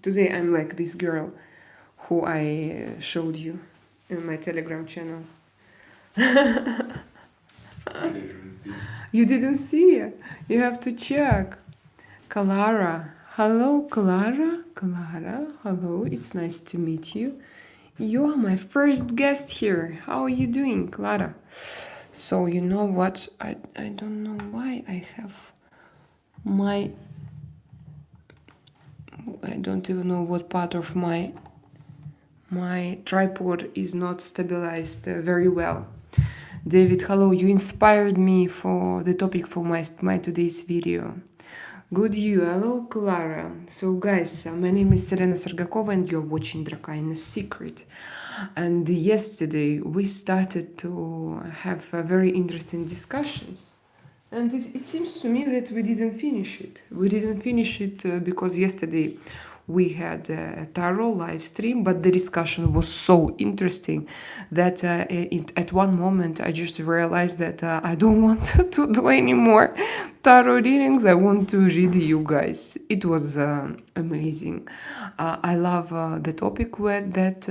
Today I'm like this girl who I showed you in my Telegram channel. I didn't even see. You didn't see it. You have to check. Clara. Hello, Clara. Clara. Hello. It's nice to meet you. You are my first guest here. How are you doing, Clara? So you know what? I don't know why I have my... I don't even know what part of my tripod is not stabilized very well. David, hello. You inspired me for the topic for my today's video. Good you. Hello, Clara. So, guys, my name is Selena Sergakova and you're watching Drakaina's Secret. And yesterday we started to have very interesting discussions. And it seems to me that we didn't finish it. We didn't finish it because yesterday we had a tarot live stream, but the discussion was so interesting that at one moment I just realized that I don't want to do any more tarot readings. I want to read you guys. It was amazing. I love the topic that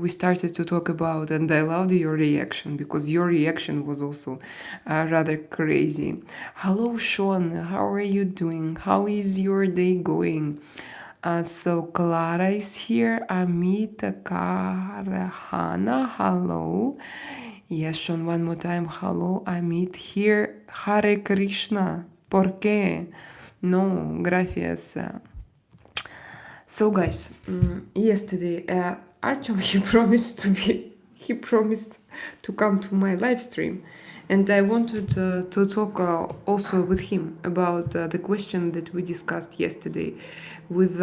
we started to talk about, and I loved your reaction because your reaction was also rather crazy. Hello, Sean. How are you doing? How is your day going? So Clara is here. Amita Karahana. Hello. Yes, Sean, one more time. Hello, Amit here. Hare Krishna. ¿Por qué? No, gracias. So guys, yesterday Artem he promised to come to my live stream, and I wanted to talk also with him about the question that we discussed yesterday with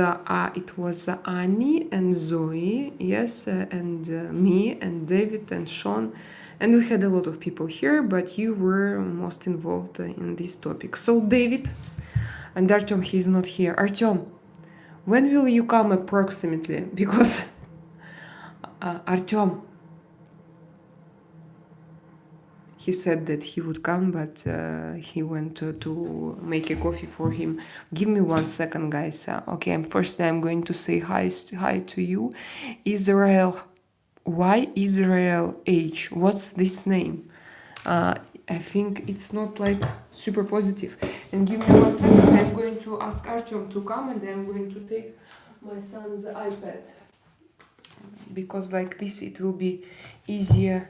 it was Annie and Zoe, yes, and me and David and Sean, and we had a lot of people here, but you were most involved in this topic. So David and Artem, he's not here. Artem, when will you come approximately? Because Artem, he said that he would come, but he went to make a coffee for him. Give me 1 second, guys. Okay, I'm going to say hi to you. Israel, why Israel H? What's this name? I think it's not like super positive. And give me 1 second. I'm going to ask Artem to come, and I'm going to take my son's iPad, because like this it will be easier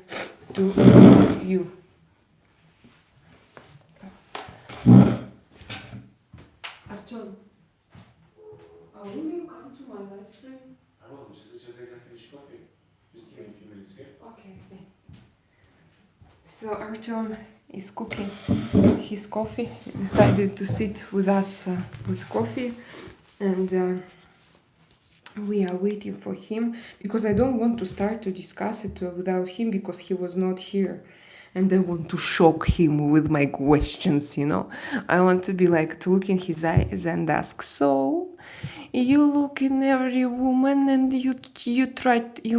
to read you. Artem, will you come to my live stream? I will, just like I finish coffee. Just give me a few minutes here. Okay. So Artem is cooking his coffee. He decided to sit with us with coffee, and we are waiting for him because I don't want to start to discuss it without him because he was not here. And I want to shock him with my questions, you know. I want to be like, to look in his eyes and ask, so you look in every woman and you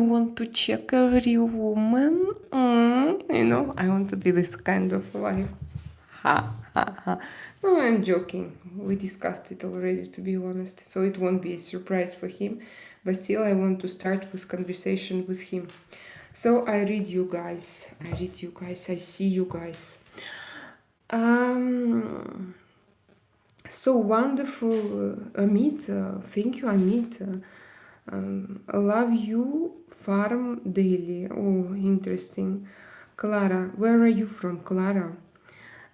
want to check every woman? You know, I want to be this kind of like, ha, ha, ha. No, I'm joking. We discussed it already, to be honest. So it won't be a surprise for him. But still, I want to start with conversation with him. So I read you guys. I see you guys. So wonderful, Amit. Thank you, Amit. I love you, Farm Daily. Oh, interesting. Clara, where are you from, Clara?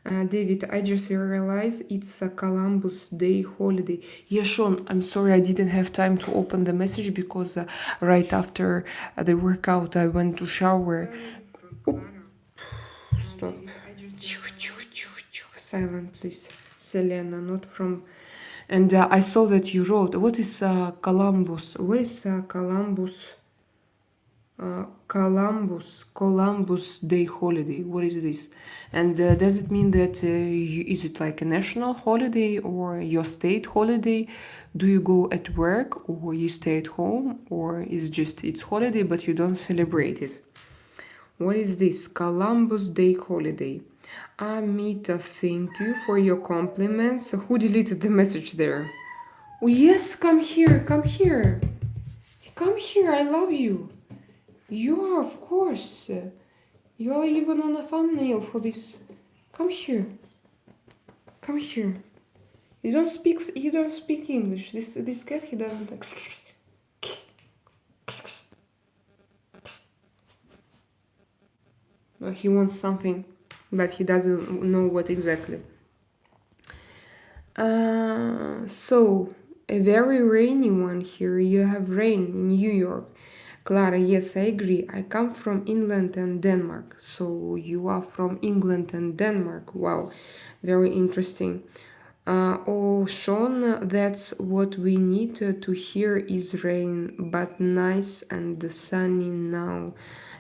David, I just realized it's a Columbus Day holiday. Yeah, Sean, I'm sorry I didn't have time to open the message because right after the workout I went to shower. Oh, stop. Silent, please. Selena, not from... And I saw that you wrote, what is Columbus? What is Columbus? Columbus Day holiday. What is this? And does it mean that is it like a national holiday or your state holiday? Do you go at work or you stay at home, or is just it's holiday but you don't celebrate it? What is this? Columbus Day holiday. Amita, thank you for your compliments. Who deleted the message there? Oh, yes, come here, come here. Come here, I love you. You are, of course. You are even on a thumbnail for this. Come here. Come here. You don't speak English. This cat, he doesn't like. Well, he wants something, but he doesn't know what exactly. So a very rainy one here. You have rain in New York. Clara, yes, I agree. I come from England and Denmark. So you are from England and Denmark. Wow, very interesting. Oh, Sean, that's what we need to hear is rain, but nice and sunny now.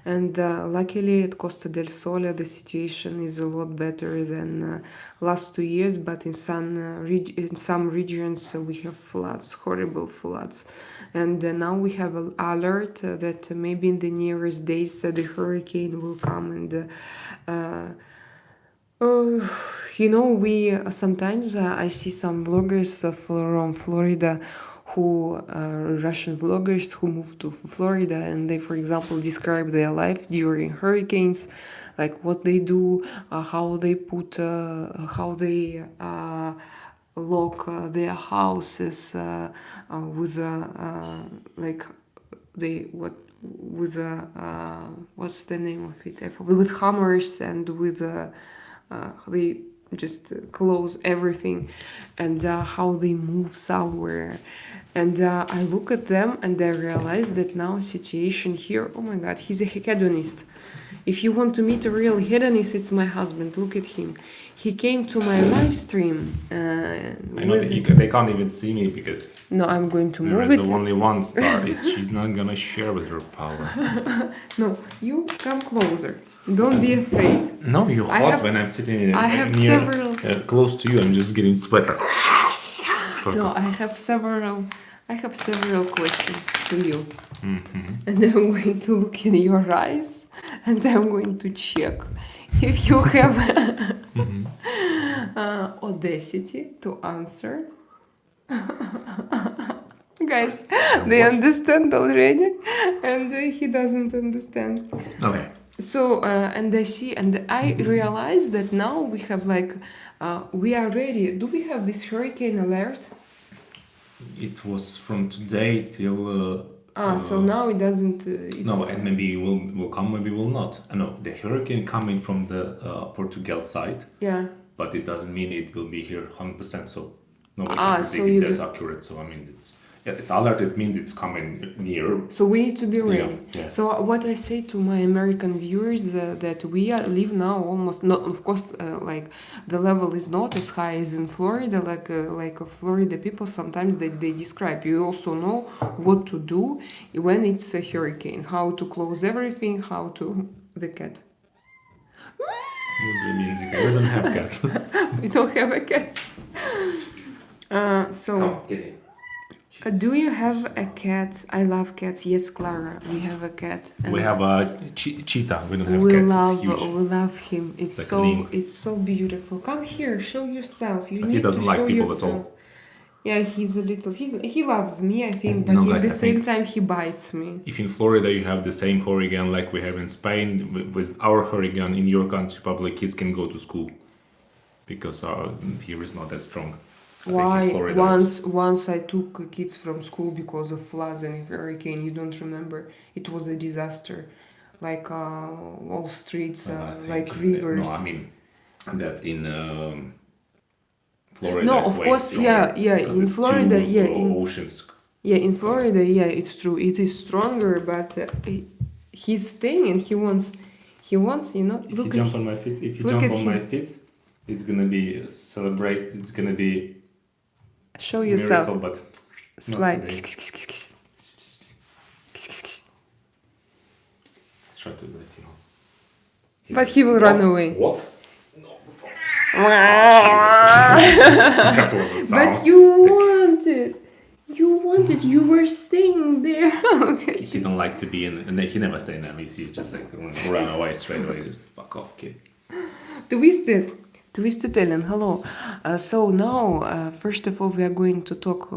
And luckily at Costa del Sole the situation is a lot better than last 2 years, but in some regions we have floods, horrible floods. And now we have an alert that maybe in the nearest days the hurricane will come and you know, we sometimes I see some vloggers from Florida who Russian vloggers who moved to Florida, and they, for example, describe their life during hurricanes, like what they do, how they lock their houses with like they what with what's the name of it? With hammers and with they just close everything, and how they move somewhere. And I look at them and I realize that now situation here, oh my god, he's a hedonist. If you want to meet a real hedonist, it's my husband. Look at him. He came to my live stream. I know that they can't even see me because No, I'm going to there move is it. only one star. She's not gonna share with her power. No, you come closer. Don't be afraid. No, you're I hot have- when I'm sitting I have near, several- close to you. I'm just getting sweat. Like, No, I have several questions to you. Mhm. And I'm going to look in your eyes and I'm going to check if you have audacity to answer. Guys, they What? understand already, and he doesn't understand. Okay. So, and I see, and I realize that now we have like, we are ready. Do we have this hurricane alert? It was from today till. So now it doesn't. It's, No, and maybe will come, maybe will not. No, the hurricane coming from the Portugal side, yeah. but it doesn't mean it will be here 100%. So nobody Ah, can so predict you that's do- accurate. So I mean, it's alert. It means it's coming near. So we need to be ready. Yeah. So what I say to my American viewers that we live now almost not, of course, like the level is not as high as in Florida. Like Florida people sometimes they describe. You also know what to do when it's a hurricane, how to close everything, how to the cat. We don't have cat. We don't have a cat. So. Come, get in. Do you have a cat? I love cats. Yes, Clara, we have a cat. We have a cheetah. We don't have We cat. love, It's huge. we love him. It's Like a so, lynx. it's so beautiful. Come here, show yourself. You But need he doesn't to like show people yourself. at all. Yeah, he's a little. He loves me, I think, but No, at guys, the I same think- time he bites me. If in Florida you have the same hurricane like we have in Spain, with our hurricane in your country, probably kids can go to school because here is not that strong. I think in Why? Florida is- Once I took kids from school because of floods and hurricane. You don't remember? It was a disaster. Like all streets, I think like in- rivers. No, I mean that in Florida. No, is of way course, stronger yeah, because in it's Florida, two, yeah, in- oceans. Yeah, in Florida, yeah, it's true. It is stronger, but he's staying and he wants, you know. If you Look at jump him. on my feet, if you Look jump at on him. my feet, it's gonna be celebrate. It's gonna be Show yourself. miracle, but Slide. today. try to let you know. But he will run away. What? No. Jesus Christ. That was the sound. But you wanted. You were staying there. Okay. He don't like to be in, and he never stay in MVC. Just like run away straight away. Just fuck off, kid. Twisted. Twisted Ellen, hello. So now, first of all, we are going to talk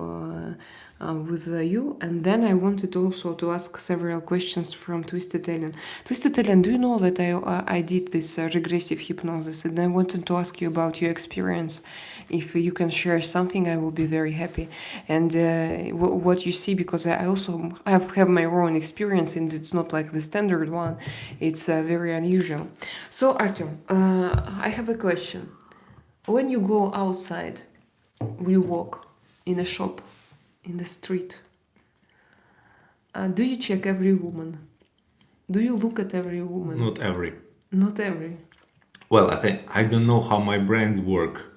with you, and then I wanted also to ask several questions from Twisted Ellen. Twisted Ellen, do you know that I did this regressive hypnosis, and I wanted to ask you about your experience. If you can share something, I will be very happy. And what you see, because I also have my own experience, and it's not like the standard one. It's very unusual. So Artem, I have a question. When you go outside, you walk in a shop, in the street, do you check every woman? Do you look at every woman? Not every. Not every. Well, I don't know how my brains work,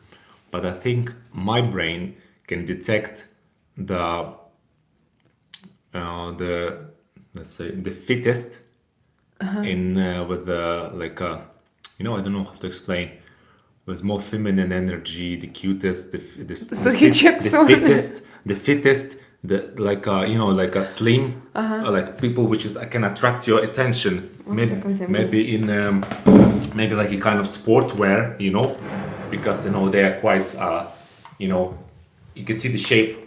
but I think my brain can detect the let's say the fittest in with the like I don't know how to explain, with more feminine energy, the cutest, So he checks on the fittest, the like like a slim, like people which is can attract your attention. Maybe in maybe like a kind of sport wear, because they are quite you can see the shape.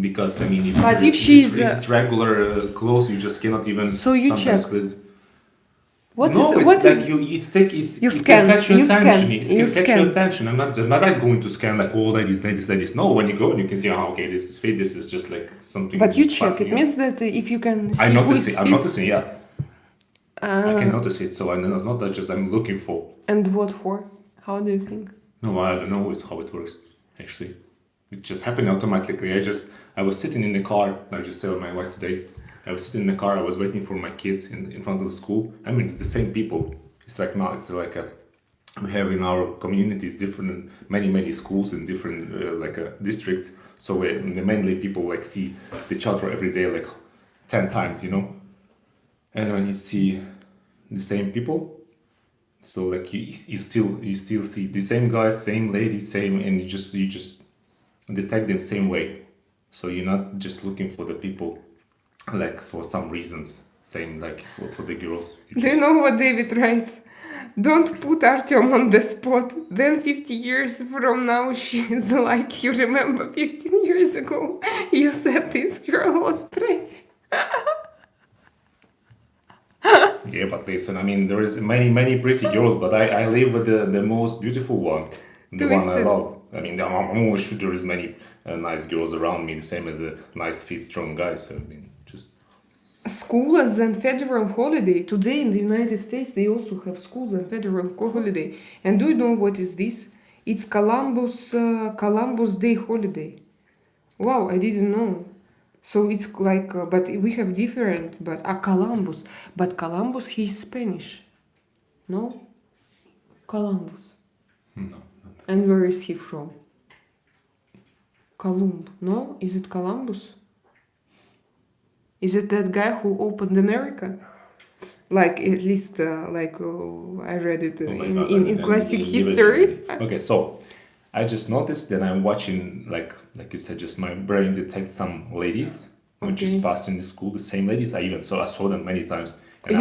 Because I mean, But if she's it's regular clothes, you just cannot even. So you sometimes check. with- What no, is it's what like is you scan, can catch your you attention. scan, It you can catch scan. your attention. I'm not like going to scan like all ladies. No, when you go and you can see, okay, this is fit. This is just like something. But you check. passing It you. means that if you can see I who notice is it. I'm fit, noticing. Yeah, I can notice it. So it's not that just I'm looking for. and what for? How do you think? No, I don't know. It's how it works. Actually, it just happened automatically. I was sitting in the car. I just told my wife today. I was sitting in the car. I was waiting for my kids in front of the school. I mean, it's the same people. It's like now. It's like we have in our communities different many schools in different districts. So mainly people like see each other every day like 10 times, And when you see the same people, so like you still see the same guys, same ladies, same, and you just detect them same way. So you're not just looking for the people like for some reasons. Same like for the girls. Do you know what David writes? Don't put Artyom on the spot. Then 50 years from now, she's like, you remember 15 years ago, you said this girl was pretty. Yeah, but listen, I mean, there is many pretty girls, but I live with the most beautiful one, the one I love. I mean, I'm always sure there is many nice girls around me, the same as a nice, fit, strong guy. So I mean, just Schools and federal holiday. Today in the United States, they also have schools and federal holiday. And do you know what is this? It's Columbus Day holiday. Wow, I didn't know. So it's like, but we have different, but Columbus. But Columbus, he's Spanish. No? Columbus. no. And where is he from? Columb. No? Is it Columbus? Is it that guy who opened America? Like, at least, I read it in classic history. Okay, so I just noticed that I'm watching, like you said, just my brain detects some ladies which is passing the school, the same ladies. I saw them many times. And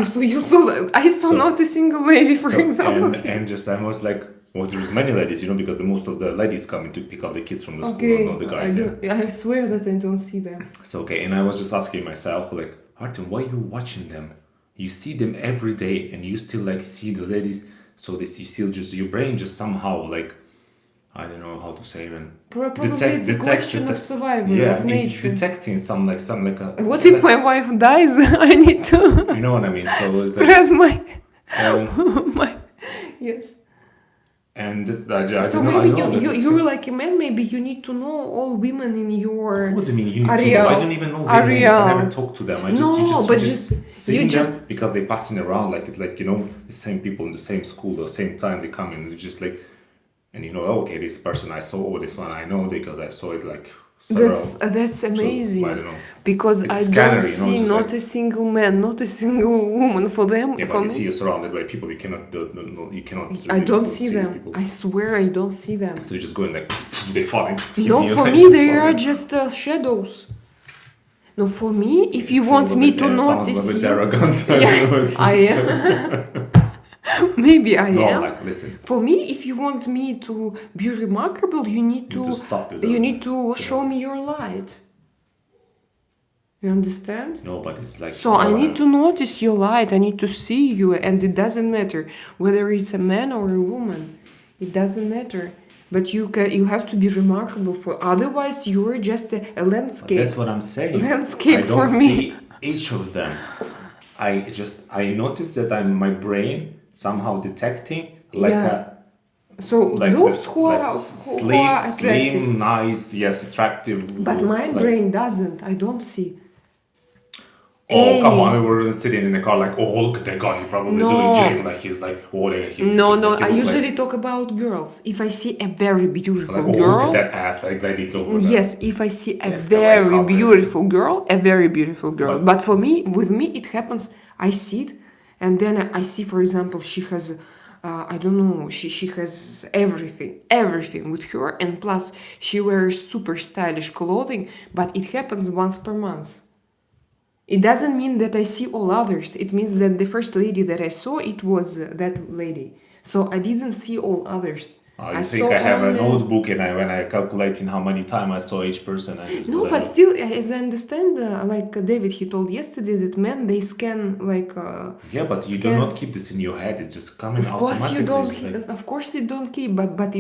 I saw not a single lady, for example. And just I was like, well, there's many ladies, because most of the ladies coming to pick up the kids from the school, not the guys. I swear that I don't see them. So okay, and I was just asking myself, like, Artem, why are you watching them? You see them every day, and you still like see the ladies. So you still just your brain just somehow like, I don't know how to say them. Probably it's a question of survival, of nature. It's detecting some like a. What if my wife dies? I need to. You know what I mean? So it's spread like, my yes. And this, so maybe you're like a man. Maybe you need to know all women in your. What do you mean you need to know? I don't even know their names. I never talk to them. You just see them because they're passing around. Like it's like the same people in the same school, the same time they come in. It's just like, and okay, this person I saw, or this one I know because I saw it like. That's amazing. So, I don't know. Because I don't see not a single man, not a single woman for them. Yeah, but you see you're surrounded by people. You cannot. I don't see them. People. I swear I don't see them. So you're just going like they falling. No, for me they are just shadows. No, for me, if you want me to notice you, a bit arrogant. Yeah, I am. Maybe I No, am. like, listen. For me, if you want me to be remarkable, you need You need to stop it. you need to show me your light. You understand? No, but it's like. So I need to notice your light. I need to see you, and it doesn't matter whether it's a man or a woman. It doesn't matter. But you have to be remarkable for. Otherwise, you're just a landscape. That's what I'm saying. Landscape I don't for me. see each of them. I noticed that my brain somehow detecting like Yeah. So like those the, who like are slim, attractive. slim, nice, yes, attractive. But my like, brain doesn't. I don't see. Oh, come on, any- we were sitting in the car like, oh, look at that guy, he probably No. doing gym, like he's like, oh, he No, just, no. like, I he look usually like, talk about girls. If I see a very beautiful like, oh, girl. look at that ass, like lady go with that. Yes, if I see a Yes, the white very hot person. beautiful girl, a very beautiful girl. But- But for me, with me, it happens. I see it, and then I see, for example, she has, I don't know, she has everything with her, and plus she wears super stylish clothing. But it happens once per month. It doesn't mean that I see all others. It means that the first lady that I saw, it was that lady. So I didn't see all others. I think I have a notebook and when I calculating how many times I saw each person. I just No, go but like, still, as I understand, like David, he told yesterday that men they scan like. yeah, but you do scan- not keep this in your head. It's just coming Of course automatically. you don't. just like- Of course you don't keep, but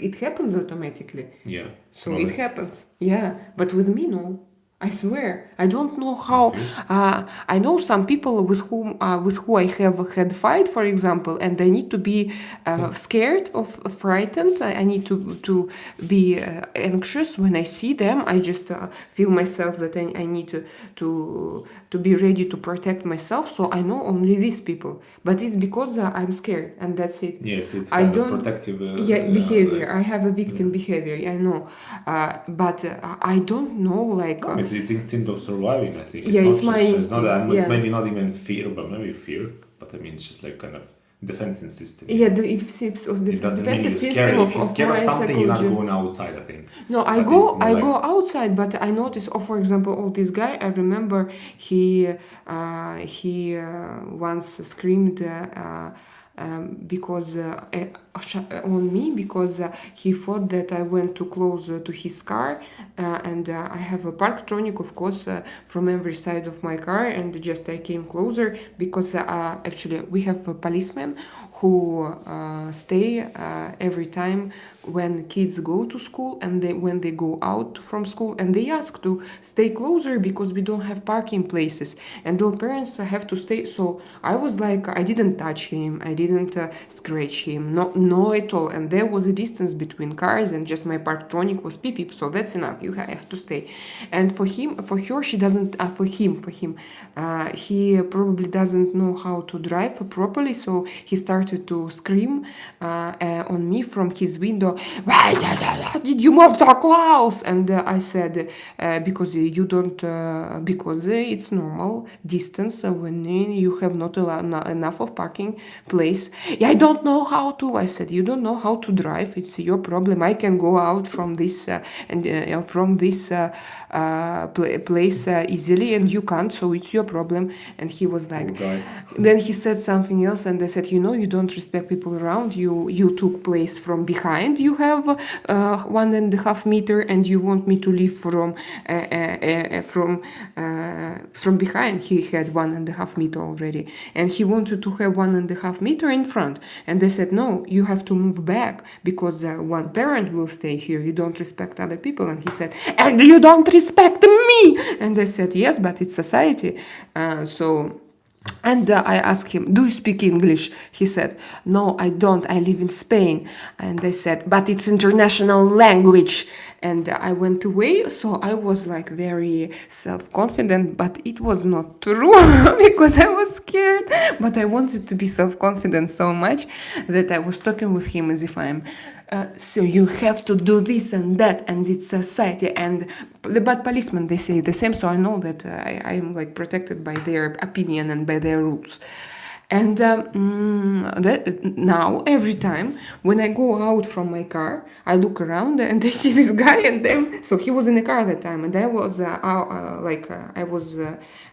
it happens automatically. yeah. So No, it that's- happens. Yeah, but with me, no. I swear, I don't know how. I know some people with who I have had fight, for example, and I need to be scared of frightened. I need to be anxious when I see them. I just feel myself that I need to be ready to protect myself. So I know only these people, but it's because I'm scared, and that's it. Yes, it's I kind of don't- protective. Behavior. like- I have a victim behavior. I know, but I don't know like. It's instinct of surviving, I think. Yeah, not it's my just, instinct, It's yeah. maybe not even fear, but maybe fear. But I mean, it's just like kind of defensive system. Yeah, the It doesn't mean defensive you're system scared. of If you're scared of my something, you're not psychology. going outside, I think. No, But it's more I like- go outside, but I notice. Oh, for example, this guy. I remember he once screamed. Because on me because he thought that I went too close to his car and I have a parktronic of course from every side of my car and just I came closer because actually we have a policeman who stay every time when kids go to school and when they go out from school and they ask to stay closer because we don't have parking places and all parents have to stay. So I was like, I didn't touch him, I didn't scratch him, no at all, and there was a distance between cars and just my parktronic was beep beep, so that's enough, you have to stay. And for her she doesn't, for him he probably doesn't know how to drive properly, so he started to scream on me from his window, why did you move so close? And I said, because you don't, because it's normal distance when you have not enough of parking place. Yeah, I don't know how to. I said, you don't know how to drive. It's your problem. I can go out from this place easily, and you can't. So it's your problem. And he was like, guy. then he said something else, and they said, you don't respect people around you. You took place from behind. You have 1.5 meter, and you want me to leave from behind. He had 1.5 meter already, and he wanted to have 1.5 meter in front. And they said, no, you have to move back because one parent will stay here. You don't respect other people. And he said, and you don't respect me. And I said, yes, but it's society. And I asked him, do you speak English? He said, no, I don't. I live in Spain. And I said, but it's international language. And I went away. So I was like very self-confident, but it was not true because I was scared. But I wanted to be self-confident so much that I was talking with him as if I'm, so you have to do this and that, and it's society. But policemen, they say the same, so I know that I am like protected by their opinion and by their rules. And now every time when I go out from my car, I look around and I see this guy, and then so he was in the car at that time, and I was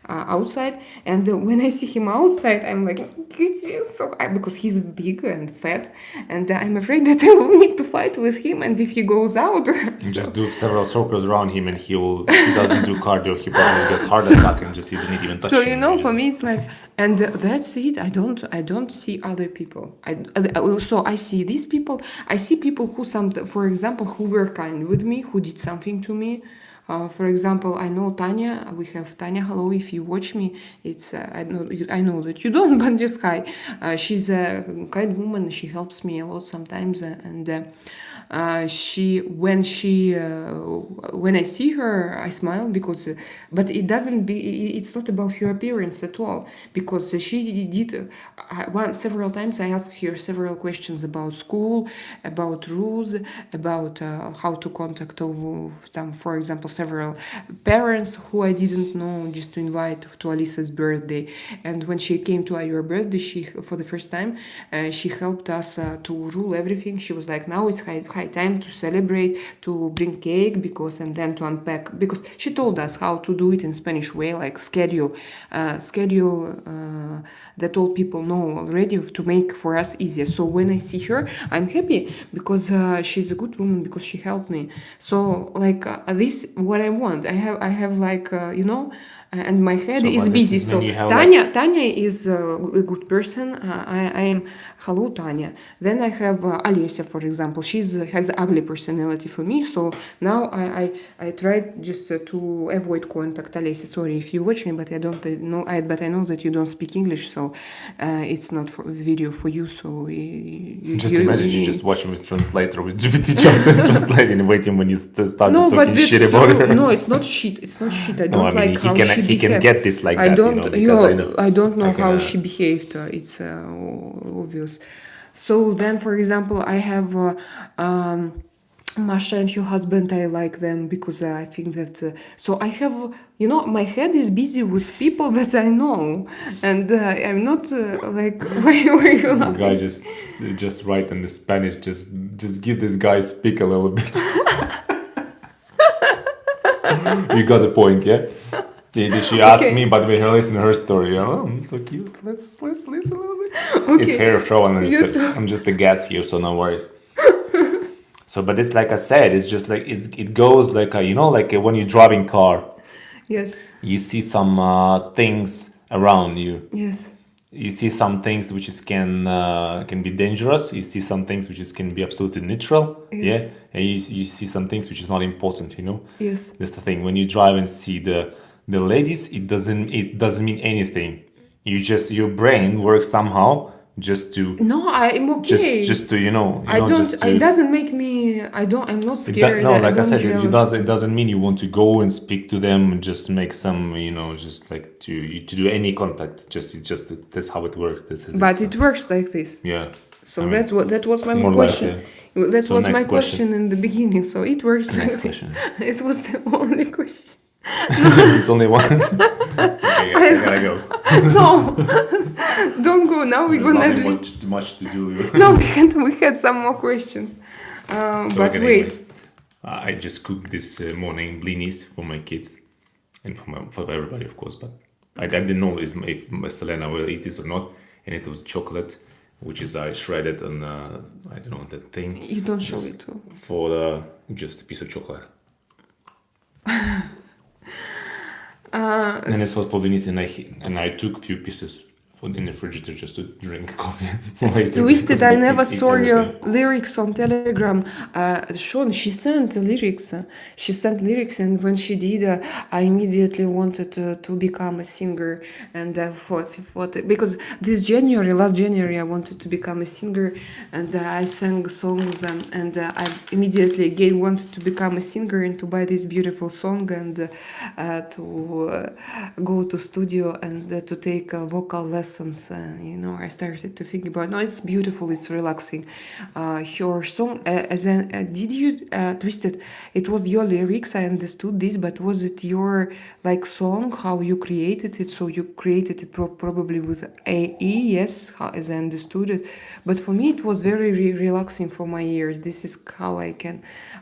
outside, and when I see him outside, I'm like, because he's big and fat, and I'm afraid that I will need to fight with him, and if he goes out, You just do several circles around him, and if he doesn't do cardio, he probably get heart attack, and just you didn't even touch so him. for me it's like, and that's it. I don't see other people. So I see these people. I see people who for example, who were kind with me, who did something to me. For example, I know Tanya. We have Tanya. Hello, if you watch me, it's I know that you don't, but just hi. She's a kind woman. She helps me a lot sometimes, and when I see her, I smile because, but it's not about her appearance at all, because she did several times. I asked her several questions about school, about rules, about how to contact them, for example, several parents who I didn't know, just to invite to Alisa's birthday. And when she came to our birthday, for the first time, she helped us to rule everything. She was like, now it's high time to celebrate, to bring cake, and then to unpack, because she told us how to do it in Spanish way, like schedule that all people know already, to make for us easier. So when I see her, I'm happy because she's a good woman, because she helped me. So this what I want. I have and my head So, is but busy. this is when So you have, Tanya is a good person. I am hello Tanya. Then I have Alessia, for example. Has ugly personality for me. So now I tried just to avoid contact. Alessia, sorry if you watch me, but I don't know. But I know that you don't speak English, so it's not for video for you. So imagine you just watching with translator with GPT chat and translating and waiting when you start talking shit about her. No, it's not shit. It's not shit. I don't like how he can get this like that, because I know. I don't know how she behaved. It's obvious. So then, for example, I have Masha and her husband. I like them because I think that. So I have, my head is busy with people that I know, and I'm not like why you The laughing? guy just write in the Spanish. Just give this guy speak a little bit. You got the point, yeah. She asked me, but we listen to her story. Oh, so cute. Let's listen a little bit. Okay. It's her show, and I'm just a guest here, so no worries. So, but it's like I said, it's just like it goes like like when you're driving car, Yes. you see some things around you. Yes. You see some things which can be dangerous. You see some things which can be absolutely neutral. Yes. Yeah, and you see some things which is not important. Yes. That's the thing. When you drive and see the ladies, it doesn't mean anything. Your brain works somehow just to No, I'm okay. just to I don't. just to, It doesn't make me. I'm not scared. no, like I I'm said, jealous. it doesn't mean you want to go and speak to them and just make some, just like to do any contact. That's how it works. But it works like this. Yeah. So I mean, that was my more or less, question. That So was next my question in the beginning. So it works. Next like question. It was the only question. There's only one. Okay, guys, I gotta go. No, don't go now. We're There's gonna nothing do. much to do. No, we had some more questions. So But okay, wait. anyway, I just cooked this morning blinis for my kids and for everybody, of course. But I didn't know if Selena will eat this or not. And it was chocolate, which is I shredded on I don't know that thing. You don't show it too. For just a piece of chocolate. And this was for blinis, and I took a few pieces in the refrigerator just to drink coffee later. Twisted, I never saw your everything. lyrics on Telegram. Sean, she sent lyrics. She sent lyrics, and when she did, I immediately wanted to become a singer. And because last January, I wanted to become a singer, and I sang songs, and I immediately again wanted to become a singer and to buy this beautiful song and to go to studio and to take vocal lessons lessons, I started to think about. No, it's beautiful. It's relaxing. Her song, did you Twisted? It was your lyrics. I understood this, but was it your like song? How you created it? So you created it probably with AE, yes, as I understood it. But for me, it was very relaxing for my ears. This is how I can.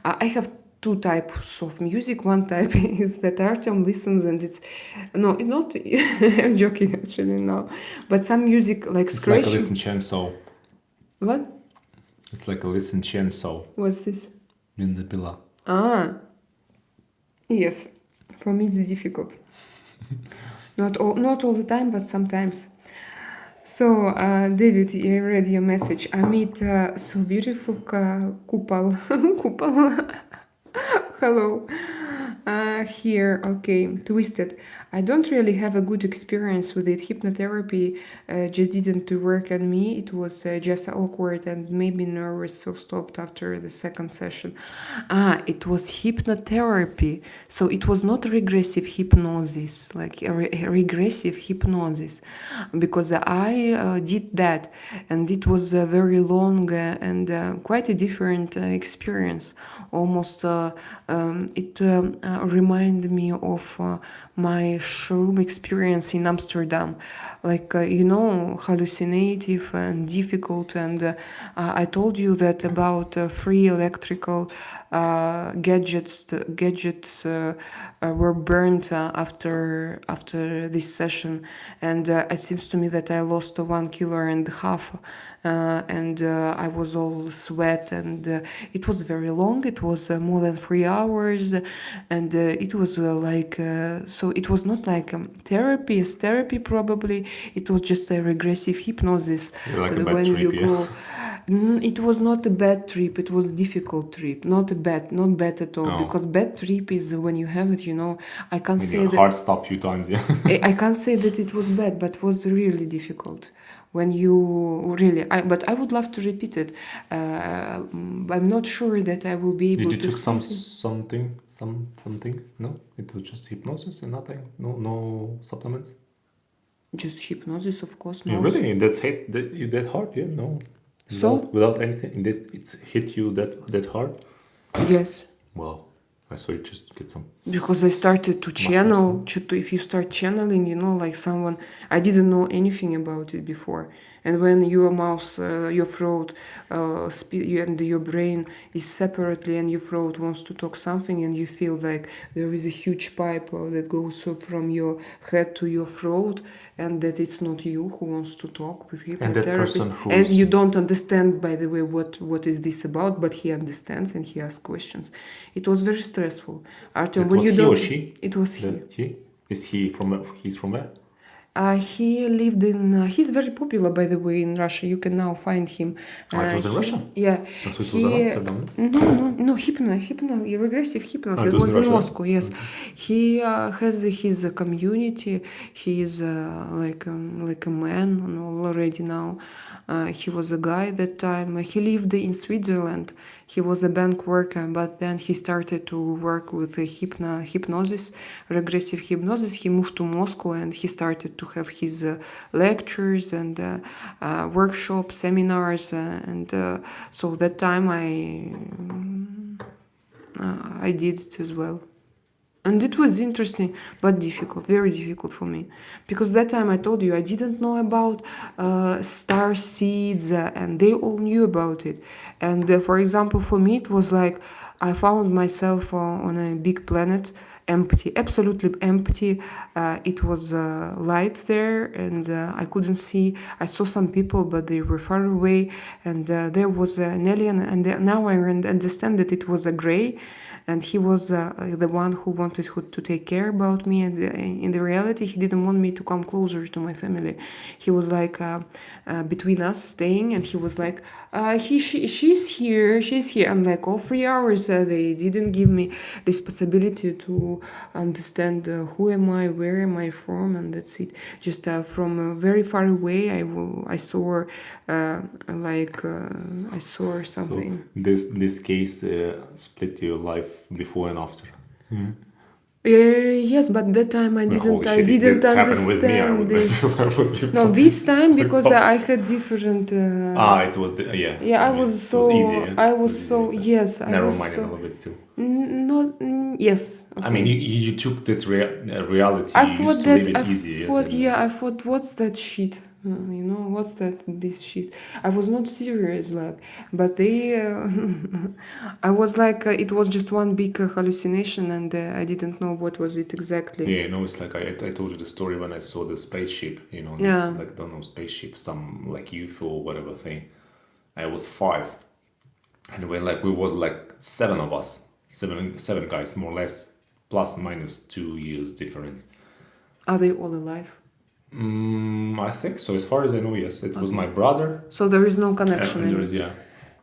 I have two types of music. One type is that Artem listens and it's not I'm joking actually now, but some music like It's like a scratching. listen chainsaw. What? It's like a listen chainsaw. What's this? Benzopila. Yes, for me it's difficult. Not all the time, but sometimes. So, David, I read your message. Amit, so beautiful, Kupal. Kupal. Hello. Here, okay, Twisted. I don't really have a good experience with it. Hypnotherapy just didn't work on me. It was just awkward and made me nervous, so stopped after the second session. It was hypnotherapy. So it was not regressive hypnosis, like regressive hypnosis, because I did that, and it was a very long and quite a different experience. Almost it reminded me of my shroom experience in Amsterdam, like hallucinative and difficult. And I told you that about free electrical gadgets were burned after this session, and it seems to me that I lost 1.5 kilos, and I was all sweat, and it was very long. It was more than 3 hours, and it was so it was not like therapy as therapy. Probably it was just a regressive hypnosis. Like a bad When trip, you yeah. go it was not a bad trip. It was a difficult trip. Not bad at all. No. Because bad trip is when you have it. I can't Maybe say your that. heart stopped a few times, yeah. I can't say that it was bad, but it was really difficult. When you really, but I would love to repeat it. I'm not sure that I will be able Did to. you took some things? No, it was just hypnosis and nothing. No supplements. Just hypnosis, of course. Yeah, No. really? That's hit you that hard? Yeah, no. So? Without anything, it's hit you that hard? Yes. Well, I saw you just get some. Because I started to channel. If you start channeling, like someone, I didn't know anything about it before. And when your mouth, your throat, and your brain is separately, and your throat wants to talk something, and you feel like there is a huge pipe that goes from your head to your throat, and that it's not you who wants to talk with And that person hypnotherapist. who And you don't understand, by the way, what is this about, but he understands and he asks questions. It was very stressful. Artem, when was you he don't, or she? It was he. He? Is he from? He's from where? He lived in. He's very popular, by the way, in Russia. You can now find him. It was in Russia? Yeah. So it was in Amsterdam? No, regressive hypno. Ah, He it was was in in Russia? Moscow. Yes, he has his community. He is like a man already now. He was a guy at that time. He lived in Switzerland. He was a bank worker, but then he started to work with hypnosis, regressive hypnosis. He moved to Moscow and he started to have his lectures and workshops, seminars, and so that time I did it as well. And it was interesting, but difficult, very difficult for me. Because that time I told you I didn't know about star seeds, and they all knew about it. And for example, for me, it was like I found myself on a big planet, empty, absolutely empty. It was light there, and I couldn't see. I saw some people, but they were far away. And there was an alien, and now I understand that it was a gray. And he was the one who wanted to take care about me, and in the reality he didn't want me to come closer to my family. He was like between us staying, and he was like she's here. I'm like, all 3 hours they didn't give me this possibility to understand who am I, where am I from, and that's it. Just from very far away I saw I saw something. So this case split your life before and after. Yes, but that time I No, didn't. holy I shit! If didn't that happened with me, I understand would be. this. I would be No, this time because fucked up. I had different. It was yeah. Yeah, I mean, it was easy. Yeah? I It was was easy so, because yes, I was narrow-minded a so, little bit still. not, yes, I mean, okay. you took that reality. I You used thought to live that, it easy. Yeah, I thought, what's that shit? What's this shit? I was not serious, like, but I was like, it was just one big hallucination, and I didn't know what was it exactly. yeah, it's like I told you the story when I saw the spaceship. This Yeah. like don't know spaceship, some like UFO or whatever thing. I was 5, and we were like 7 of us, seven guys more or less, plus minus 2 years difference. Are they all alive? I think so. As far as I know, yes. It was Okay. my brother. So there is no connection. And there is and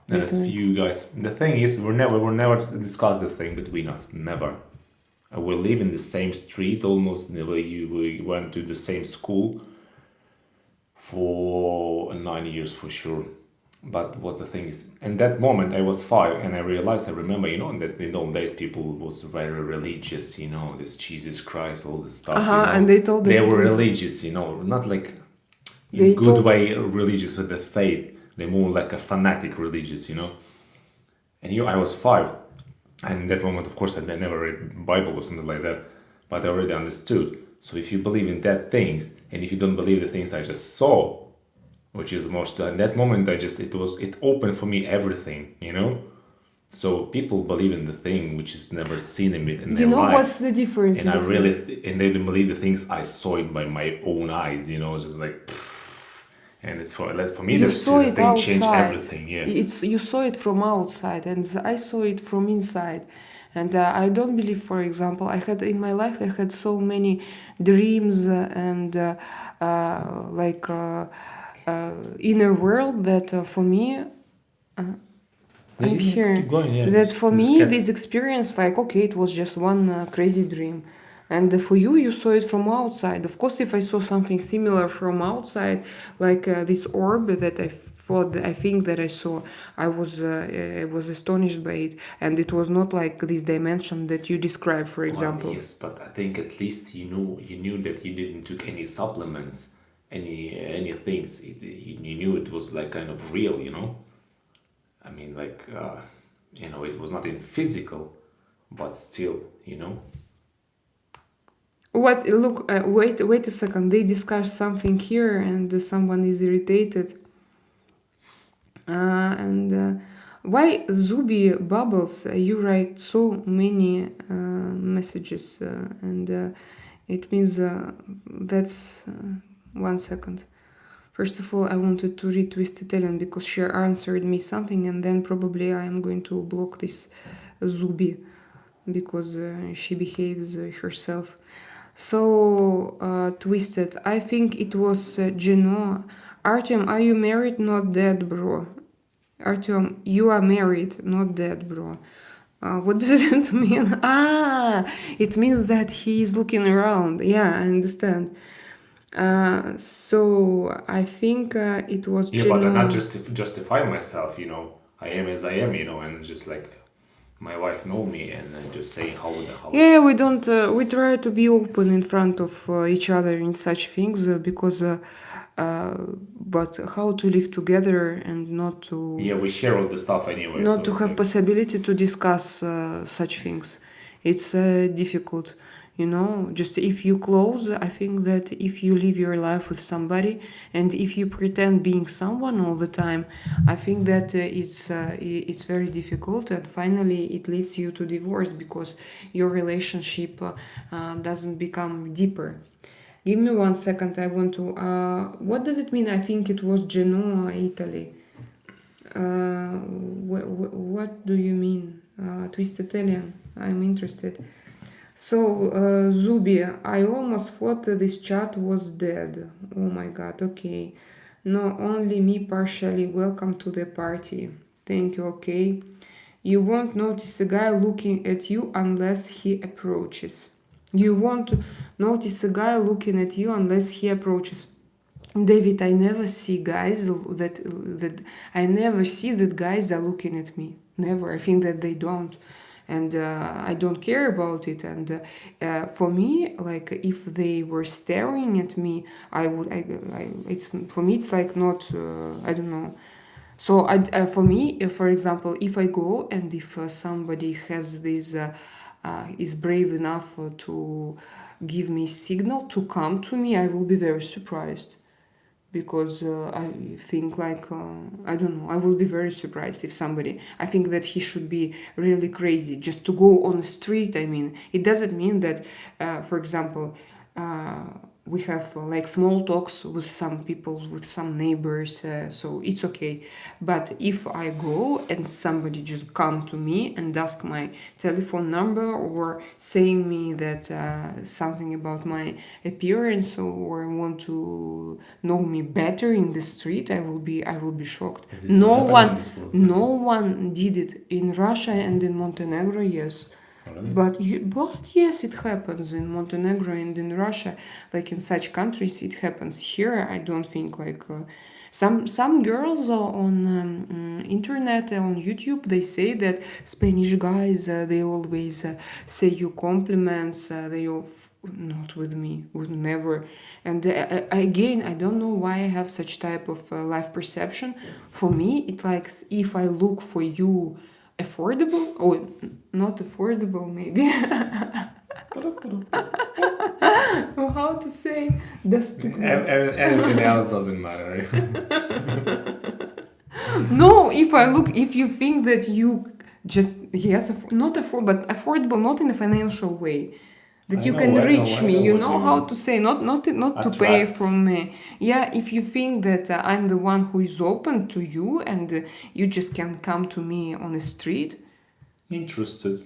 there's Between- few guys. The thing is, we'll never discuss the thing between us. Never. We live in the same street almost. We went to the same school for 9 years for sure. But what the thing is, in that moment I was 5, and I remember, that in those days people was very religious, this Jesus Christ, all this stuff. And they told they that it were was- religious, not like in They good told- way religious with the faith. They're more like a fanatic religious, And I was 5, and in that moment, of course, I never read Bible or something like that, but I already understood. So if you believe in that things, and if you don't believe the things I just saw, which is most in that moment, it opened for me everything, So people believe in the thing which is never seen in their life. What's the difference? And between- they don't believe the things I saw it by my own eyes, just like. And it's for me You the saw it thing changed outside. everything. Yeah. You saw it from outside, and I saw it from inside. And I don't believe, for example, I had in my life, I had so many dreams and inner world that for me, I'm here. Keep going, yeah. That just- for just me, get- this experience, like, okay, it was just one crazy dream. And for you, you saw it from outside. Of course, if I saw something similar from outside, like this orb that I think that I saw, I was astonished by it, and it was not like this dimension that you described, for example. Well, yes, but I think at least you knew that you didn't took any supplements, any things. You knew it was like kind of real, I mean, like, it was not in physical, but still, What? Look, wait a second. They discussed something here, and someone is irritated. Why Zubi Bubbles? You write so many messages, and it means that's 1 second. First of all, I wanted to read Twisted Alien because she answered me something, and then probably I am going to block this Zubi because she behaves herself. So, Twisted, I think it was Genoa. Artem, are you married? Not dead, bro. Artem, you are married, not dead, bro. What does it mean? It means that he is looking around. Yeah, I understand. So I think it was Yeah, but I'm Genoa. not justify myself, I am as I am, and just like my wife know me, and I just say how. Yeah, we don't. We try to be open in front of each other in such things because. But how to live together and not to. Yeah, we share all the stuff anyway. Not so to it's have like- possibility to discuss such things. It's difficult. Just if you close, I think that if you live your life with somebody and if you pretend being someone all the time, I think that it's very difficult, and finally it leads you to divorce because your relationship doesn't become deeper. Give me 1 second, I want to. What does it mean? I think it was Genoa, Italy. What do you mean? Twisted Alien. I'm interested. So, Zubi, I almost thought this chat was dead. Oh my god, okay. No, only me partially. Welcome to the party. Thank you, okay. You won't notice a guy looking at you unless he approaches. You won't notice a guy looking at you unless he approaches. David, I never see guys that I never see that guys are looking at me. Never. I think that they don't. and I don't care about it. And for me, like if they were staring at me, it's for me it's like not I don't know. So for me, for example, if I go and if somebody has this is brave enough to give me signal to come to me, I will be very surprised because I think like I don't know. I will be very surprised if somebody. I think that he should be really crazy just to go on the street. I mean, it doesn't mean that, for example, we have like small talks with some people, with some neighbors, so it's okay. But if I go and somebody just come to me and ask my telephone number or saying me that something about my appearance or want to know me better in the street, I will be shocked. This still happen in this world? No one did it in Russia and in Montenegro, yes. Oh, really? But yes, it happens in Montenegro and in Russia, like in such countries, it happens. Here, I don't think like some girls on internet on YouTube they say that Spanish guys they always say you compliments. They all not with me, would never. And again, I don't know why I have such type of life perception. For me, it likes if I look for you affordable or not affordable maybe or how to say Anything else doesn't matter. no, if you think that you just yes not but affordable, not in a financial way, that you can reach me, you know how to say, not to pay from me. Yeah, if you think that I'm the one who is open to you and you just can come to me on the street. Interested.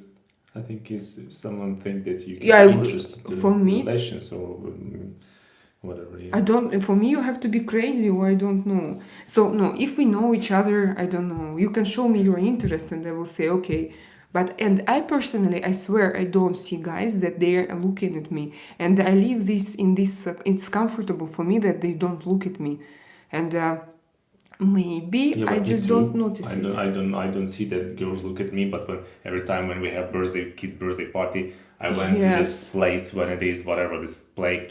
I think is if someone think that you Yeah, interested for in me, relations or whatever. Yeah. I don't. For me, you have to be crazy, or I don't know. So no, if we know each other, I don't know. You can show me your interest, and I will say okay. But and I personally, I swear, I don't see guys that they are looking at me, and I leave this in this. It's comfortable for me that they don't look at me, and maybe Yeah, I but me just too. don't notice I it. don't see that girls look at me. But every time when we have kids' birthday party, I went to Yes. this place when it is whatever this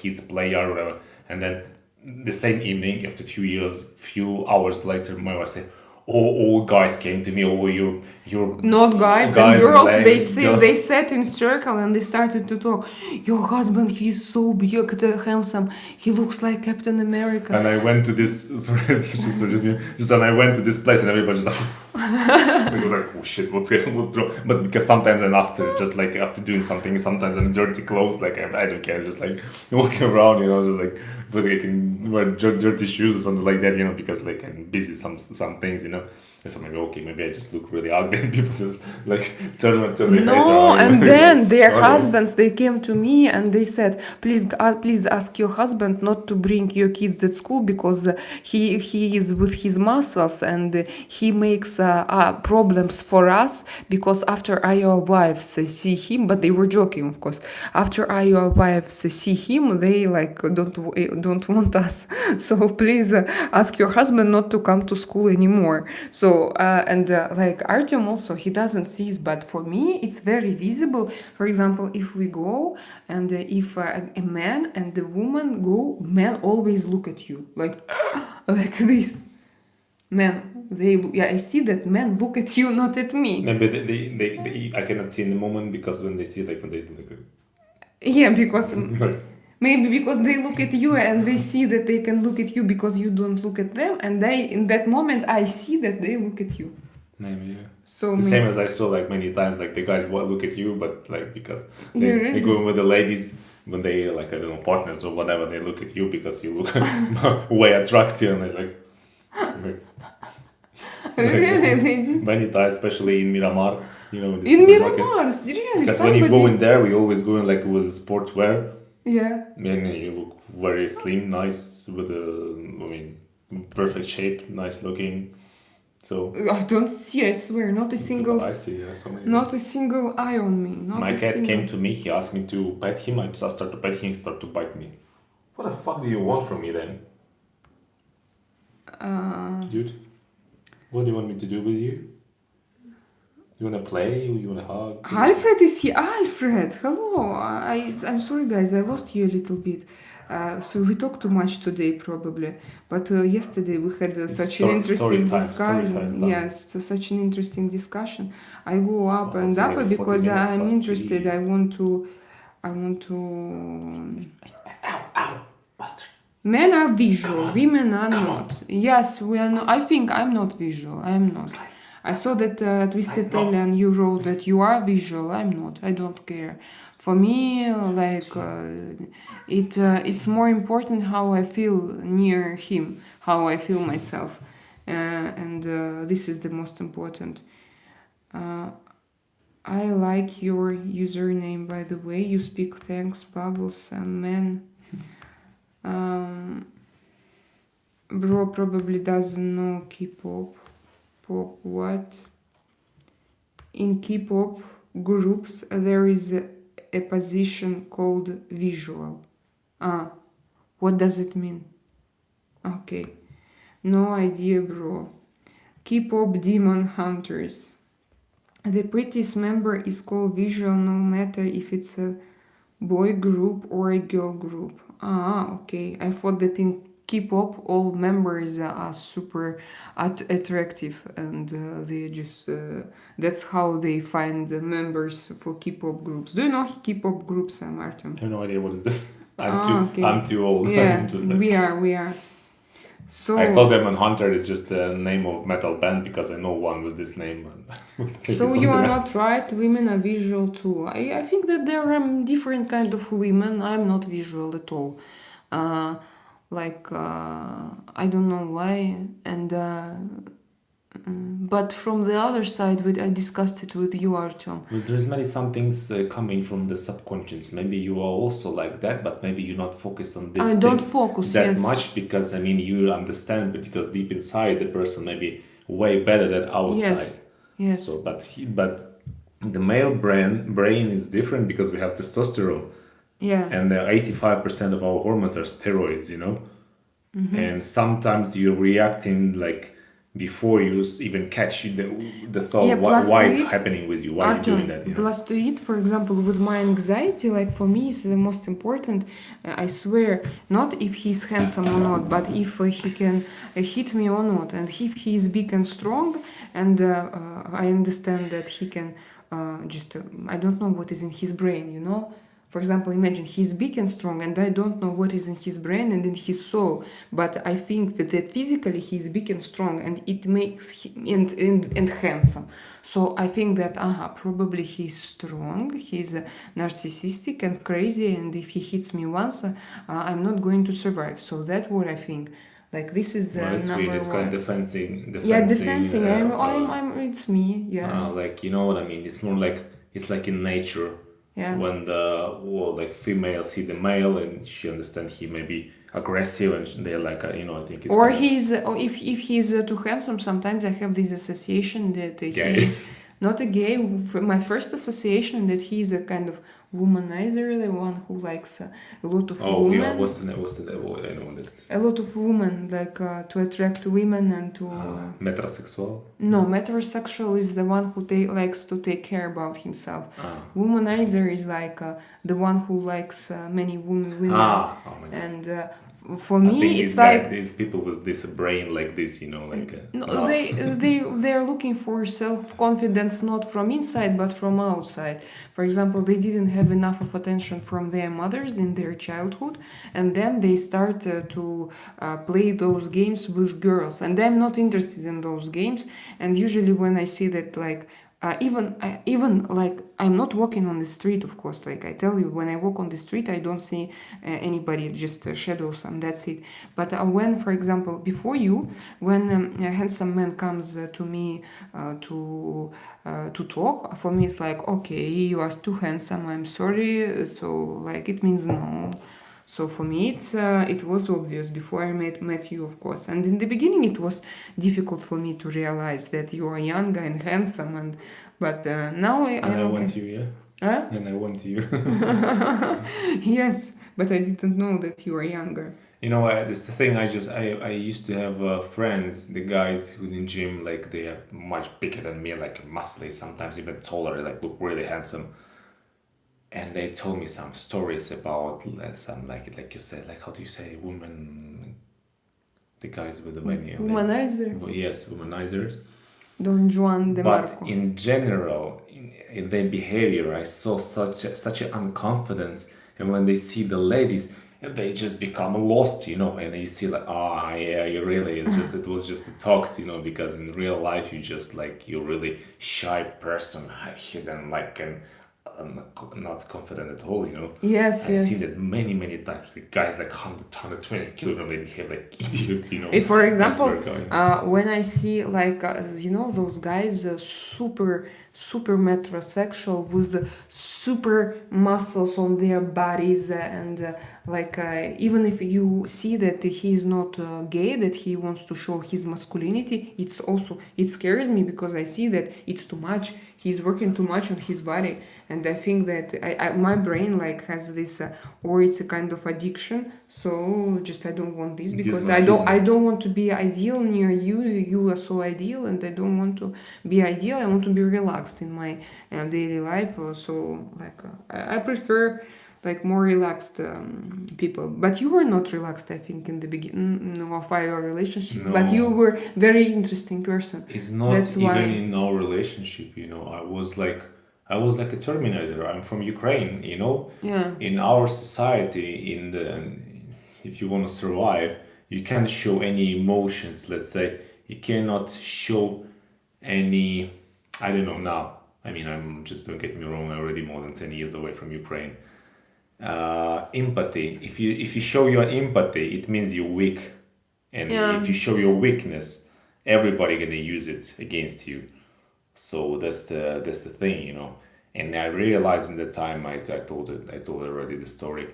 kids play or whatever, and then the same evening, after few hours later, my wife said, all guys came to me. Oh, you're Not guys and girls. They sat in circle and they started to talk. Your husband, he's so beautiful, handsome. He looks like Captain America. And I went to this and I went to this place and everybody just we were like, oh shit, what's wrong? But because sometimes and after doing something, sometimes I'm dirty clothes, like I don't care, just like walking around, just like but I can wear dirty shoes or something like that, because like I'm busy some things, And so maybe I just look really ugly and people just like turn their face around. No, and then their husbands, they came to me and they said, please ask your husband not to bring your kids at school because he is with his muscles and he makes problems for us because after our wives see him, but they were joking, of course. After our wives see him, they like don't want us. So please ask your husband not to come to school anymore. So like Artem also, he doesn't see it, but for me it's very visible. For example, if we go and if a man and a woman go, men always look at you like like this. Men, I see that men look at you, not at me. No, but they I cannot see in the moment because when they see like when they look Yeah, because maybe because they look at you and they see that they can look at you because you don't look at them, and in that moment I see that they look at you. Maybe, yeah. So same as I saw like many times, like the guys will look at you, but like because they, Yeah, really? they go with the ladies when they like I don't know partners or whatever, they look at you because you look way attractive and they're like Really, they did? many times, especially in Miramar, this In supermarket. Miramar, really? Because when you go in there, we always go in like with sportswear. Yeah. And you look very slim, nice, with perfect shape, nice looking. So I don't see, I swear, not a single I see, yeah, so many. not a single eye on me. My cat came to me, he asked me to pet him, I just started to pet him, he started to bite me. What the fuck do you want from me then? Dude, what do you want me to do with you? You wanna play? You wanna hug? Alfred is here. Alfred, hello. I'm sorry, guys. I lost you a little bit. So we talked too much today, probably. But yesterday we had It's such an interesting story discussion. time. Yes, so such an interesting discussion. I go up Well, and it's up already 40 because minutes I'm past interested. three. I want to. Ow, bastard. Men are visual, women are not. Yes, we are. I think I'm not visual. I'm not. I saw that Twisted Alien, you wrote that you are visual. I'm not. I don't care. For me, it's more important how I feel near him, how I feel myself, and this is the most important. I like your username, by the way. You speak thanks, bubbles, and men. Bro probably doesn't know K-pop. Pop what? In K-pop groups there is a position called visual. What does it mean? Okay. No idea, bro. K-pop demon hunters. The prettiest member is called visual no matter if it's a boy group or a girl group. Okay. I thought that in K-pop all members are super attractive and they just that's how they find the members for K-pop groups. Do you know K-pop groups, Artem? I have no idea what is this. Okay. I'm too old. Yeah, Just like- we are. So I thought Demon Hunter is just a name of metal band because I know one with this name. So you are not right. Women are visual too. I think that there are different kind of women. I'm not visual at all. I don't know why. And but from the other side, I discussed it with you, Artem. Well, there's many some things coming from the subconscious. Maybe you are also like that, but maybe you not focus on this. I don't focus that yes. much because I mean you understand, but because deep inside the person may be way better than outside. Yes. So, but the male brain is different because we have testosterone. Yeah. And 85% of our hormones are steroids, you know. Mm-hmm. And sometimes you're reacting like before you even catch the thought why it's happening with you, why Artem, you're doing that, you know? Plus to it, for example, with my anxiety, like for me is the most important, I swear, not if he's handsome or not, but if he can hit me or not, and if he is big and strong, and I understand that he can I don't know what is in his brain, you know. For example, imagine he's big and strong, and I don't know what is in his brain and in his soul. But I think that physically he's big and strong, and it makes him and handsome. So I think that probably he's strong, he's narcissistic and crazy, and if he hits me once, I'm not going to survive. So that's what I think. Like this is It's number weird. It's one. kind of defensing. Yeah, defensing. I'm. It's me. Yeah. Like you know what I mean. It's more like it's like in nature. Yeah. When the female see the male and she understand he may be aggressive and they're like I think it's or he's or if he's too handsome. Sometimes I have this association that he is not a gay. My first association that he is a kind of womanizer, the one who likes a lot of women. Oh yeah, what's the I know this. A lot of women, like to attract women and to. Metrosexual. No, metrosexual is the one who likes to take care about himself. Womanizer is like the one who likes many women. Oh my God. And for me, it's like these people with this brain like this, like. No, they're looking for self-confidence not from inside but from outside. For example, they didn't have enough of attention from their mothers in their childhood, and then they start to play those games with girls, and I'm not interested in those games. And usually when I see that, like even like I'm not walking on the street, of course, like I tell you, when I walk on the street I don't see anybody, just shadows, and that's it. But when, for example, before you, when a handsome man comes to me to talk, for me it's like, okay, you are too handsome, I'm sorry, so like it means no. So for me, it was obvious before I met you, of course. And in the beginning, it was difficult for me to realize that you are young and handsome. But now I want you, yeah. And I want you. Yes, but I didn't know that you are younger. You know, it's the thing. I used to have friends, the guys who in gym, like they are much bigger than me, like muscly, sometimes even taller, like look really handsome. And they told me some stories about some like you said, like how do you say, women, the guys with the many, Womanizer. yes, womanizers. Don Juan de But Marco. in general, in their behavior, I saw such an unconfidence, and when they see the ladies, they just become lost, you know. And you see like, oh yeah, you really. It's just it was just a talks, you know, because in real life you just like you're really shy person, hidden like and not confident at all, you know. Yes, I've seen yes. that many times with guys like 120 kilograms, they behave like idiots, you know. If, for I example, swear to God. when I see like you know those guys super metrosexual with super muscles on their bodies and like even if you see that he is not gay, that he wants to show his masculinity, it scares me because I see that it's too much. He's working too much on his body, and I think that my brain like has this or it's a kind of addiction. So just I don't want this because I don't want to be ideal near you. You are so ideal, and I don't want to be ideal. I want to be relaxed in my daily life. So like I prefer like more relaxed people. But you were not relaxed, I think, in the beginning of our relationships. But you No. were very interesting person. It's not That's even why. in our relationship, you know. I was like a Terminator. I'm from Ukraine, you know. Yeah. In our society, in the if you want to survive, you can't show any emotions. Let's say you cannot show any. I don't know now. I mean, I'm just don't get me wrong. I'm already more than 10 years away from Ukraine. Empathy. If you show your empathy, it means you're weak, and Yeah. if you show your weakness, everybody gonna use it against you. So that's the thing, you know. And I realized in the time I told already the story.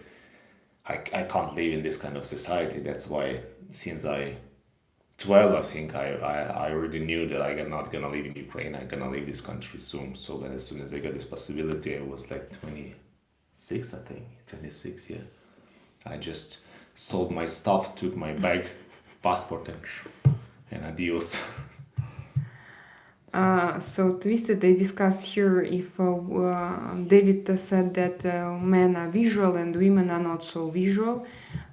I can't live in this kind of society. That's why since I 12, I think I already knew that I'm not gonna live in Ukraine. I'm gonna leave this country soon. So then as soon as I got this possibility, I was like 26, I think 26. Yeah, I just sold my stuff, took my bag, passport, and adios. So Twisted, they discuss here if David said that men are visual and women are not so visual,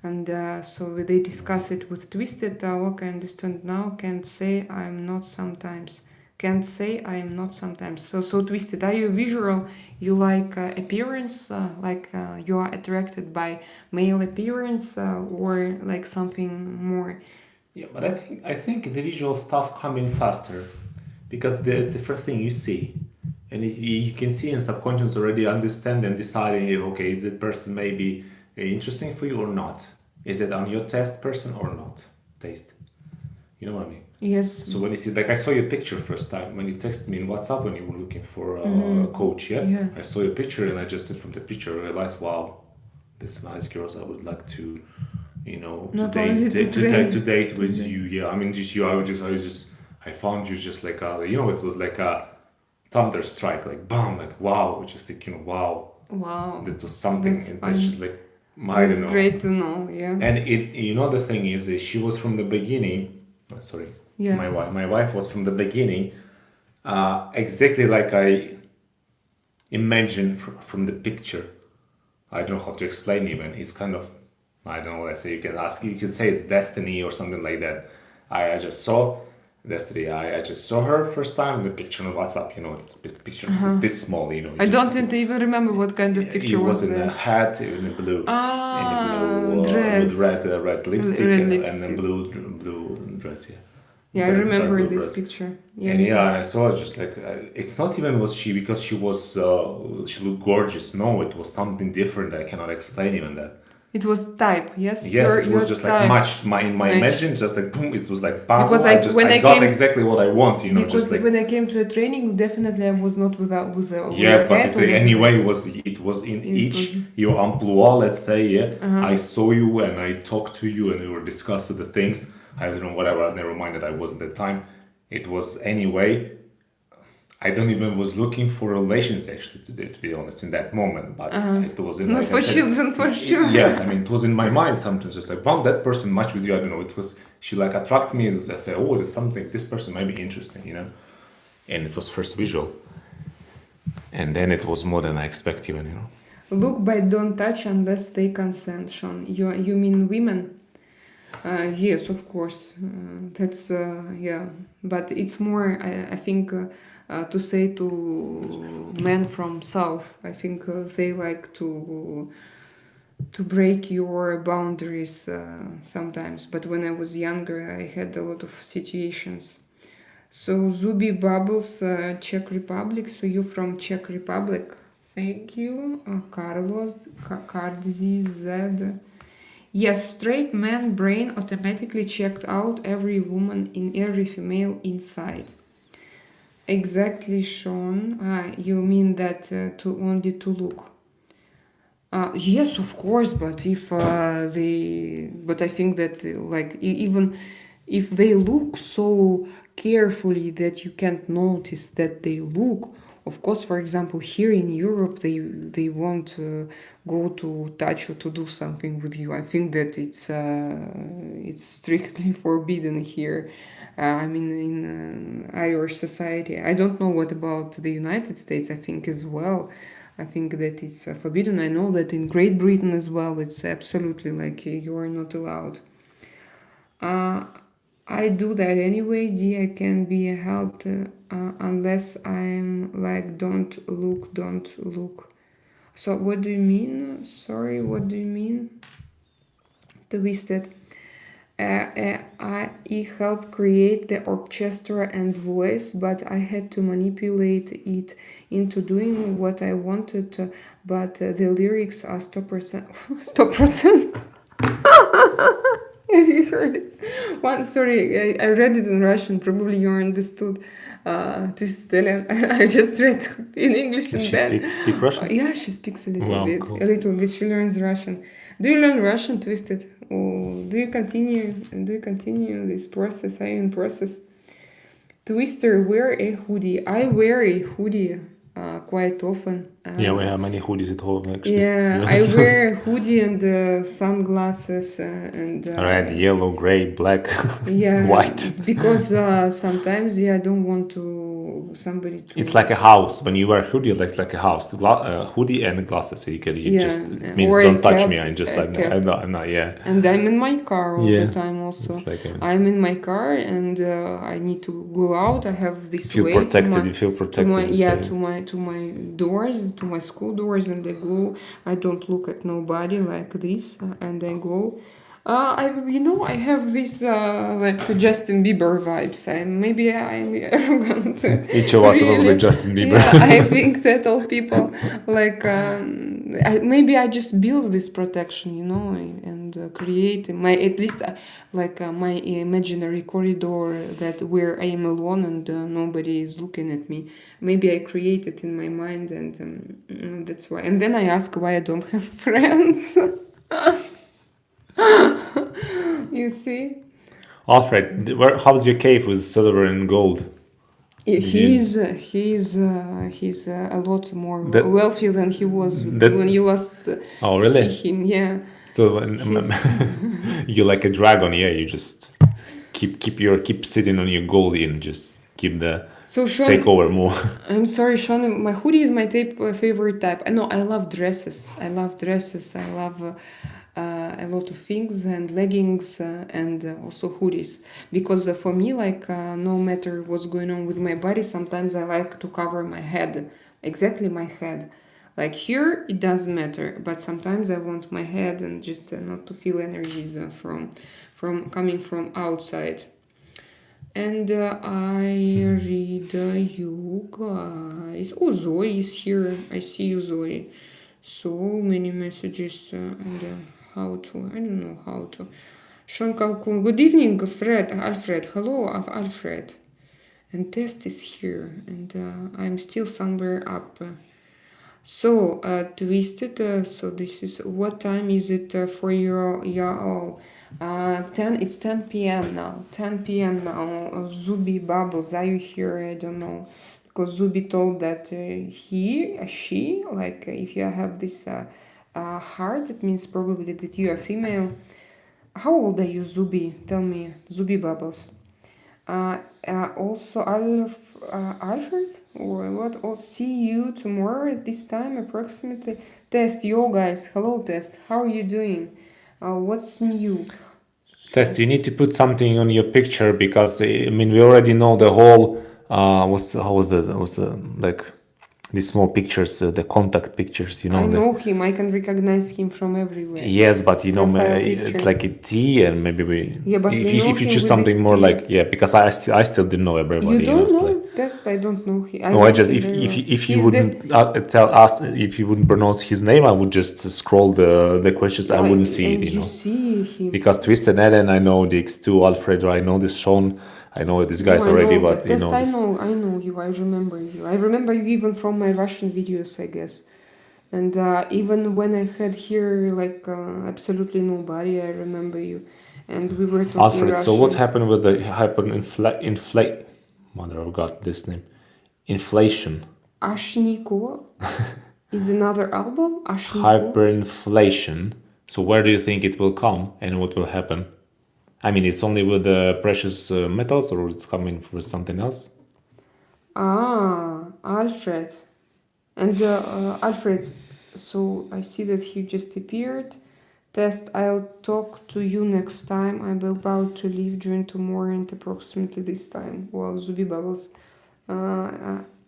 and so they discuss it with Twisted. What I understand now, can't say I am not sometimes. Can't say I am not sometimes. So Twisted, are you visual? You like appearance, like you are attracted by male appearance, or like something more? Yeah, but I think the visual stuff come in faster because there's the first thing you see, and you can see in subconscious already understand and deciding if okay, is that person may be interesting for you or not. Is it on your test person or not? Taste. You know what I mean? Yes. So when you see, like I saw your picture first time when you texted me in WhatsApp when you were looking for a coach, Yeah. I saw your picture and I just from the picture realized, wow, this nice girls. I would like to, you know, Not only to date with you. Yeah, I mean, just you. I found you just like you know, it was like a thunder strike, like bam, like wow, just like you know, wow, Wow. this was something. That's And fun. that's just like I That's don't know. great to know. Yeah. And it, you know, the thing is that she was from the beginning. Sorry, Yeah. my wife was from the beginning, exactly like I imagined from the picture. I don't know how to explain even. It's kind of, I don't know what I say. You can ask, you could say it's destiny or something like that. I just saw destiny. I just saw her first time in the picture on WhatsApp. You know, the picture is this small. You know, I just don't even remember what kind of picture it was in a that. hat in the blue, Dress. with red lipstick, Red and lipstick. then blue dress. Yeah. Yeah, I Dark remember blue this dress. picture. Yeah. And me yeah, and I saw it just like it's not even was she because she was she looked gorgeous. No, it was something different. I cannot explain even that. too. It was type. Yes. Yes, it was just like type. matched in my Match. imagine, just like boom. It was like puzzle. Because when I got came- exactly what I want. You know, Because just like when I came to a training, definitely I was not with yes, a but hat it, or with- anyway, it was in It each was- your amplua. Let's say yeah. Uh-huh. I saw you and I talked to you and we were discussed with the things. I don't know whatever. Never mind that I wasn't at the time. It was anyway. I don't even was looking for relations actually to be honest in that moment, but it was in Not like I for said, children, for sure. yes, I mean it was in my mind sometimes just like found that person match with you. I don't know. It was she like attract me and I said, oh, there's something. This person might be interesting, you know. And it was first visual, and then it was more than I expect even, you know. Look but don't touch unless they consent, Sean. You mean women? Yes, of course. That's yeah, but it's more. I think to say to men from south. I think they like to break your boundaries sometimes. But when I was younger, I had a lot of situations. So Zuby Bubbles, Czech Republic. So you from Czech Republic? Thank you, Carlos KZZ. Yes, straight man brain automatically checked out every woman in every female inside. Exactly, Sean. You mean that to only to look? Yes, of course, but if but I think that like even if they look so carefully that you can't notice that they look. Of course, for example, here in Europe, they won't go to touch or to do something with you. I think that it's strictly forbidden here. I mean, in Irish society, I don't know what about the United States. I think as well. I think that it's forbidden. I know that in Great Britain as well, it's absolutely like you are not allowed. I do that anyway. I can be helped unless I'm like, don't look, don't look. So what do you mean? Sorry, what do you mean? Twisted. I helped create the orchestra and voice, but I had to manipulate it into doing what I wanted to, but the lyrics are stop percent. Stop percent. Have you heard it? One, sorry, I read it in Russian. Probably you understood. Twisted. I just read in English. Does And she then, speak Russian? yeah, she speaks a little Wow, bit. cool. A little bit. She learns Russian. Do you learn Russian, Twisted? Or do you continue? Do you continue this process? Are you in process? Twister, wear a hoodie. I wear a hoodie quite often. Yeah, we have many hoodies at home actually. Yeah, I Yes. wear a hoodie and sunglasses and Red, yellow, gray, black, yeah, white. because sometimes I don't want to somebody to. It's like a house. When you wear hoodie, like a house. Hoodie and glasses. So you can Yeah, just it means or a don't touch cap, me. I'm just a like cap. I'm not. Yeah. And I'm in my car all Yeah. the time also. It's like I'm in my car and I need to go out. I have this feel way protected. to my, You feel protected. to my, this yeah, way. to my doors, to my school doors, and I go. I don't look at nobody like this, and I go. I have this like Justin Bieber vibes. Maybe I'm arrogant. Each of us really. probably Justin Bieber. Yeah, I think that all people like maybe I just build this protection, and create my at least my imaginary corridor that where I am alone and nobody is looking at me. Maybe I create it in my mind, and that's why. And then I ask why I don't have friends. You see. Alfred, how's your cave with silver and gold? He's a lot more wealthy than he was when you last Oh, really? see him. Yeah. So you're like a dragon. Yeah, you just keep sitting on your gold and just keep the Sean, take over more. I'm sorry, Sean. My hoodie is my favorite type. I know. I love dresses. I love a lot of things and leggings and also hoodies, because for me no matter what's going on with my body, sometimes I like to cover my head, exactly my head, like here it doesn't matter, but sometimes I want my head and just not to feel energies from coming from outside. And I read you guys. Oh, Zoe is here. I see you, Zoe. So many messages and how to, I don't know how to. Sean Kalkun, good evening, Alfred. Hello, Alfred. And Test is here, and I'm still somewhere up. So, Twisted, so this is, what time is it for your all? 10, it's 10 p.m. now. 10 p.m. now. Zuby Bubbles, are you here? I don't know. because Zubi told that she, like if you have this heart, it means probably that you are female. How old are you, Zubi? Tell me, Zubi Bubbles. Also, Alfred, or what? I'll see you tomorrow at this time approximately. Test, yo guys, hello Test, how are you doing? What's new? Test, you need to put something on your picture because I mean we already know the whole like these small pictures, the contact pictures, you know. I know him, I can recognize him from everywhere. Yes, but you know, Profile it's picture. like a T, and maybe we. Yeah, but if, we know if you him choose with something this more T. like because I still didn't know everybody. You don't it's know like, Test? I don't know him. no, I just if you wouldn't tell us if you wouldn't pronounce his name, I would just scroll the questions. I wouldn't see it, and you know. see him. Because Twisted Ellen, I know the X2 Alfredo, I know this Sean, I know these guys No, I already, know but that. you know this. I know you. I remember you. I remember you even from my Russian videos, I guess. And even when I had here like absolutely nobody, I remember you, and we were talking Alfred, Russian. so what happened with the hyperinflate? Mother of God, this name, inflation. Ashniko is another album. Ashniko. Hyperinflation. So where do you think it will come and what will happen? I mean, it's only with the precious metals, or it's coming with something else? Alfred. And Alfred, so I see that he just appeared. Test, I'll talk to you next time. I'm about to leave during tomorrow and approximately this time. Well, Zubi Bubbles.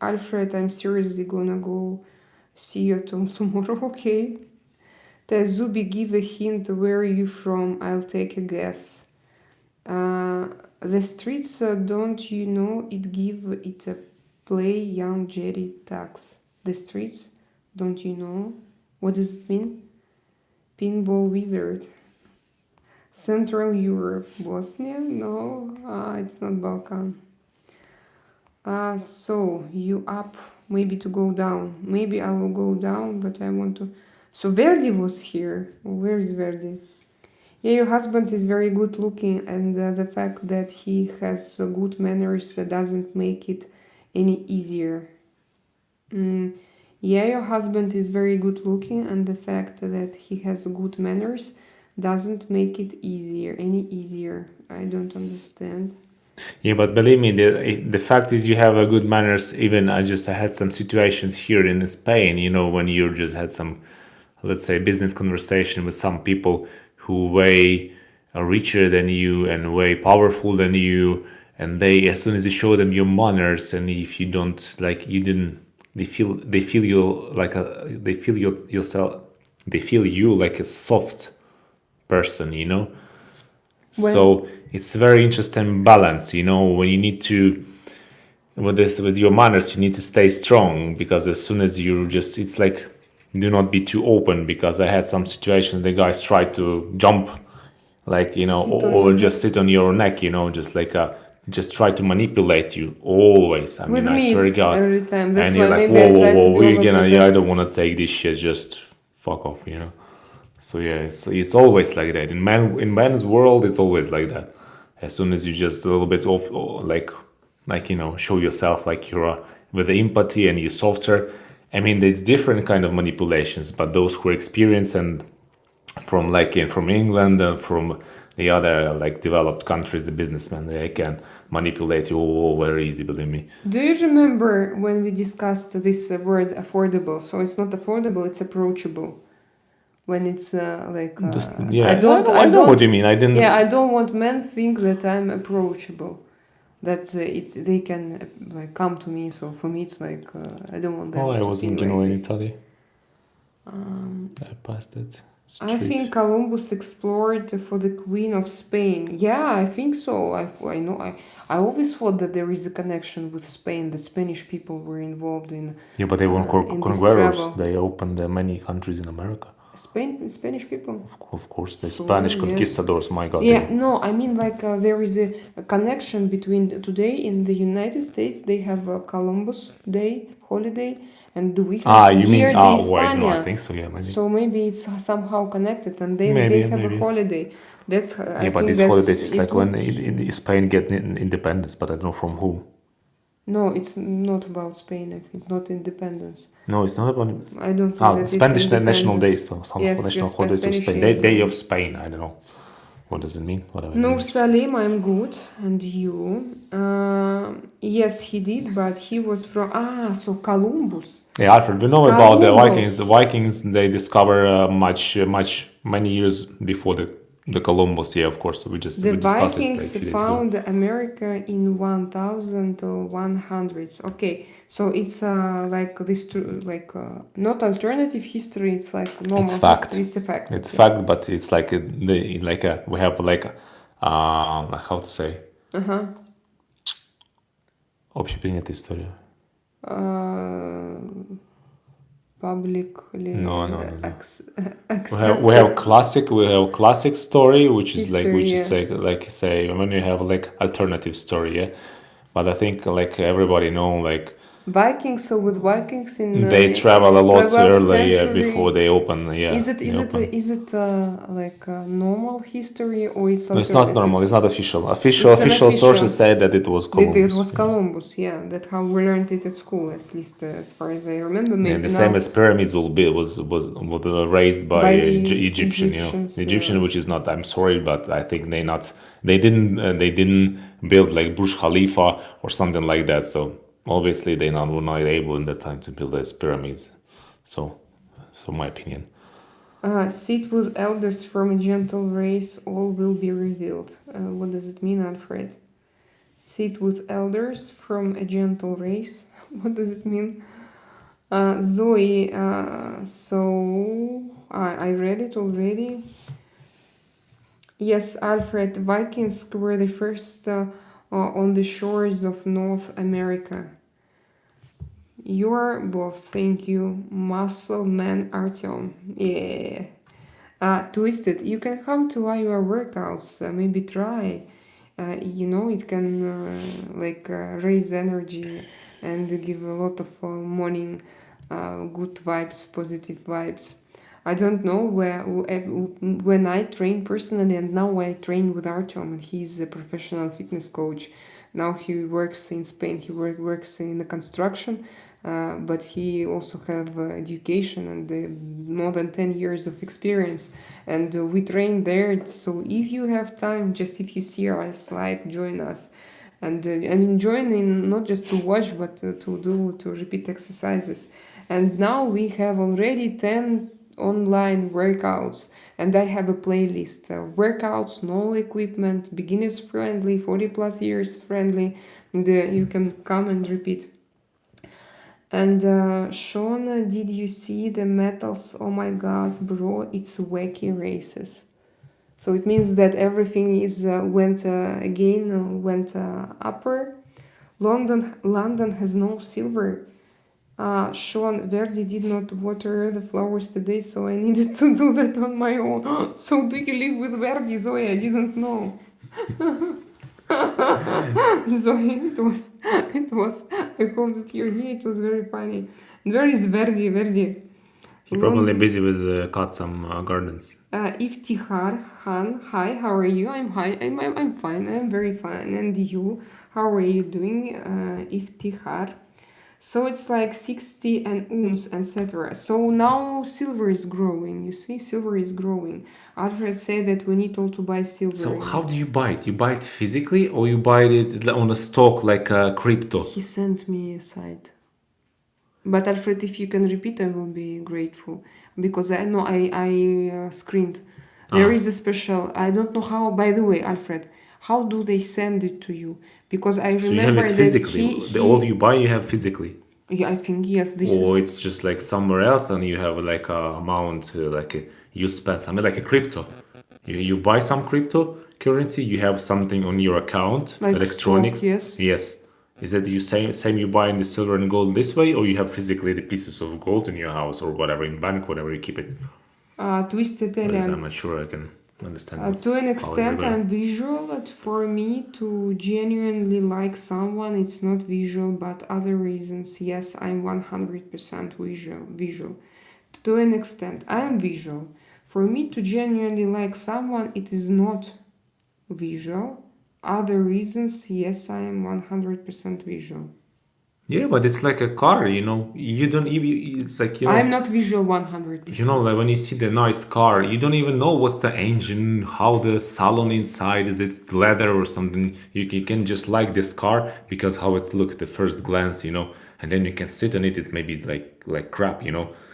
Alfred, I'm seriously gonna go see you tomorrow, okay? Test, Zubi, give a hint. Where are you from? I'll take a guess. The streets, don't you know it? Give it a play, young Jerry tax. The streets, don't you know? What does it mean? Pinball wizard. Central Europe. Bosnia? No, it's not Balkan. So you up maybe to go down. Maybe I will go down, but I want to. So Verdi was here. Where is Verdi? Yeah, your husband is very good looking, and the fact that he has good manners doesn't make it any easier. Yeah, your husband is very good looking, and the fact that he has good manners doesn't make it any easier. I don't understand. Yeah, but believe me, the fact is you have a good manners. Even I had some situations here in Spain, you know, when you just had some, let's say, business conversation with some people who way richer than you and way powerful than you, and they, as soon as you show them your manners, and if you don't like, you didn't, they feel you like they feel you like a soft person, you know. So it's a very interesting balance, you know, when you need to with your manners, you need to stay strong, because as soon as you just, it's like, do not be too open, because I had some situations the guys try to jump, like, you know, or just sit on your neck, you know, just like just try to manipulate you always. I With mean, I me, swear to it's God. every time. That's And why you're like, maybe I try to be we're gonna, yeah, I overprotective. don't want to take this shit, just fuck off, you know. So yeah, it's always like that. In man's world, it's always like that. As soon as you just a little bit off, like you know, show yourself like you're with the empathy and you're softer. I mean, it's different kind of manipulations, but those who are experienced and from England and from the other like developed countries, the businessmen, they can manipulate you very easy, believe me. Do you remember when we discussed this word affordable? So it's not affordable; it's approachable. When it's I know what you mean. I didn't. Yeah, I don't want men think that I'm approachable. That they can like come to me. So for me, it's like I don't want them. Oh, I to wasn't, think you know, like in this. Italy. I passed it. I think Columbus explored for the Queen of Spain. Yeah, I think so. I know. I always thought that there is a connection with Spain. That Spanish people were involved in. Yeah, but they weren't in this conquerors. travel. They opened many countries in America. Spanish people. Of course, the So, Spanish yes. conquistadors. My God. Yeah, no, I mean like there is a connection between today in the United States they have a Columbus Day holiday, and we have you Dia mean? de Wait, no, I España. think so. Yeah, maybe. So maybe it's somehow connected, and then Maybe, they have maybe. a holiday. That's I Yeah, but think this that's holidays is like when includes- Spain get independence, but I don't know from who. No, it's not about Spain, I think, not independence. No, it's not about. I don't think that Spanish it's National independence. Days, or some Yes, national yes, holidays of Spanish Spain. Day of independence. Spain. I don't know. What does it mean? Whatever. Nur Salim, I'm good. And you? Yes, he did, but he was from... so Columbus. Yeah, Alfred, we know about the Columbus. Vikings. The Vikings, they discover many years before the Columbus. Yeah, of course. We The discussed it Vikings like a few days ago. found America in 1100s. Okay, so it's like this, not alternative history. It's like normal It's fact. history. It's a fact. It's okay. fact, but it's like we have how to say общепринятая история. Publicly No. accepted. We have classic story, which is History, say when you have like alternative story, yeah. But I think like everybody know like Vikings. So with Vikings in they travel a lot 12th early century, before they open. Yeah, Is it like a normal history or it's No, alternative? it's not normal. It's not official. It's an Official official. sources say that it was That Columbus. it was Columbus, yeah. That's how we learned it at school, at least as far as I remember. Yeah, Maybe the now same as pyramids was raised by Egyptian, you know, Egyptians, the Egyptian, yeah. which is not. I'm sorry, but I think they didn't build like Burj Khalifa or something like that. So obviously they were not able in that time to build those pyramids. So my opinion. Sit with elders from a gentle race, all will be revealed. What does it mean, Alfred? Sit with elders from a gentle race. What does it mean? Zoe, so I read it already. Yes, Alfred, Vikings were the first on the shores of North America. You're both, thank you. Muscle Man Artem. Yeah. Twisted, you can come to your workouts, maybe try. It can raise energy and give a lot of morning good vibes, positive vibes. I don't know when I train personally, and now I train with Artem, and he's a professional fitness coach. Now he works in Spain. He works in the construction, but he also have education and more than 10 years of experience. And we train there. So if you have time, just if you see us live, join us. And join in not just to watch, but to repeat exercises. And now we have already 10 online workouts, and I have a playlist. Workouts, no equipment, beginners friendly, 40 plus years friendly. And you can come and repeat. And Sean, did you see the metals? Oh my god, bro, it's wacky races. So it means that everything went upper. London has no silver. Sean, Verdi did not water the flowers today, so I needed to do that on my own. So do you live with Verdi, Zoe? I didn't know. Zoe, it was. I hope that you're here. It was very funny. And where is Verdi? You're probably busy with cut some gardens. Iftihar Khan, hi, how are you? I'm fine. I'm very fine. And you, how are you doing? Iftihar. So it's like 60 and ohms, etc. So now silver is growing. You see, silver is growing. Alfred said that we need all to buy silver. So how do you buy it? You buy it physically, or you buy it on a stock like crypto? He sent me a site. But Alfred, if you can repeat, I will be grateful, because I know I screened. There is a special. I don't know how. By the way, Alfred, how do they send it to you? Because I remember So you have it physically. that all you buy, you have physically. Yeah, I think yes. Or it's just like somewhere else, and you have like a amount you spend something like a crypto. You buy some cryptocurrency. You have something on your account, like electronic. stock, yes. Yes. Is that you same you buy in the silver and gold this way, or you have physically the pieces of gold in your house or whatever in bank, whatever you keep it? Twisted Because alien. I'm not sure I can understand. To an extent, I'm visual, but for me to genuinely like someone, it's not visual, but other reasons. Yes, I'm 100% visual. To an extent, I'm visual. For me to genuinely like someone, it is not visual. Other reasons, yes, I am 100% visual. Yeah, but it's like a car, you know. You don't even. It's like I'm not visual 100%. like when you see the nice car, you don't even know what's the engine, how the salon inside is it leather or something. You can just like this car because how it look at the first glance, and then you can sit on it. It may be like crap,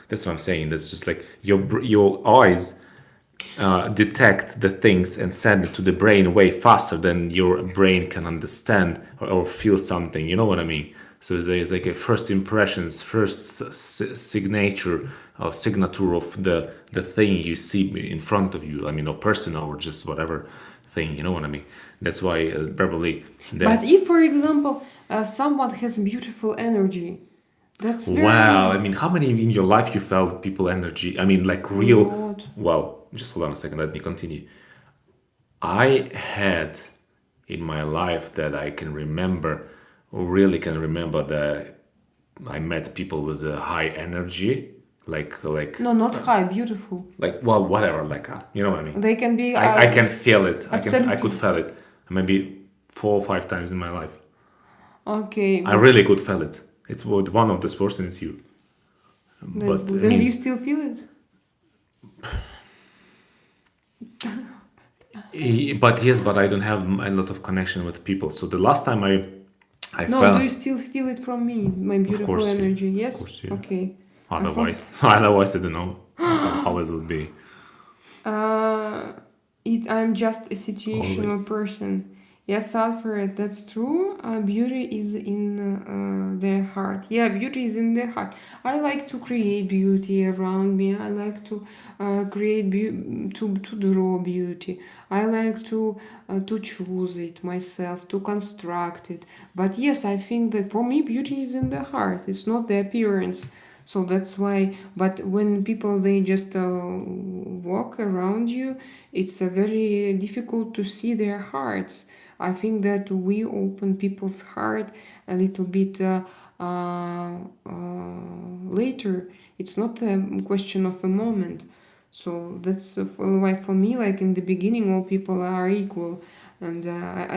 That's what I'm saying. That's just like your eyes detect the things and send it to the brain way faster than your brain can understand or feel something. You know what I mean? So there's like a first impressions, first signature or signature of the thing you see in front of you. I mean, or person or just whatever thing. You know what I mean? That's why probably But if, for example, someone has beautiful energy, that's Wow, I very mean, how many in your life you felt people energy? I mean, like a real. lot. Well, just hold on a second. Let me continue. I had in my life that I can remember, really can remember that I met people with a high energy, No, not high, beautiful. well, whatever, you know what I mean. They can be I can feel it. I could absolutely feel it. Maybe 4 or 5 times in my life. okay, I but really could feel it. It's what one of those persons you. that's But good. I And do you mean, still feel it? But yes, but I don't have a lot of connection with people. So the last time I No, do felt, you still feel it from me? My of beautiful course, yeah, energy? of Yes? course, yeah. Okay. I thought Otherwise, I don't know how it would be. uh I'm just a situational Always. person. Yes, Alfred, that's true. Beauty is in their heart. Yeah, beauty is in their heart. I like to create beauty around me. I like to create to draw beauty. I like to choose it myself, to construct it. But yes, I think that for me, beauty is in the heart. It's not the appearance. So that's why. But when people they just walk around you, it's very difficult to see their hearts. I think that we open people's heart a little bit later. It's not a question of a moment. So that's why for me, like in the beginning, all people are equal, and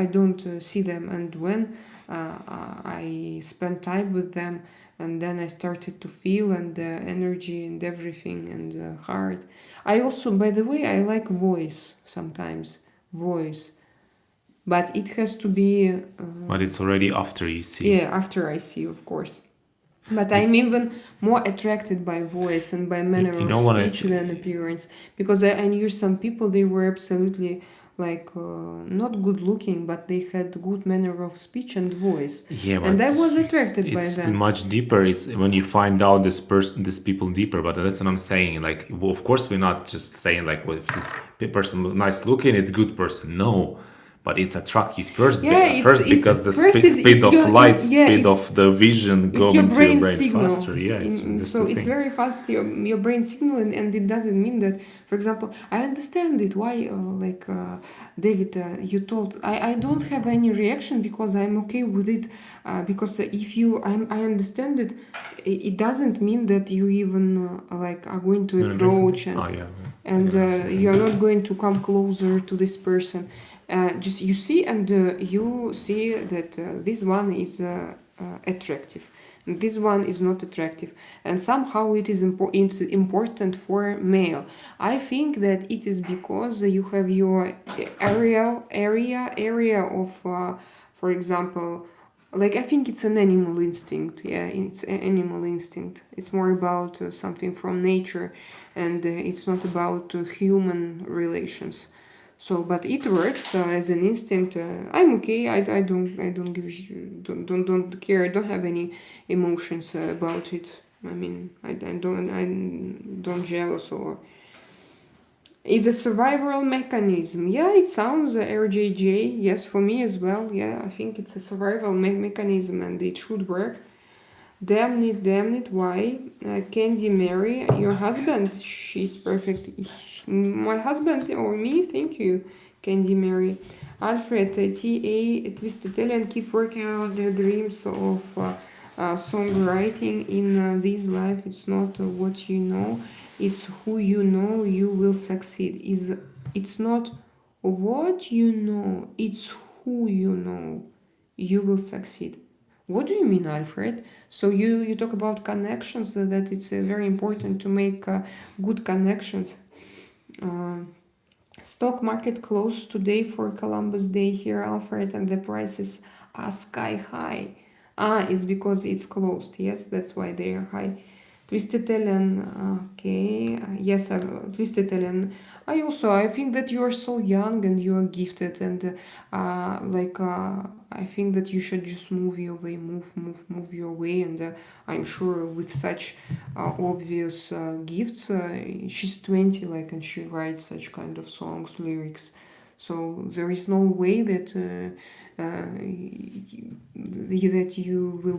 I don't see them. And when I spend time with them, and then I started to feel and the energy and everything and the heart. I also, by the way, I like voice sometimes, voice, but it has to be But it's already after you see. yeah after I see, of course. But I'm even more attracted by voice and by manner You of know what I speech than appearance, because I knew some people they were absolutely like not good looking, but they had good manner of speech and voice, Yeah, and but I was it's attracted by it's them. much deeper. It's when you find out these people deeper. But that's what I'm saying. Like, well, of course, we're not just saying like, well, if this person nice looking, it's good person. No, but it's attract you first. Yeah, First, it's because the first speed it's of your light, it's yeah speed of the vision it's your going to your brain brain signal. faster. Yes, that's So the it's thing. very fast your brain signal, and it doesn't mean that, for example, I understand it why David you told I don't have any reaction because I'm okay with it, because if you I understand it, it doesn't mean that you even like are going to You wanna drink something? approach Oh yeah. and I have something. you're not going to come closer to this person. Just you see, and you see that this one is attractive, and this one is not attractive, and somehow it is it's important for male. I think that it is because you have your area of, for example, like I think it's an animal instinct. Yeah, it's an animal instinct. It's more about something from nature, and it's not about human relations. So, but it works as an instinct. I'm okay. I don't give don't care. I don't have any emotions about it. I mean, I don't jealous or is a survival mechanism. Yeah, it sounds RJJ. Yes, for me as well. Yeah, I think it's a survival mechanism and it should work. Damn it, why? Candy Mary, your husband, she's perfect. My husband or me, thank you, Candy Mary. Alfred, TA, Twisted Alien, keep working on their dreams of songwriting in this life. It's not what you know, it's who you know you will succeed. It's not what you know, it's who you know you will succeed. What do you mean, Alfred? So you talk about connections, that it's very important to make good connections. Uh, Stock market closed today for Columbus Day here, Alfred, and the prices are sky high. It's because it's closed. Yes, that's why they are high. Twisted Ellen, okay. Yes, Twisted Ellen. I think that you are so young and you are gifted, and I think that you should just move your way, move your way, and I'm sure with such obvious gifts, she's 20, like, and she writes such kind of songs, lyrics. So there is no way that that you will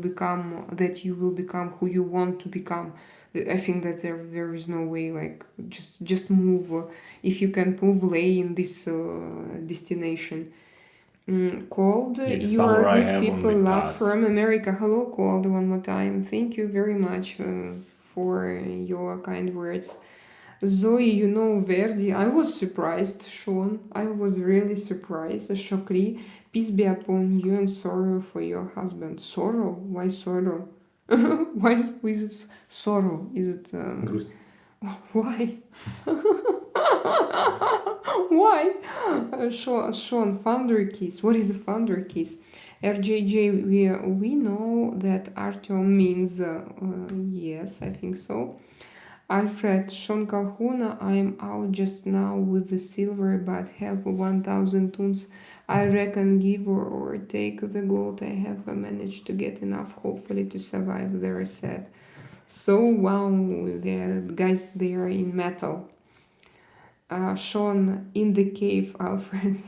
become who you want to become. I think that there is no way, like, just move. If you can move, lay in this destination. Cold, Yeah, the you are summer I good have people, only love pass. from America. Hello, Cold, one more time. Thank you very much for your kind words. Zoe, you know Verdi. I was surprised, Sean. I was really surprised. Shokri, peace be upon you and sorrow for your husband. Sorrow? Why sorrow? Why is it sorrow? Is it Грусть. why? Why? Sean, Thunder Kiss. What is a Thunder Kiss? RJJ, we know that Artem means yes, I think so. Alfred, Sean Calhoun, I'm out just now with the silver, but have 1,000 tons. I reckon give or take the gold. I have managed to get enough, hopefully, to survive the reset. So, wow, the guys, they are in metal. Sean, in the cave, Alfred.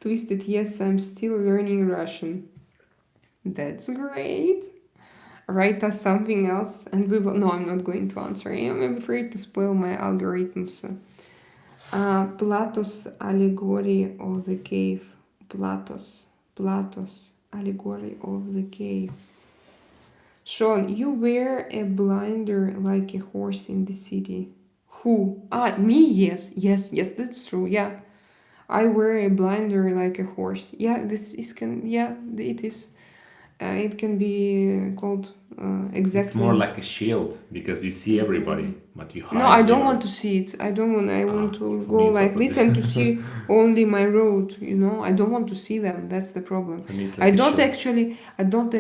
Twisted, yes, I'm still learning Russian. That's great. Write us something else and we will. No, I'm not going to answer. I'm afraid to spoil my algorithms. Plato's allegory of the cave. Plato's allegory of the cave. Sean, you wear a blinder like a horse in the city. Who? Me? Yes, that's true. Yeah, I wear a blinder like a horse. Yeah, this is it is. It can be called exactly. It's more like a shield because you see everybody, but you hide. No, I don't want to see it. I don't want. I want to for go me it's like this opposite. and to see only my road. I don't want to see them. That's the problem. For me it's I like a don't shield.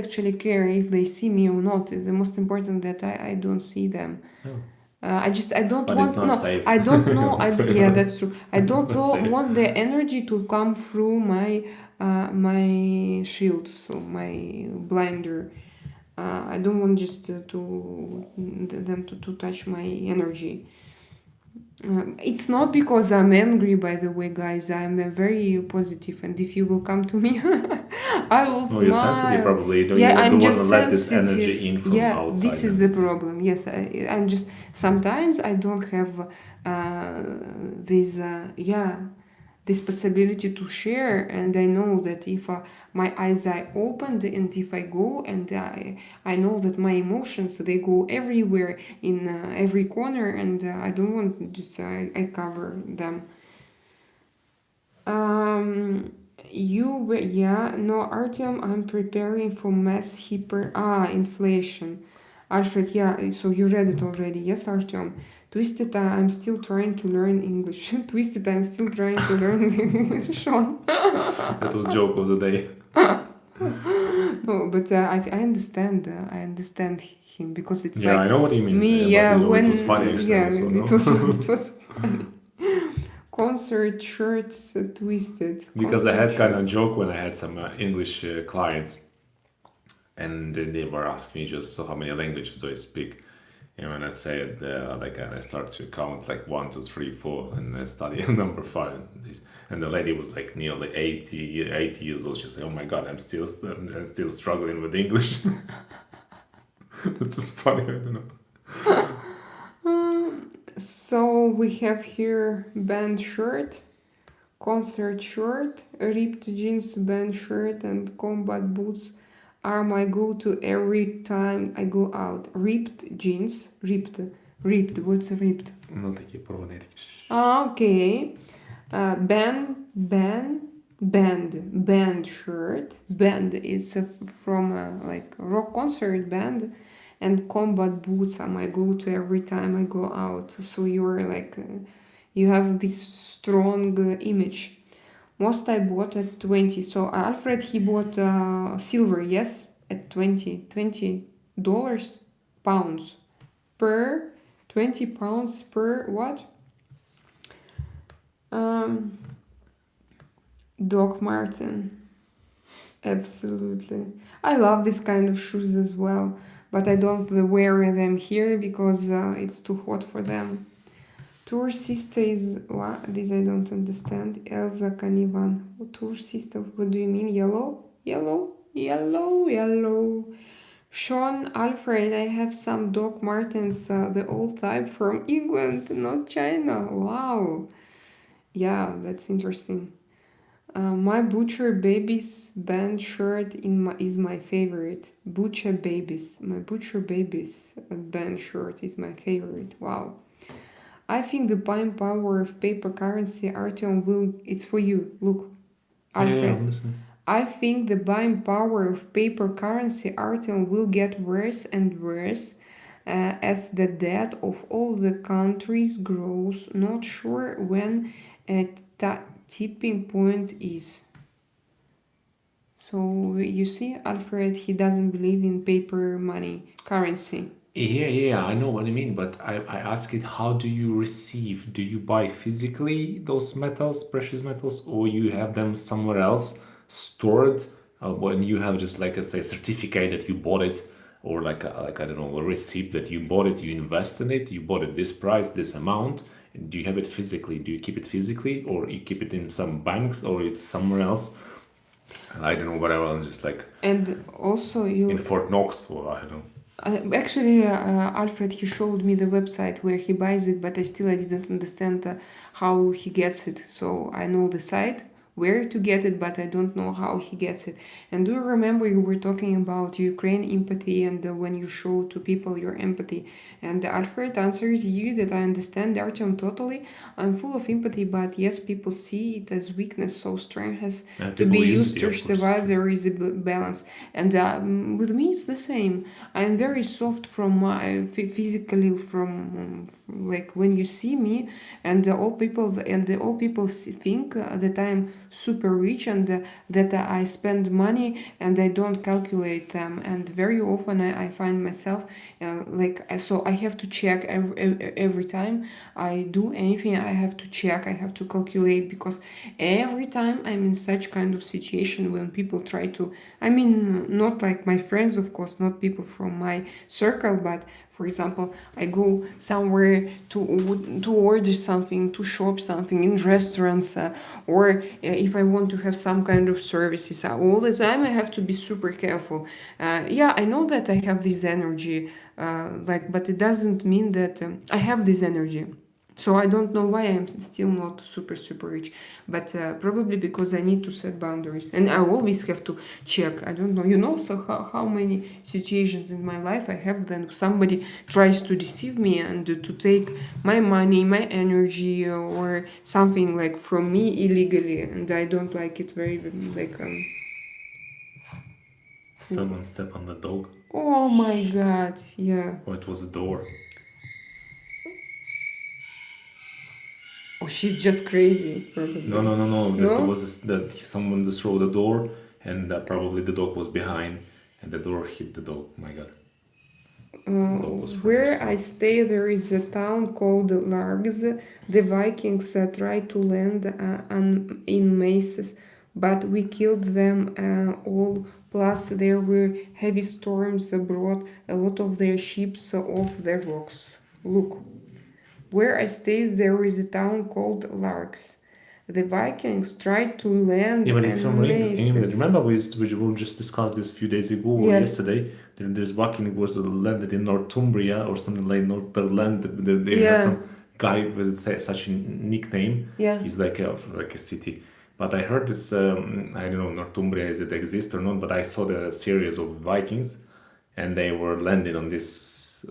actually care if they see me or not. The most important that I don't see them. No. I don't But want. it's not No, safe. I don't know. Also, Yeah, that's true. I it's don't not safe. want the energy to come through my shield, so my blinder. I don't want just to them to touch my energy. It's not because I'm angry, by the way, guys. I'm very positive, and if you will come to me, I will Oh, you're sensitive smile. probably. You Yeah, don't I'm want to just let this sensitive. energy in from Yeah, outside. this is the problem. Yes, I'm just sometimes I don't have this this possibility to share, and I know that if my eyes are opened and if I go and I know that my emotions, they go everywhere in every corner, and I don't want just I cover them. No, Artem, I'm preparing for mass inflation. Alfred, yeah, so you read it already. Yes, Artem. Twisted, I'm still trying to learn English. Twisted, I'm still trying to learn English. Sean. That was joke of the day. No, but I understand. I understand him because it's Yeah, like I know what he means. me. But Yeah, it was funny actually. yeah, Also, it no? was it was funny. Concert shirts twisted. Because I Concert had kind of shirts. joke when I had some English clients, and then they were asking me just so how many languages do I speak. And when I said and I start to count like 1, 2, 3, 4, and I study number 5. And the lady was like nearly 80 years old. She said, "Oh my God, I'm still struggling with English." That was funny. I don't know. So we have here band shirt, concert shirt, ripped jeans, band shirt, and combat boots are my go-to every time I go out. Ripped jeans, ripped. What's ripped? Ну такі порвані. Okay. Band band shirt. Band is from a like rock concert band, and combat boots are my go-to every time I go out. So you're like you have this strong image. Most I bought at 20. So Alfred, he bought silver, yes, at 20 dollars pounds per 20 pounds per what? Um, Doc Marten. Absolutely. I love this kind of shoes as well, but I don't wear them here because it's too hot for them. Tour sister is what? This I don't understand. Elsa Canivan. Tour sister, what do you mean? Yellow? Yellow? Yellow? Yellow. Sean Alfred, I have some Doc Martens, the old type from England, not China. Wow. Yeah, that's interesting. My Butcher Babies band shirt is my favorite. Butcher Babies. My Butcher Babies band shirt is my favorite. Wow. I think the buying power of paper currency, Artem, will. It's for you. Look, Alfred. I'm listening. I think the buying power of paper currency, Artem, will get worse and worse as the debt of all the countries grows. Not sure when a tipping point is. So you see, Alfred, he doesn't believe in paper money, currency. Yeah, I know what you mean, but I ask it, how do you receive? Do you buy physically those metals, precious metals, or you have them somewhere else stored when you have just like, let's say, a certificate that you bought it, or like I don't know, a receipt that you bought it, you invest in it, you bought it this price, this amount. Do you have it physically? Do you keep it physically, or you keep it in some banks, or it's somewhere else? I don't know, whatever, just like And also you. in Fort Knox, or I don't know. Actually, Alfred, he showed me the website where he buys it, but I didn't understand how he gets it. So I know the site where to get it, but I don't know how he gets it. And do you remember you were talking about Ukraine empathy and when you show to people your empathy? And Alfred answers you that I understand Artyom totally. I'm full of empathy, but yes, people see it as weakness, so strength has to be used to survive. There is a balance. And with me, it's the same. I'm very soft from my physically from like when you see me, and all people think that I'm super rich and that I spend money and I don't calculate them. And very often I find myself so I have to check every time I do anything. I have to check. I have to calculate because every time I'm in such kind of situation when people try to. I mean, not like my friends, of course, not people from my circle, but for example, I go somewhere to order something, to shop something in restaurants, or if I want to have some kind of services. All the time I have to be super careful. Yeah, I know that I have this energy, but it doesn't mean that I have this energy. So I don't know why I'm still not super rich, but probably because I need to set boundaries, and I always have to check. I don't know, so how many situations in my life I have then somebody tries to deceive me and to take my money, my energy, or something like from me illegally, and I don't like it very like. Someone step on the dog. Oh my God! Yeah. Or it was a door. Oh, she's just crazy, probably. No. No? That was that someone destroyed the door, and probably the dog was behind, and the door hit the dog. My God. Where I stay, there is a town called Largs. The Vikings tried to land in maces, but we killed them all. Plus, there were heavy storms brought a lot of their ships off the rocks. Look. Where I stay, there is a town called Largs. The Vikings tried to land Yeah, but it's from England. maces. Remember we just discussed this a few days ago or Yes. yesterday. This Viking was landed in Northumbria or something like Northumberland. They Yeah. have some guy with such a nickname. Yeah. He's like a city. But I heard this. I don't know Northumbria is it exist or not. But I saw the series of Vikings, and they were landing on this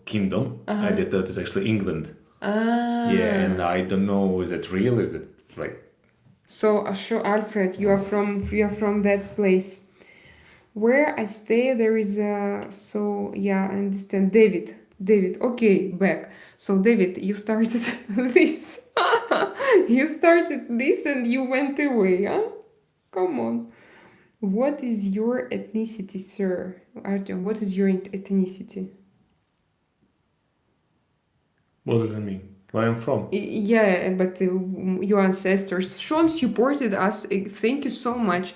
kingdom. I did that is actually England. Ah. Yeah, and I don't know, is it real? Is it like So, Alfred, you are from that place. Where I stay, there is a so yeah, I understand. David, okay, back. So David, you started this. You started this and you went away, huh? Come on. What is your ethnicity, sir? Artem, what is your ethnicity? What does it mean? Where I'm from? Yeah, but your ancestors. Sean supported us. Thank you so much.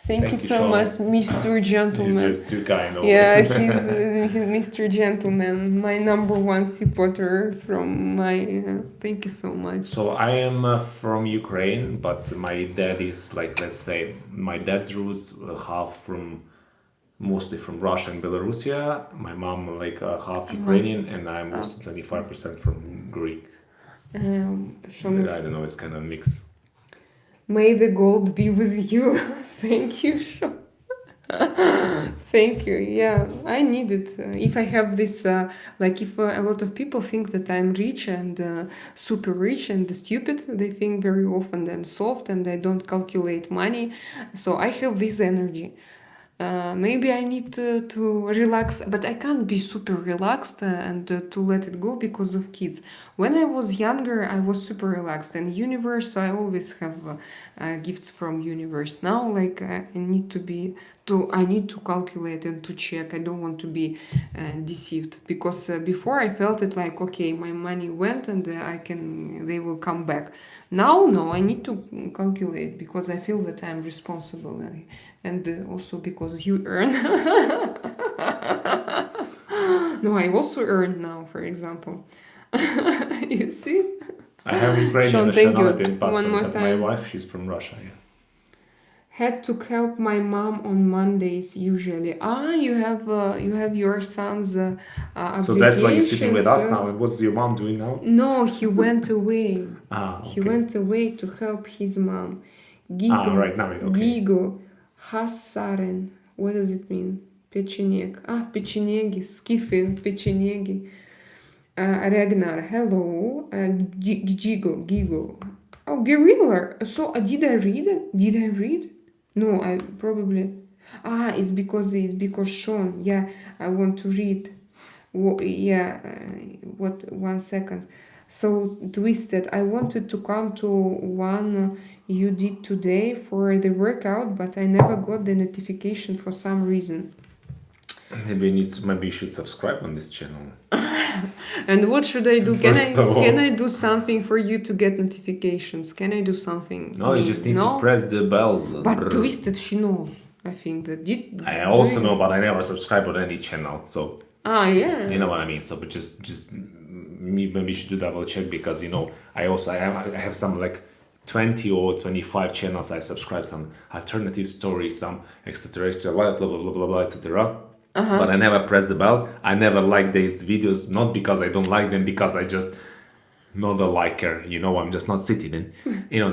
Thank you so Sean. much, Mr. You're Gentleman. just too kind. Yeah, Always. he's Mr. Gentleman, my number one supporter from my. Thank you so much. So I am from Ukraine, but my dad is like, let's say, my dad's roots half from, mostly from Russia and Belarusia. My mom like half Ukrainian, and I'm mostly 25% from Greek. Sean, I don't know, it's kind of mix. may the gold be with you. Thank you, Sean. Thank you. Yeah, I need it. If I have this, like, if a lot of people think that I'm rich and super rich and stupid, they think very often that I'm soft and I don't calculate money. So I have this energy. Maybe I need to relax, but I can't be super relaxed and to let it go because of kids. When I was younger, I was super relaxed, and universe, so I always have gifts from universe. Now, like I need to calculate and to check. I don't want to be deceived because before I felt it like, okay, my money went and they will come back. Now, no, I need to calculate because I feel that I'm responsible and also because you earn. No, I also earn now, for example. You see? I have Ukrainian Sean, thank you. nationality in One passport, more but my time. wife, she's from Russia. Yeah. Had to help my mom on Mondays usually. You have your son's obligations. So that's why you're sitting with us now. And what's your mom doing now? No, he went away. Okay. He went away to help his mom. Gigo. Right now, okay. Gigo. Hasaren. What does it mean? Печенег. Печенеги. Skifin. Печенеги. Ragnar. Hello. Gigo. Oh, Guerrilla. So did I read it? Did I read? No, I probably. It's because Sean. Yeah, I want to read. What? 1 second. So twisted. I wanted to come to one you did today for the workout, but I never got the notification for some reason. Maybe you should subscribe on this channel. And what should I do? First of all. Can I do something for you to get notifications? Can I do something? No, you just need to press the bell. But Twisted, she knows. I think that I also know, but I never subscribe on any channel, so. Yeah. You know what I mean. So, but just maybe you should do double check because I have some like 20 or 25 channels. I subscribe some alternative stories, some extraterrestrial, blah blah blah blah blah, etc. But I never press the bell. I never like these videos, not because I don't like them, because I just not a liker. I'm just not sitting in.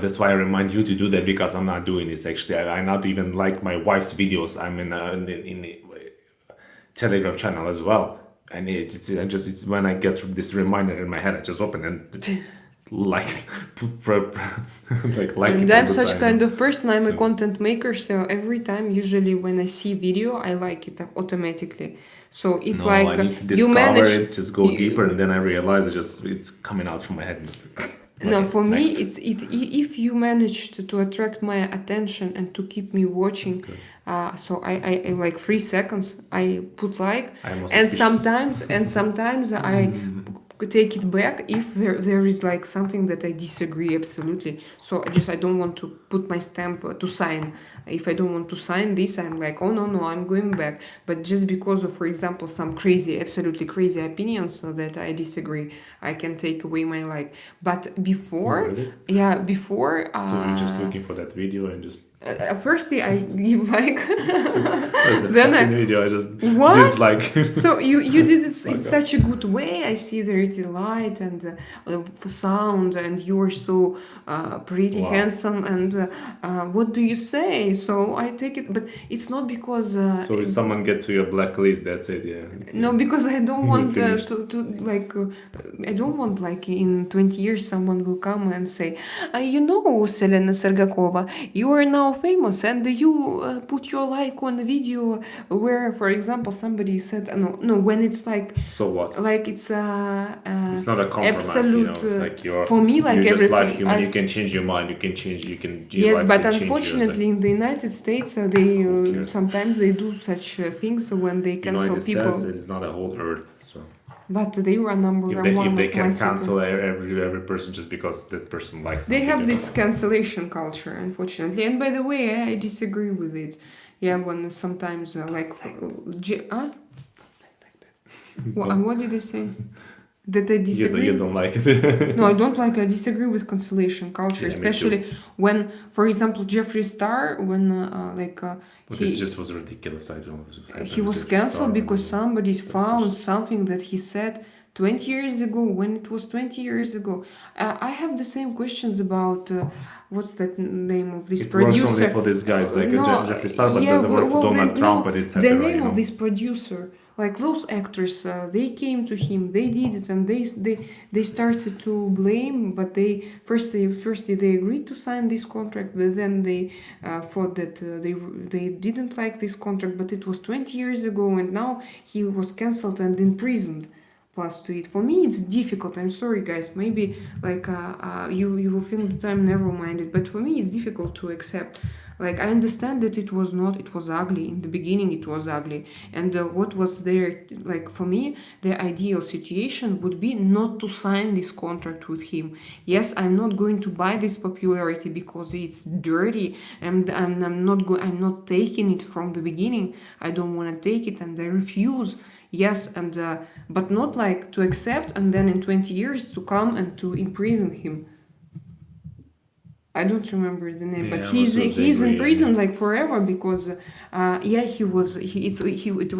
That's why I remind you to do that because I'm not doing this. Actually, I not even like my wife's videos. I'm in Telegram channel as well, and it's when I get this reminder in my head, I just open and like and I'm such kind of person. I'm a content maker, so every time, usually when I see video, I like it automatically. So if I need to discover it, just go deeper, and then I realize it's coming out from my head. No, for me, if you manage to attract my attention and to keep me watching, so I like 3 seconds, I put like, and sometimes I take it back if there is like something that I disagree absolutely. So I don't want to put my stamp to sign. If I don't want to sign this, I'm like, oh no, I'm going back. But just because of, for example, some absolutely crazy opinions that I disagree, I can take away my like. But before, Really? before. So you're just looking for that video and just. Firstly, I give like. Then video I just dislike. So you did it in such a good way. I see the pretty light and sound, and you are so pretty handsome. And what do you say? so I take it, but it's not because So if someone get to your blacklist, that's it. Yeah. no, because I don't want Finished. to like I don't want like in 20 years someone will come and say, you know, Selena Sergakova, you are now famous and you put your like on a video where, for example, somebody said no when it's So what? like it's It's not a compromise, absolute It's like you're for me like you're just everything like human. I've- You can change your mind. You can change. You can. Your Yes, life but can change, unfortunately, in the United States, they cares? sometimes they do such things when they cancel United people. States, it's not a whole earth. So But they were number if one they of can my cancel every person just because that person likes They something, have this cancellation culture, unfortunately. And by the way, I disagree with it. Yeah, when sometimes what did I say? That I disagree. You don't like it. No, I don't like. I disagree with cancellation culture, Yeah, me especially when, for example, Jeffree Star, when But this just was ridiculous. I don't know. he was cancelled because somebody found something that he said 20 years ago, when it was 20 years ago. I have the same questions about what's that name of this it works producer. only for these guys like No, Jeffree Star, but yeah, doesn't work for Donald Trump and etc. The name of this producer, like those actors, they came to him, they did it, and they started to blame, but they firstly they agreed to sign this contract, but then they thought that they didn't like this contract, but it was 20 years ago, and now he was cancelled and imprisoned. Plus to it, for me it's difficult. I'm sorry, guys. Maybe like you will think that I'm narrow-minded, but for me it's difficult to accept. Like I understand that it was ugly in the beginning. It was ugly, and what was there, like for me, the ideal situation would be not to sign this contract with him. Yes, I'm not going to buy this popularity because it's dirty, and I'm not taking it from the beginning. I don't want to take it, and I refuse. Yes, and but not like to accept and then in 20 years to come and to imprison him. I don't remember the name, but he's in prison like forever because it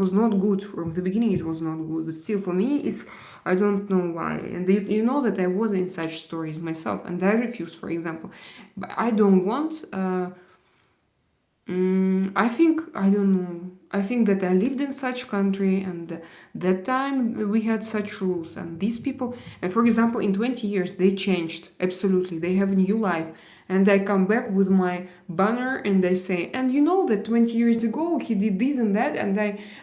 was not good from the beginning. It was not good, but still for me it's I don't know why. And you know that I was in such stories myself, and I refuse, for example. But I don't want. I think I don't know. I think that I lived in such country, and that time we had such rules, and these people. And for example, in 20 years they changed absolutely. They have a new life, and I come back with my banner and I say, and you know that 20 years ago he did this and that, and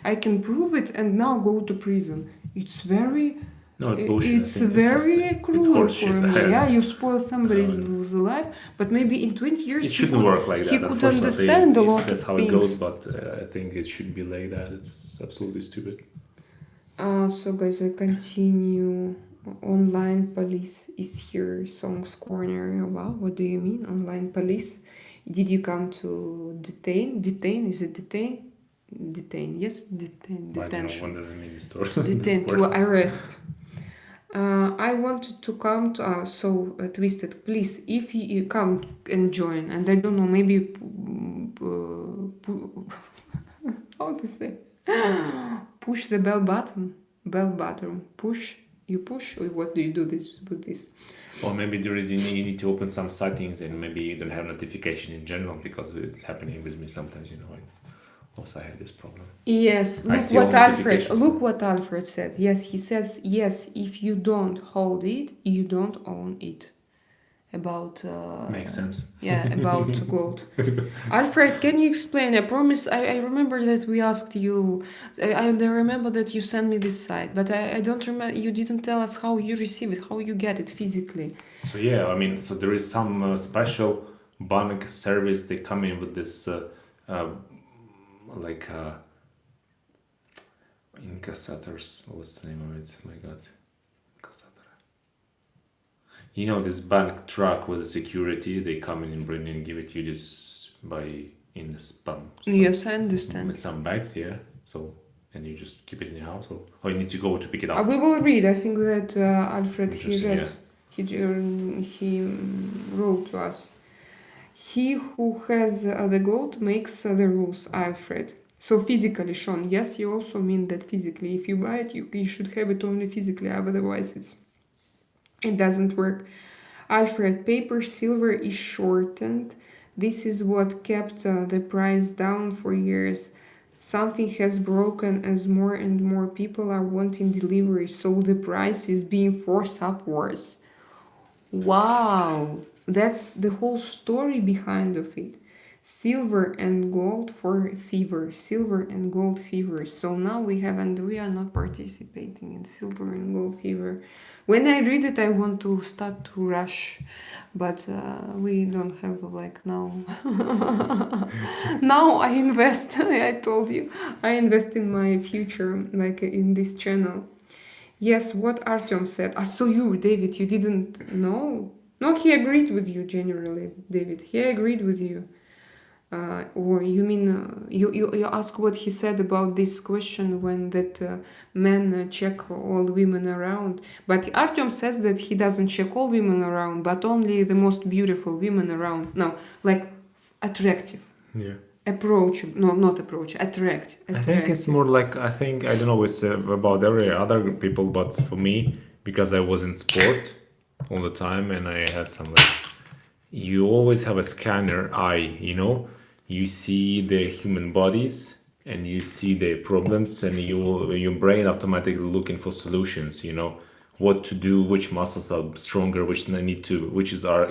I can prove it, and now go to prison. It's very. No, it's bullshit. It's very cruel for me. Yeah, you spoil somebody's life, but maybe in 20 years it shouldn't work like that. He could understand a lot of things. That's how it goes, but I think it shouldn't be like that. It's absolutely stupid. So guys, I continue. Online police is here. Songs corner. Wow, what do you mean, online police? Did you come to detain? Detain? Is it detain? Detain. Yes, detain. Detention. I don't know. What does it mean? This story. Detain to arrest. I wanted to come to Twisted, please, if you come and join, and I don't know, maybe how to say, push the bell button, push, or what do you do with this? Or maybe there is you need to open some settings, and maybe you don't have notification in general, because it's happening with me sometimes, Also, I have this problem. Yes, look what Alfred says. Yes, he says, yes, if you don't hold it, you don't own it. About... Makes sense. Yeah, about gold. Alfred, can you explain? I promise, I remember that we asked you, I remember that you sent me this site, but I don't remember, you didn't tell us how you receive it, how you get it physically. So yeah, so there is some special bank service, they come in with this... incassators, what's the name of it? Oh my god, this bank truck with the security, they come in and bring and give it to you this in the spam. Yes, I understand. With some bags, yeah. So, and you just keep it in your house, or you need to go to pick it up. We will read. I think that Alfred he wrote to us. He who has the gold makes the rules, Alfred. So physically, Sean, yes, you also mean that physically. If you buy it, you should have it only physically, otherwise it doesn't work. Alfred, paper silver is shortened. This is what kept the price down for years. Something has broken as more and more people are wanting delivery, so the price is being forced upwards. Wow, that's the whole story behind of it. Silver and gold for fever, silver and gold fever. So now we have, and we are not participating in silver and gold fever. When I read it, I want to start to rush, but we don't have like now. Now I invest. I told you, I invest in my future, like in this channel. Yes, what Artem said. So you, David, you didn't know? No, he agreed with you generally, David. He agreed with you. Or you mean, you ask what he said about this question when that men check all women around. But Artem says that he doesn't check all women around, but only the most beautiful women around. No, like attractive. Yeah. Approachable. No, not approach. Attract. I think it's more like, I don't know, it's about every other people, but for me, because I was in sport all the time and I had some like, you always have a scanner eye, you know, you see the human bodies and you see the problems and your brain automatically looking for solutions, you know, what to do, which muscles are stronger, which need to, which is are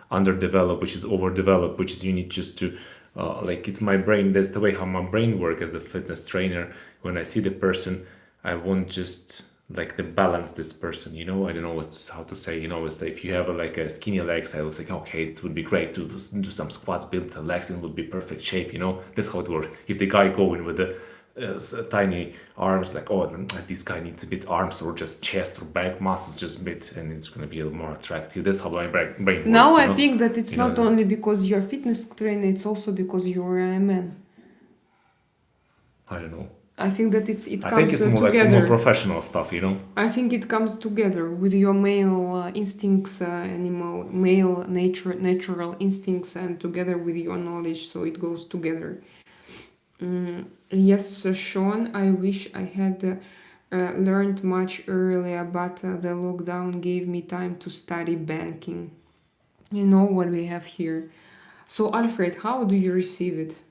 underdeveloped, which is overdeveloped, which is you need just to like it's my brain. That's the way how my brain works as a fitness trainer. When I see the person, I want just like to balance this person, you know. I don't know how to say, you know, it's like if you have like a skinny legs, I was like, okay, it would be great to do some squats, build the legs, and would be perfect shape, you know. That's how it works. If the guy going with the tiny arms, like, oh, this guy needs a bit arms or just chest or back muscles, just a bit, and it's gonna be a little more attractive. That's how my brain works. Now I know? think that it's You not know, only because you're a fitness trainer, it's also because you're a man. I don't know. I think that it I comes think it's more together. like more professional stuff, you know. I think it comes together with your male instincts, male natural instincts, and together with your knowledge, so it goes together. Yes, Sean, I wish I had learned much earlier, but the lockdown gave me time to study banking. You know what we have here. So, Alfred, how do you receive it?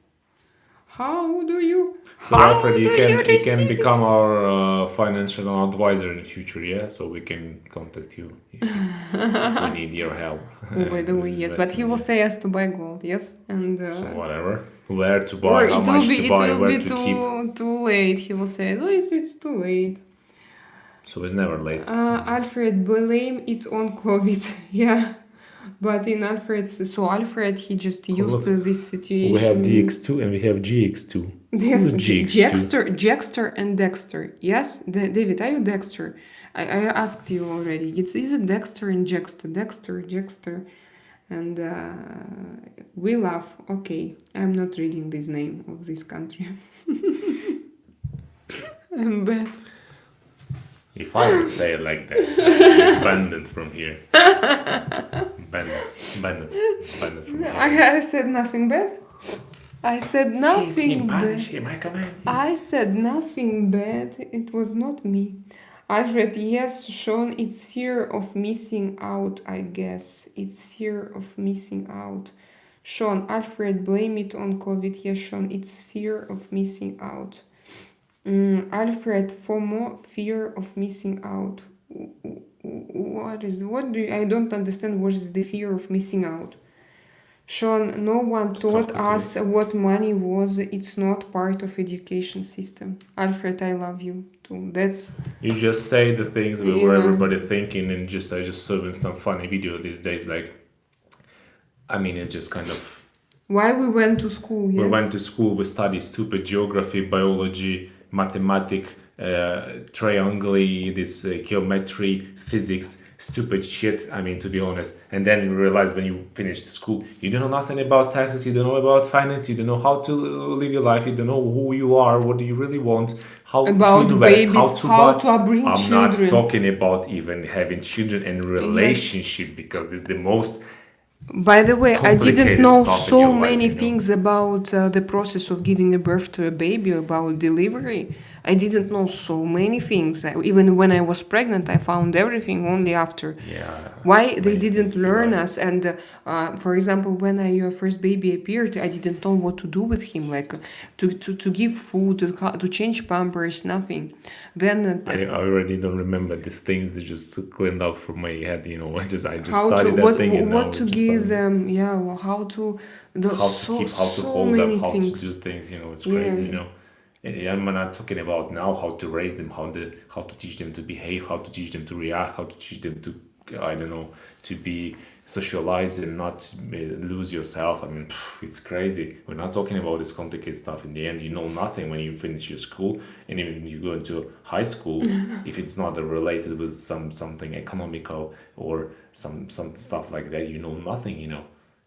How do you? So Alfred, you can become our financial advisor in the future, yeah. So we can contact you if we need your help. Oh, by the way, yes, but he will say us to buy gold, yes, and so whatever, where to or buy, how much to buy, it will where be to keep. too late. He will say, "Oh, it's too late." So it's never late. Alfred, blame it on COVID. Yeah, but in Alfred's, so Alfred, he just used this situation. We have DX2 and we have GX2. Yes, Who's GX2? Jackster and Dexter. Yes, David, are you Dexter? I asked you already. Is it Dexter and Jackster? Jackster. And we laugh. Okay, I'm not reading this name of this country. I'm bad. If I would say it like that, I'd be banned from here. Banned from here. I said nothing bad. I said nothing bad. I said nothing bad. It was not me. Alfred, yes, Sean, it's fear of missing out, I guess. It's fear of missing out. Sean, Alfred, blame it on COVID. Yes, Sean, it's fear of missing out. Alfred, FOMO, fear of missing out. I don't understand what is the fear of missing out. Sean, no one taught us what money was. It's not part of education system. Alfred, I love you too. You just say the things that were everybody thinking, and I just saw in some funny video these days. Like, I mean, it's just kind of why we went to school. Yes. We went to school. We studied stupid geography, biology, mathematics, triangle, this geometry, physics. Stupid shit, I mean, to be honest. And then you realize when you finish school, you don't know nothing about taxes, you don't know about finance, you don't know how to live your life, you don't know who you are, what do you really want, how about to invest, babies, how to bring I'm children. not talking about even having children and relationship, yes. Because this is the most. By the way, I didn't know so many things about the process of giving a birth to a baby, about delivery. I didn't know so many things. Even when I was pregnant, I found everything only after. Yeah. Why they Many didn't things, you're learn right. us? And for example, when your first baby appeared, I didn't know what to do with him, like to give food, to change pampers, nothing. Then I already don't remember these things. They just cleaned up from my head. I just how to studied that thing, and what now to it's just give them, yeah, well, how to how to keep, how to so hold them, many how to do things. things. It's Yeah, crazy. And I'm not talking about now how to raise them, how to teach them to behave, how to teach them to react, how to teach them to, I don't know, to be socialized and not lose yourself. I mean, it's crazy. We're not talking about this complicated stuff. In the end, you know nothing when you finish your school, and even when you go into high school, if it's not related with something economical or some stuff like that, you know nothing.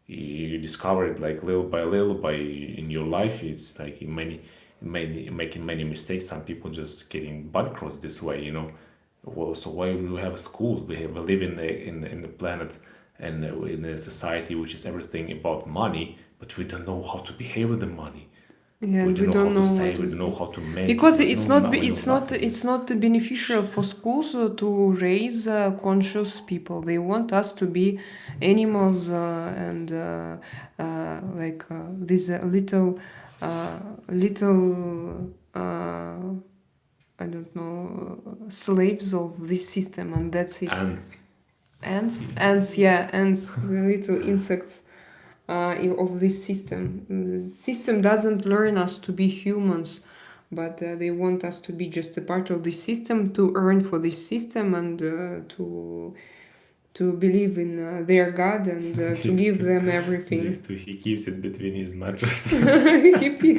You discover it like little by little by in your life. It's like making many mistakes. Some people just getting bankrupt this way. Well, so why do we have a school? We live in the planet and in a society which is everything about money, but we don't know how to behave with the money. yeah, We and we don't know how don't to know save. what We is don't know this. how to make. Because We it's know not no, we know nothing. it's not beneficial for schools to raise conscious people. They want us to be animals and like these little I don't know, slaves of this system, and that's it. Ants. Ants, yeah, ants, the little insects of this system. The system doesn't learn us to be humans, but they want us to be just a part of this system, to earn for this system, and to believe in their God, and to give them everything. He keeps it between his mattresses. Hippie.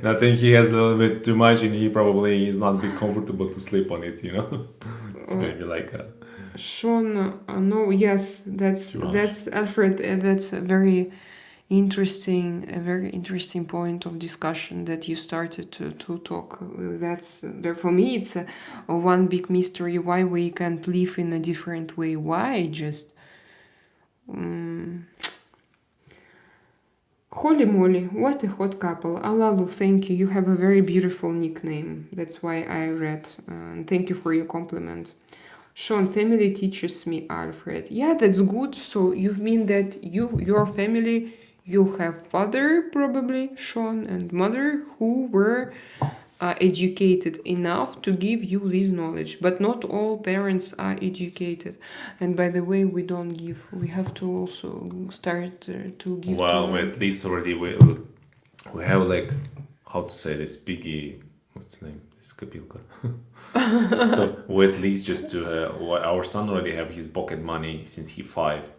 I think he has a little bit too much, and he probably is not be comfortable to sleep on it. It's maybe like Sean, no, yes, too much. that's Alfred. That's a very interesting point of discussion that you started to talk. That's there for me. It's a one big mystery why we can't live in a different way. Why just. Holy moly, what a hot couple. Alalu, thank you. You have a very beautiful nickname. That's why I read. And thank you for your compliment. Sean, family teaches me Alfred. Yeah, that's good. So you mean that your family, you have father probably, Sean, and mother who were educated enough to give you this knowledge, but not all parents are educated. And by the way, we have to also start to give Well, to at least already we have like, how to say this, Piggy, what's the name? This Kapilka. So we at least just to our son already have his pocket money since he 5.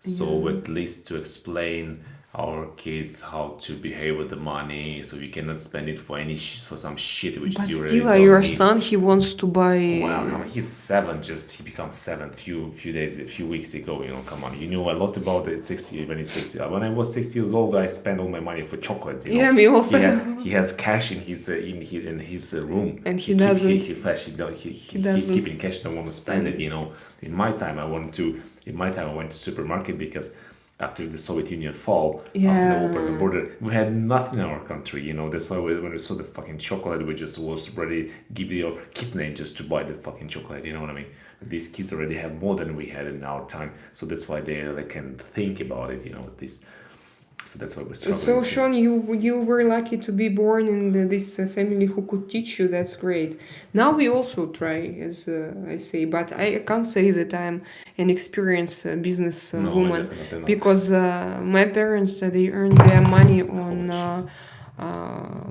So at least to explain our kids how to behave with the money, so we cannot spend it for for some shit which but you really still, don't your need. son, he wants to buy. Well, come on, he's 7. Just he becomes 7 a few weeks ago. Come on, you know a lot about it. 60 when he's 60. When I was 6 years old, I spent all my money for chocolate. Yeah, me also. He has cash in his room, And he doesn't. He he's doesn't keeping cash. Don't want to spend it. In my time, I went to supermarket because after the Soviet Union fall, after the open border, we had nothing in our country. That's why when we saw the fucking chocolate, we just was ready give your kidney just to buy the fucking chocolate. You know what I mean? These kids already have more than we had in our time, so that's why they can think about it. This. So that's why we're struggling. So Sean, you were lucky to be born in this family who could teach you. That's great. Now we also try, as I say, but I can't say that I'm an experienced business woman, definitely not. because my parents they earned their money on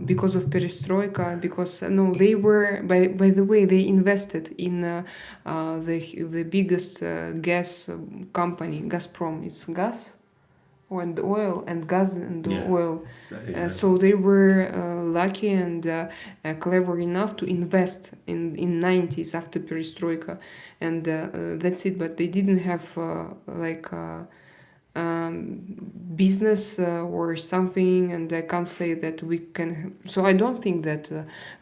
because of perestroika. Because no, they were by the way they invested in the biggest gas company, Gazprom. It's gas. And oil and gas and oil. So they were lucky and clever enough to invest in 90s after perestroika, and that's it. But they didn't have business or something, and I can't say that we can. So I don't think that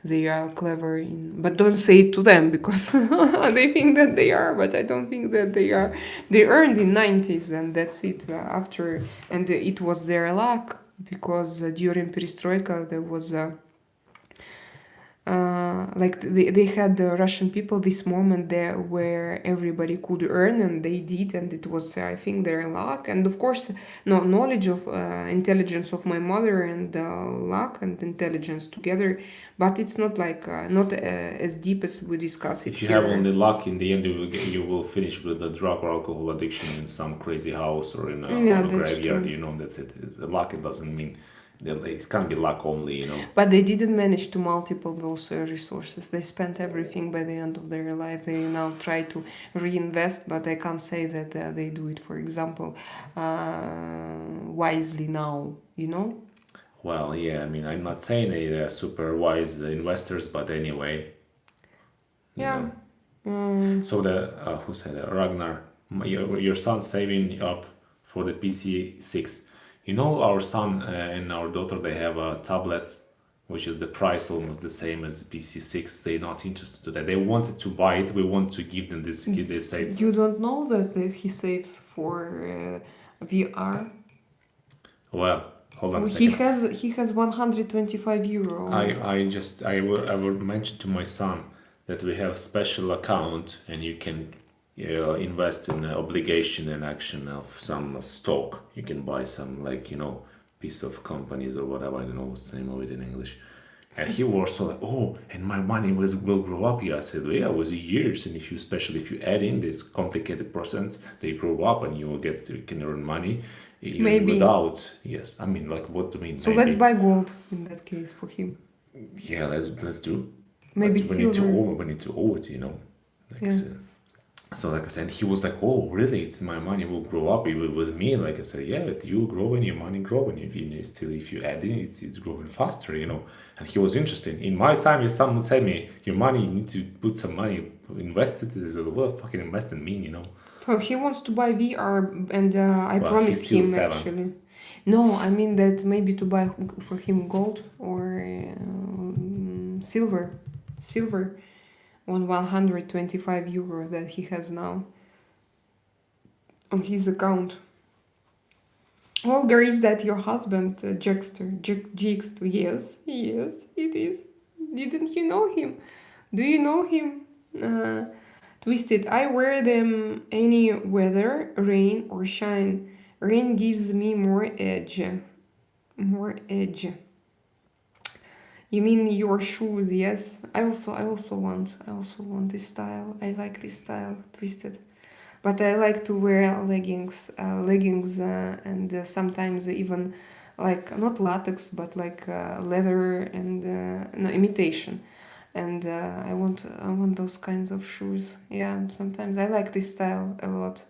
they are clever but don't say it to them, because they think that they are, but I don't think that they are. They earned in 90s, and that's it. After, and it was their luck, because during perestroika there was like they had the Russian people this moment there where everybody could earn, and they did, and it was, I think, their luck, and of course no knowledge of intelligence of my mother, and luck and intelligence together, but it's not like not as deep as we discuss it If you here. have only luck, in the end you will finish with a drug or alcohol addiction in some crazy house or in Yeah, on a that's graveyard. true. You know, that's it. Luck. It doesn't mean it can't be luck only. You know. But they didn't manage to multiple those resources. They spent everything by the end of their life. They now try to reinvest, but I can't say that they do it, for example, wisely now, you know? Well, yeah. I mean, I'm not saying they're super wise investors, but anyway, you Yeah. know. Mm. So the who said that? Ragnar, your son saving up for the PC6. You know, our son and our daughter, they have tablets, which is the price almost the same as PC6. They're not interested in that. They wanted to buy it. We want to give them this kid. They say, You don't know that he saves for VR? well, hold on a He second. has 125 euro. I will mention to my son that we have special account and you can invest in obligation and action of some stock. You can buy some piece of companies or whatever. I don't know what's the name of it in English. And he was so like, oh, and my money will grow up. Yeah, I said, well, yeah, it was years, and especially if you add in these complicated percents, they grow up, and you can earn money even Maybe. without. Yes, I mean, like, what do you mean? So maybe? let's buy gold in that case for him. Yeah, let's do. Maybe But we need to silver. own. We need to own it. You know. Like I Yeah. said. So like I said, he was like, "Oh, really? It's my money will grow up even with me." Like I said, "Yeah, you grow and your money grow, and if you add in, it's growing faster, you know." And he was interested. In my time, if someone said me, "Your money, you need to put some money, invest it," I said, "What fucking investing mean?" You know. Oh, he wants to buy VR, and I Well, promised he's still him 7. actually. No, I mean that maybe to buy for him gold or silver on 125 euro that he has now on his account. Olga, is that your husband, Jigster? Yes, it is. Didn't you know him? Do you know him? Twisted. I wear them any weather, rain or shine. Rain gives me more edge. More edge. You mean your shoes? Yes. I also want this style. I like this style, Twisted. But I like to wear leggings, and sometimes even like not latex, but like leather and no imitation. And I want those kinds of shoes. Yeah, sometimes I like this style a lot.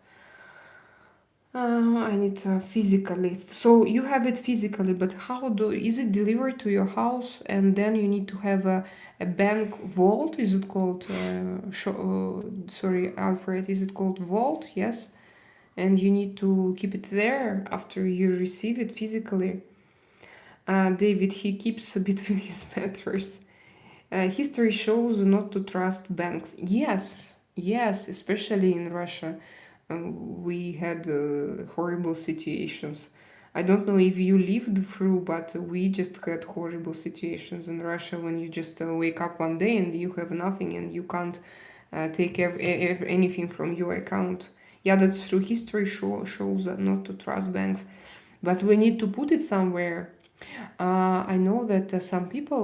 I need physically. So you have it physically, but is it delivered to your house and then you need to have a bank vault? Is it called? Sorry, Alfred. Is it called vault? Yes, and you need to keep it there after you receive it physically. David, he keeps between his matters. History shows not to trust banks. Yes, especially in Russia. We had horrible situations. I don't know if you lived through, but we just had horrible situations in Russia when you just wake up one day and you have nothing and you can't take anything from your account. Yeah, that's true. History shows not to trust banks, but we need to put it somewhere. I know that some people,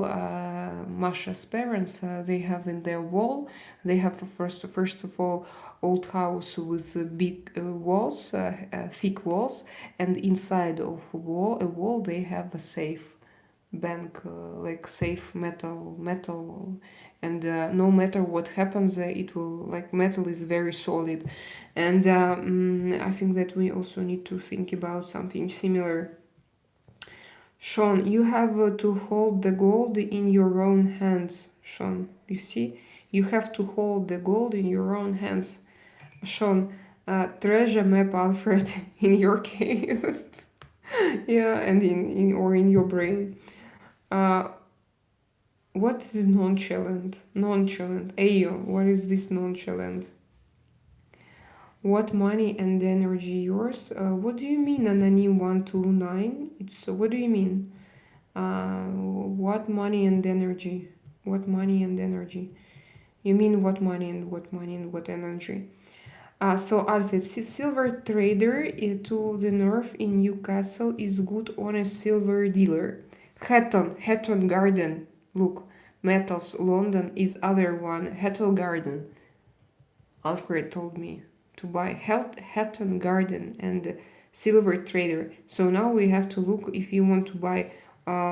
Masha's parents, they have in their wall, they have first of all old house with big walls, thick walls, and inside of a wall they have a safe bank, like safe metal, and no matter what happens, it will like metal is very solid, and I think that we also need to think about something similar. Sean, you have to hold the gold in your own hands. Sean, you see? You have to hold the gold in your own hands. Sean, treasure map Alfred in your cave. Yeah, and in your brain. What is nonchalant? Nonchalant. Ayo, what is this nonchalant? What money and energy yours? What do you mean, Anonym 129? It's what do you mean? What money and energy? What money and energy? You mean what money and what money and what energy? So Alfred, silver trader to the north in Newcastle is good on a silver dealer. Hatton Garden. Look, Metals London is other one. Hatton Garden. Alfred told me to buy Hatton Garden and silver trader. So now we have to look if you want to buy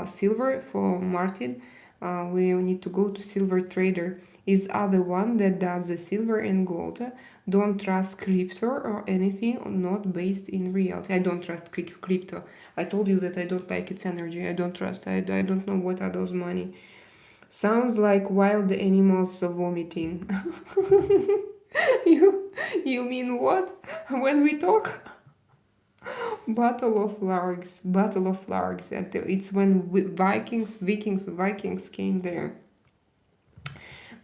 silver for Martin. We need to go to silver trader. Is other one that does the silver and gold. Don't trust crypto or anything not based in reality. I don't trust crypto. I told you that I don't like its energy. I don't trust. I don't know what are those money. Sounds like wild animals vomiting. You mean what? When we talk? Battle of Largs. It's when Vikings came there.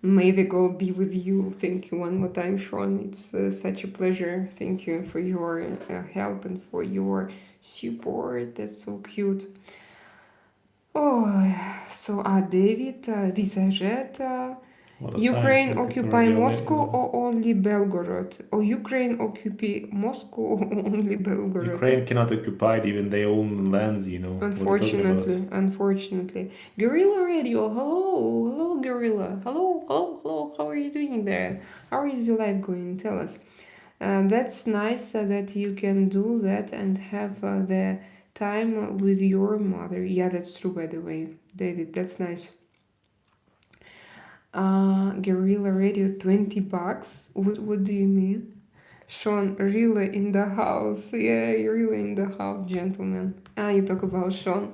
May the God be with you. Thank you one more time, Sean. It's such a pleasure. Thank you for your help and for your support. That's so cute. Oh, so David, Rizajet, Ukraine occupy Moscow or only Belgorod? Or Ukraine occupy Moscow or only Belgorod? Ukraine cannot occupy even their own lands, you know. Unfortunately. Guerrilla Radio, hello, Guerrilla. Hello, how are you doing there? How is your life going? Tell us. That's nice that you can do that and have the time with your mother. Yeah, that's true, by the way, David. That's nice. Guerrilla Radio, $20. What do you mean? Sean, really in the house. Yeah, really in the house, gentlemen. You talk about Sean.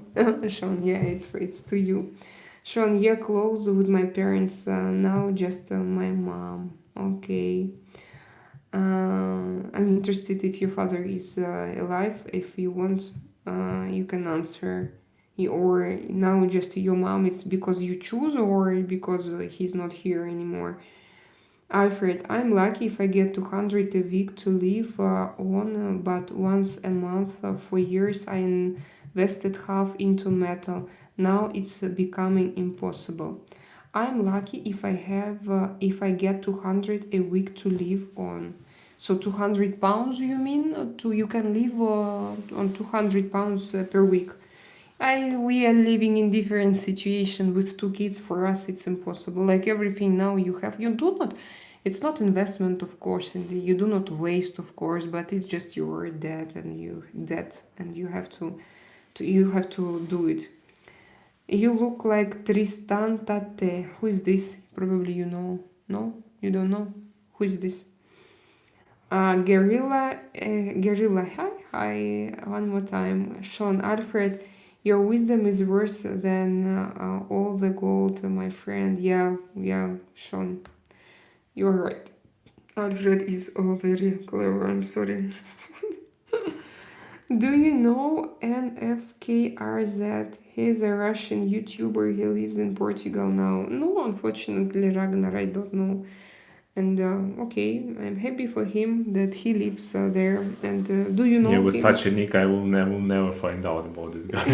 Sean, yeah, it's to you. Sean, yeah, close with my parents. Now just my mom. Okay. I'm interested if your father is alive. If you want, you can answer. Or now just your mom, it's because you choose or because he's not here anymore. Alfred, I'm lucky if I get 200 a week to live on, but once a month for years I invested half into metal. Now it's becoming impossible. I'm lucky if I get 200 a week to live on. So 200 pounds, you mean? You can live on 200 pounds per week. We are living in different situation with 2 kids. For us, it's impossible. Like everything now you do not. It's not investment, of course, and you do not waste, of course, but it's just your debt, and you have to do it. You look like Tristan Tate. Who is this? Probably you know. No, you don't know. Who is this? Guerrilla. Hi. One more time, Sean. Alfred. Your wisdom is worse than all the gold, my friend. Yeah, Sean. You're right. Alfred is very clever. I'm sorry. Do you know NFKRZ? He's a Russian YouTuber. He lives in Portugal now. No, unfortunately, Ragnar, I don't know. And okay, I'm happy for him that he lives there. And do you know? Yeah, with him? such a nick, I will never find out about this guy.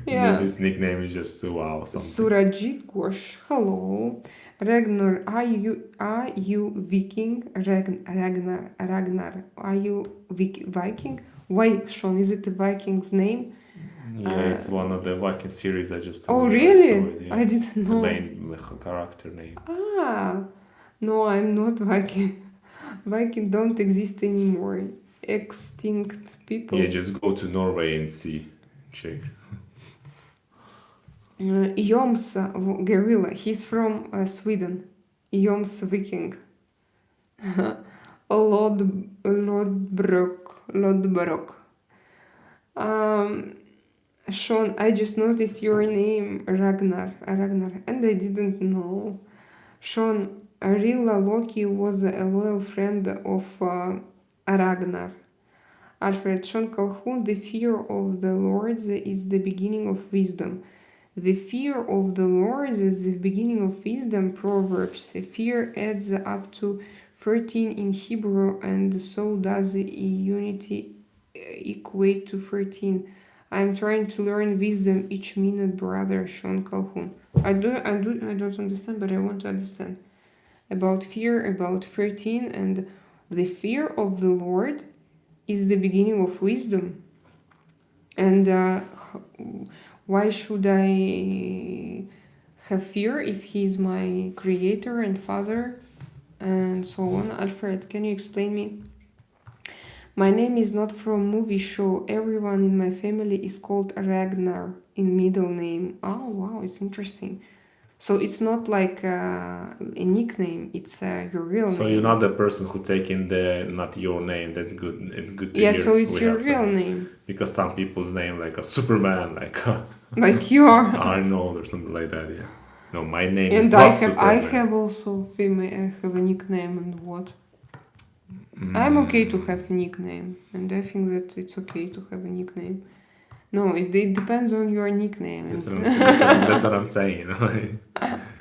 Yeah. This nickname is just wow. Something. Surajit Ghosh, hello. Ragnar, are you Viking? Ragnar, are you Viking? Why, Sean? Is it the Viking's name? Yeah, it's one of the Viking series. I just. Oh, really? Yeah. I didn't it's know. It's the main character name. No, I'm not Viking. Viking don't exist anymore. Extinct people. Yeah, just go to Norway and see. Check. Joms Guerrilla, he's from Sweden. Joms Viking. Lodbrok. Sean, I just noticed your name, Ragnar, and I didn't know. Sean, Arilla Loki was a loyal friend of Ragnar. Alfred, Sean Calhoun, the fear of the Lords is the beginning of wisdom. The fear of the Lord is the beginning of wisdom. Proverbs. Fear adds up to 13 in Hebrew, and so does unity equate to 13. I'm trying to learn wisdom each minute, brother Sean Calhoun. I don't understand, but I want to understand. About fear, about 13, and the fear of the Lord is the beginning of wisdom. And why should I have fear if he is my creator and father and so on? Alfred, can you explain me? My name is not from movie show. Everyone in my family is called Ragnar in middle name. Oh wow, it's interesting. So it's not like a nickname, it's your real So name. you're not the person who taking the not your name. That's good. It's good to Yeah, hear. so it's We your have real some- name. Because some people's name like a Superman, like Like you are. Arnold or something like that. Yeah. No, my name is And not I Superman. have also female, I have a nickname and what? Mm. I'm okay to have a nickname, and I think that it's okay to have a nickname. No, it depends on your nickname. That's and- what I'm saying. That's what I'm saying. You know?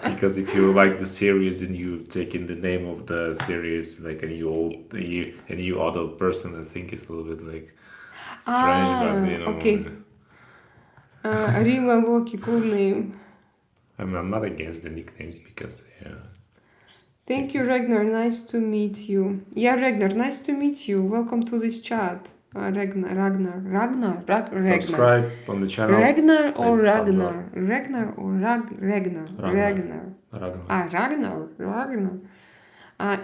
Because if you like the series and you take in the name of the series, like a new adult person, I think it's a little bit like strange. But you know, okay. Rila Loki, cool name. I'm not against the nicknames because yeah. Thank you, Ragnar. Nice to meet you. Yeah, Ragnar, nice to meet you. Welcome to this chat. Ragnar. Subscribe on the channel. Ragnar or place the thumbs up. Ragnar? Ragnar or Ragnar? Ragnar. Ragnar.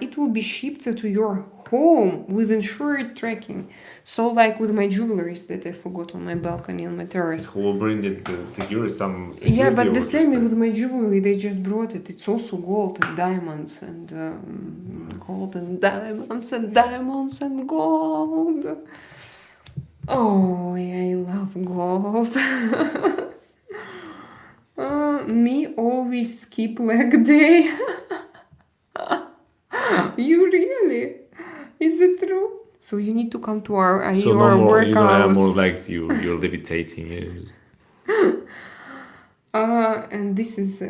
It will be shipped to your home with insured tracking. So like with my jewelries that I forgot on my balcony on my terrace. Who will bring it? The security. Yeah, but or the just same the- with my jewelry. They just brought it. It's also gold and diamonds and gold and diamonds and diamonds and gold. Oh, I love gold. Me always skip leg day. You really? Is it true? So you need to come to our So your no more. You don't have more workouts. legs. You're levitating. Yes. And this is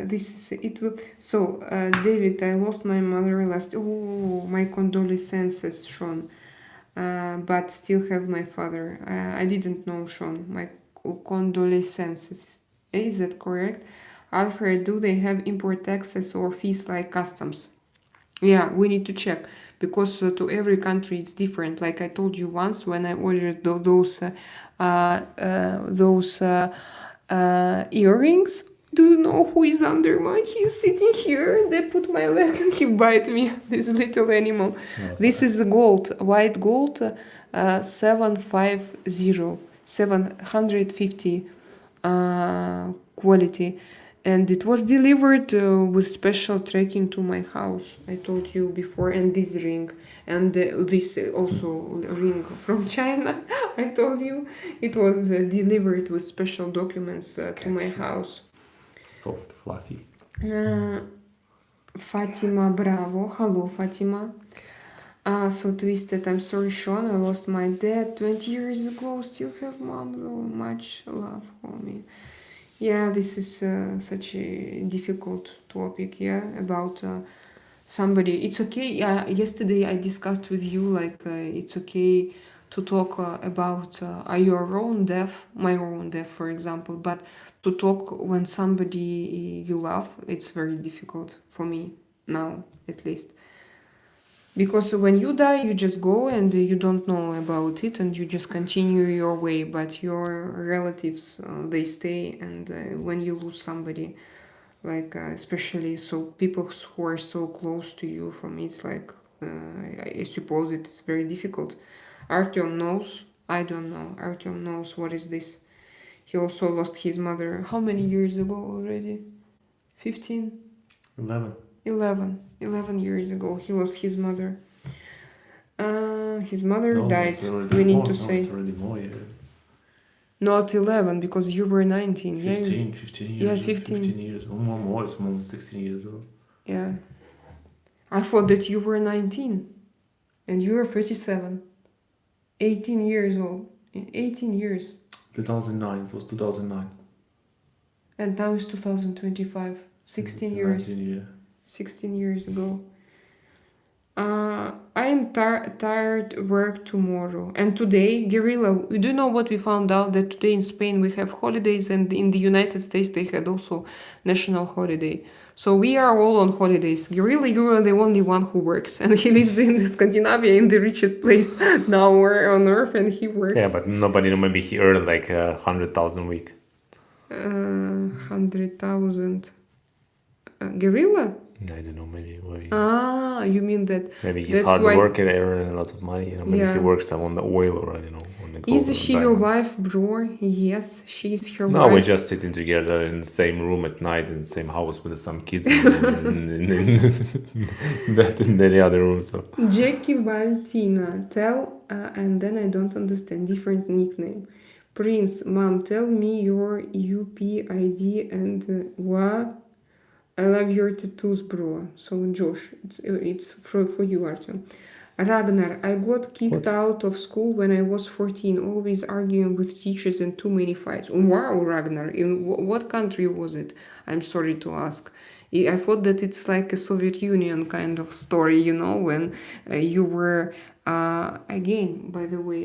it. Will so David, I lost my mother last. Oh, my condolences, Sean. But still have my father. I didn't know, Sean. My condolences. Is that correct? Alfred, do they have import taxes or fees like customs? Yeah, we need to check because to every country it's different. Like I told you once when I ordered those earrings. Do you know who is under mine? He's sitting here. They put my leg and he bite me. This little animal. This is gold, white gold, 750 quality. And it was delivered with special tracking to my house. I told you before, and this ring, and this also ring from China. I told you it was delivered with special documents to my house. Soft, fluffy. Fatima Bravo. Hello, Fatima. So twisted. I'm sorry, Sean. I lost my dad 20 years ago. Still have mom though. Much love, homie. Yeah, this is such a difficult topic. Yeah, about somebody. It's okay. Yesterday I discussed with you like it's okay to talk about your own death, my own death, for example. But to talk when somebody you love, it's very difficult for me now, at least. Because when you die, you just go and you don't know about it and you just continue your way. But your relatives, they stay. And when you lose somebody, like especially so people who are so close to you, for me, it's like, I suppose it's very difficult. Artem knows. I don't know. Artem knows what is this. He also lost his mother. How many years ago already? 15? 11. 11 years ago he lost his mother. His mother No, died. it's already We need more. to No, say it's already more. Yeah. not 11 because you were 19. 15 years. Yeah, 15. 15 years. More. It's almost 16 years old. Yeah. I thought that you were 19 and you were 37. 18 years old. 18 years. 2009. It was 2009. And now it's 2025. 16 years. 19, yeah. 16 years ago. I I'm tired work tomorrow. And today, Guerrilla, you do know what we found out? That today in Spain we have holidays, and in the United States they had also national holiday. So we are all on holidays. Guerrilla, you are the only one who works. And he lives in Scandinavia, in the richest place now on earth, and he works. Yeah, but nobody, maybe he earned like 100,000 a week. 100,000. Guerrilla? I don't know, maybe. You mean that? Maybe he's that's hard why- working and earning a lot of money. You know, maybe Yeah. he works on the oil or, you know, on the gold. Is or she your diamonds. wife, bro? Yes, she's her No, wife. we're just sitting together in the same room at night in the same house with some kids in the other room. So Jackie Valtina, tell, and then I don't understand, different nickname. Prince, mom, tell me your UPID and what? I love your tattoos, bro. So, Josh, it's for you, Artem. Ragnar, I got kicked out of school when I was 14, always arguing with teachers and too many fights. Wow, Ragnar, in what country was it? I'm sorry to ask. I thought that it's like a Soviet Union kind of story, you know, when you were... again, by the way,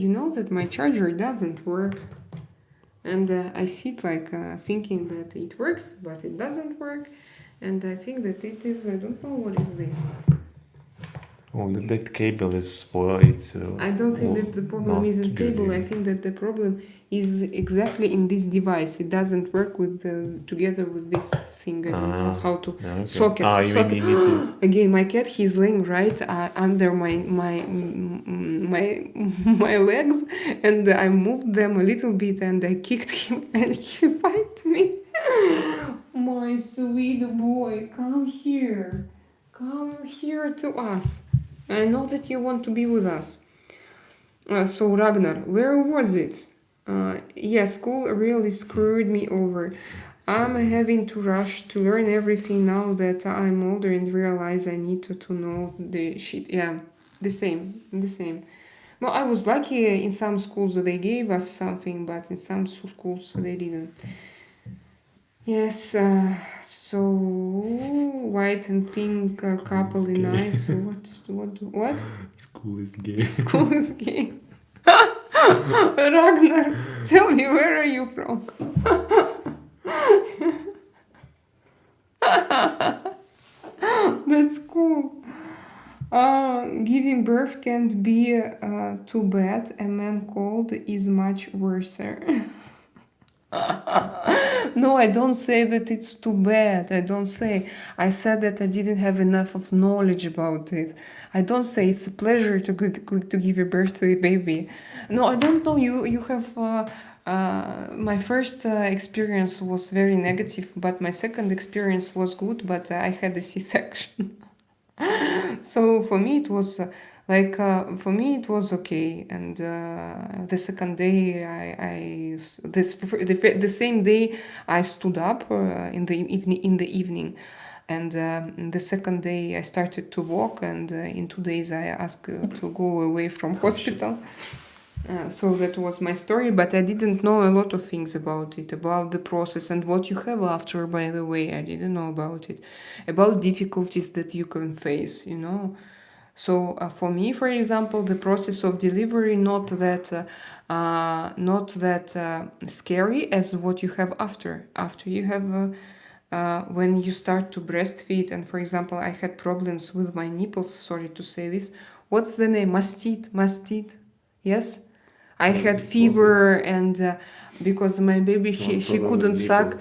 you know that my charger doesn't work. And I sit like thinking that it works, but it doesn't work. And I think that it is, I don't know what is this. that cable is spoiled. It's. I don't think that the problem is in cable. I think that the problem is exactly in this device. It doesn't work with together with this thing. I don't know how to socket. You socket. mean you need to. Again, my cat, he's laying right under my legs, and I moved them a little bit, and I kicked him, and he bit me. My sweet boy, come here. Come here to us. I know that you want to be with us. So Ragnar, where was it? Yeah, school really screwed me over. I'm having to rush to learn everything now that I'm older and realize I need to know the shit. Yeah, the same. Well, I was lucky in some schools they gave us something, but in some schools they didn't. Yes, so white and pink couple in eyes. What? School is gay. School is gay. Ragnar, tell me, where are you from? That's cool. Giving birth can't be too bad. A man cold is much worse. No, I don't say that it's too bad. I don't say. I said that I didn't have enough of knowledge about it. I don't say it's a pleasure to give a birth to a baby. No, I don't know. You have. My first experience was very negative, but my second experience was good. But I had a C-section. So for me it was it was okay, and the second day the same day I stood up in the evening, and the second day I started to walk, and in 2 days I asked to go away from hospital. So that was my story, but I didn't know a lot of things about it, about the process and what you have after, by the way. I didn't know about it, about difficulties that you can face, you know. So for me, for example, the process of delivery not that scary as what you have after. After you have when you start to breastfeed, and for example, I had problems with my nipples. Sorry to say this. What's the name? Mastite. Yes. I had fever, and because my baby she couldn't suck.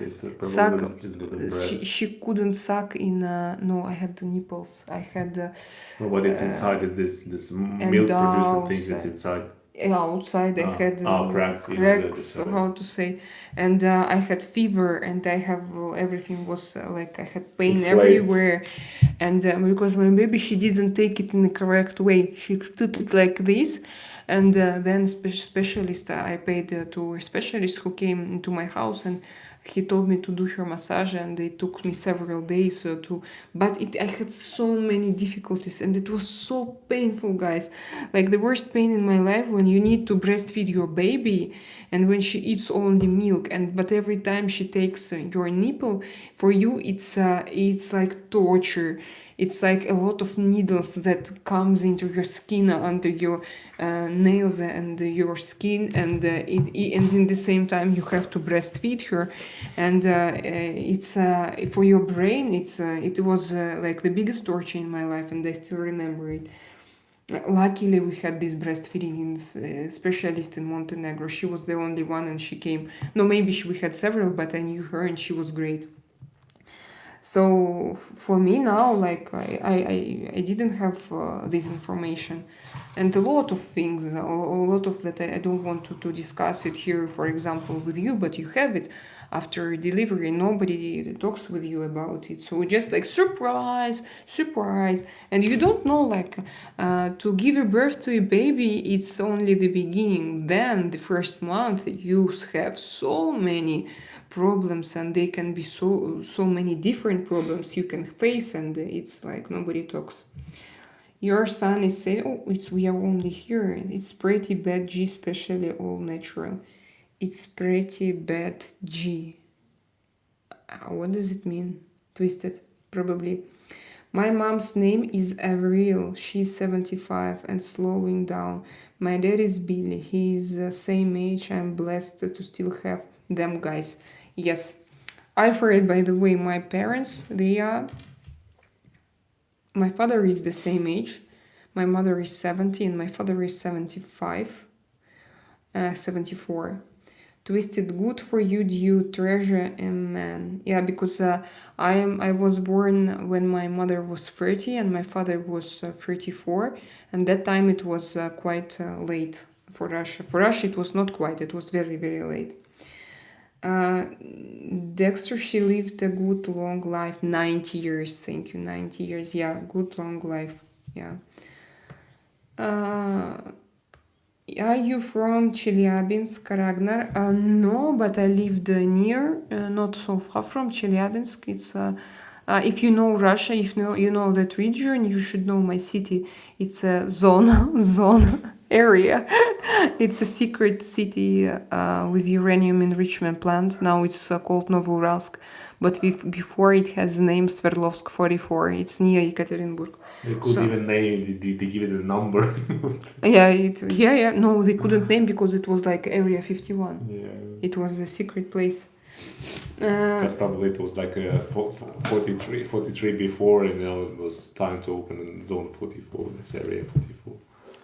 She couldn't suck in. No, I had the nipples. I had. No, but it's inside this milk producing thing that's inside. Outside I had cracks. How to say, and I had fever, and I have everything was I had pain everywhere, and because my baby she didn't take it in the correct way. She took it like this. And then specialist, I paid to a specialist who came into my house, and he told me to do her massage, and it took me several days but I had so many difficulties, and it was so painful, guys. Like the worst pain in my life when you need to breastfeed your baby, and when she eats only milk, but every time she takes your nipple, for you it's like torture. It's like a lot of needles that comes into your skin, under your nails and your skin, and and in the same time you have to breastfeed her, and it's for your brain. It was like the biggest torture in my life, and I still remember it. Luckily, we had this breastfeeding specialist in Montenegro. She was the only one, and she came. No, maybe we had several, but I knew her, and she was great. So for me now, like I didn't have this information, and a lot of things, a lot of that I don't want to discuss it here, for example, with you, but you have it. After delivery, nobody talks with you about it, so just like surprise, and you don't know, like to give a birth to a baby, it's only the beginning. Then the first month you have so many problems, and they can be so many different problems you can face, and it's like nobody talks. Your son is saying, oh, we are only here. It's pretty bad G, especially all natural. It's pretty bad G. What does it mean? Twisted, probably. My mom's name is Avril. She's 75 and slowing down. My dad is Billy. He is the same age. I'm blessed to still have them guys. Yes. Alfred, by the way, my parents, my father is the same age. My mother is 70 and my father is 74. Twisted, good for you, you treasure a man. Yeah, because I was born when my mother was 30 and my father was 34, and that time it was quite late for Russia. For Russia it was not quite, it was very, very late. Dexter, she lived a good long life, 90 years, thank you, 90 years, yeah, good long life, yeah. Are you from Chelyabinsk, Ragnar? No, but I lived near, not so far from Chelyabinsk. It's if you know Russia, if you know that region, you should know my city. It's a zone area. It's a secret city with uranium enrichment plant. Now it's called Novouralsk, but before it has the name Sverdlovsk 44. It's near Yekaterinburg. They could even name, they give it a number. Yeah. No, they couldn't name because it was like Area 51. Yeah. It was a secret place. Because probably it was like 43 before, and now it was time to open zone 44, this area 44.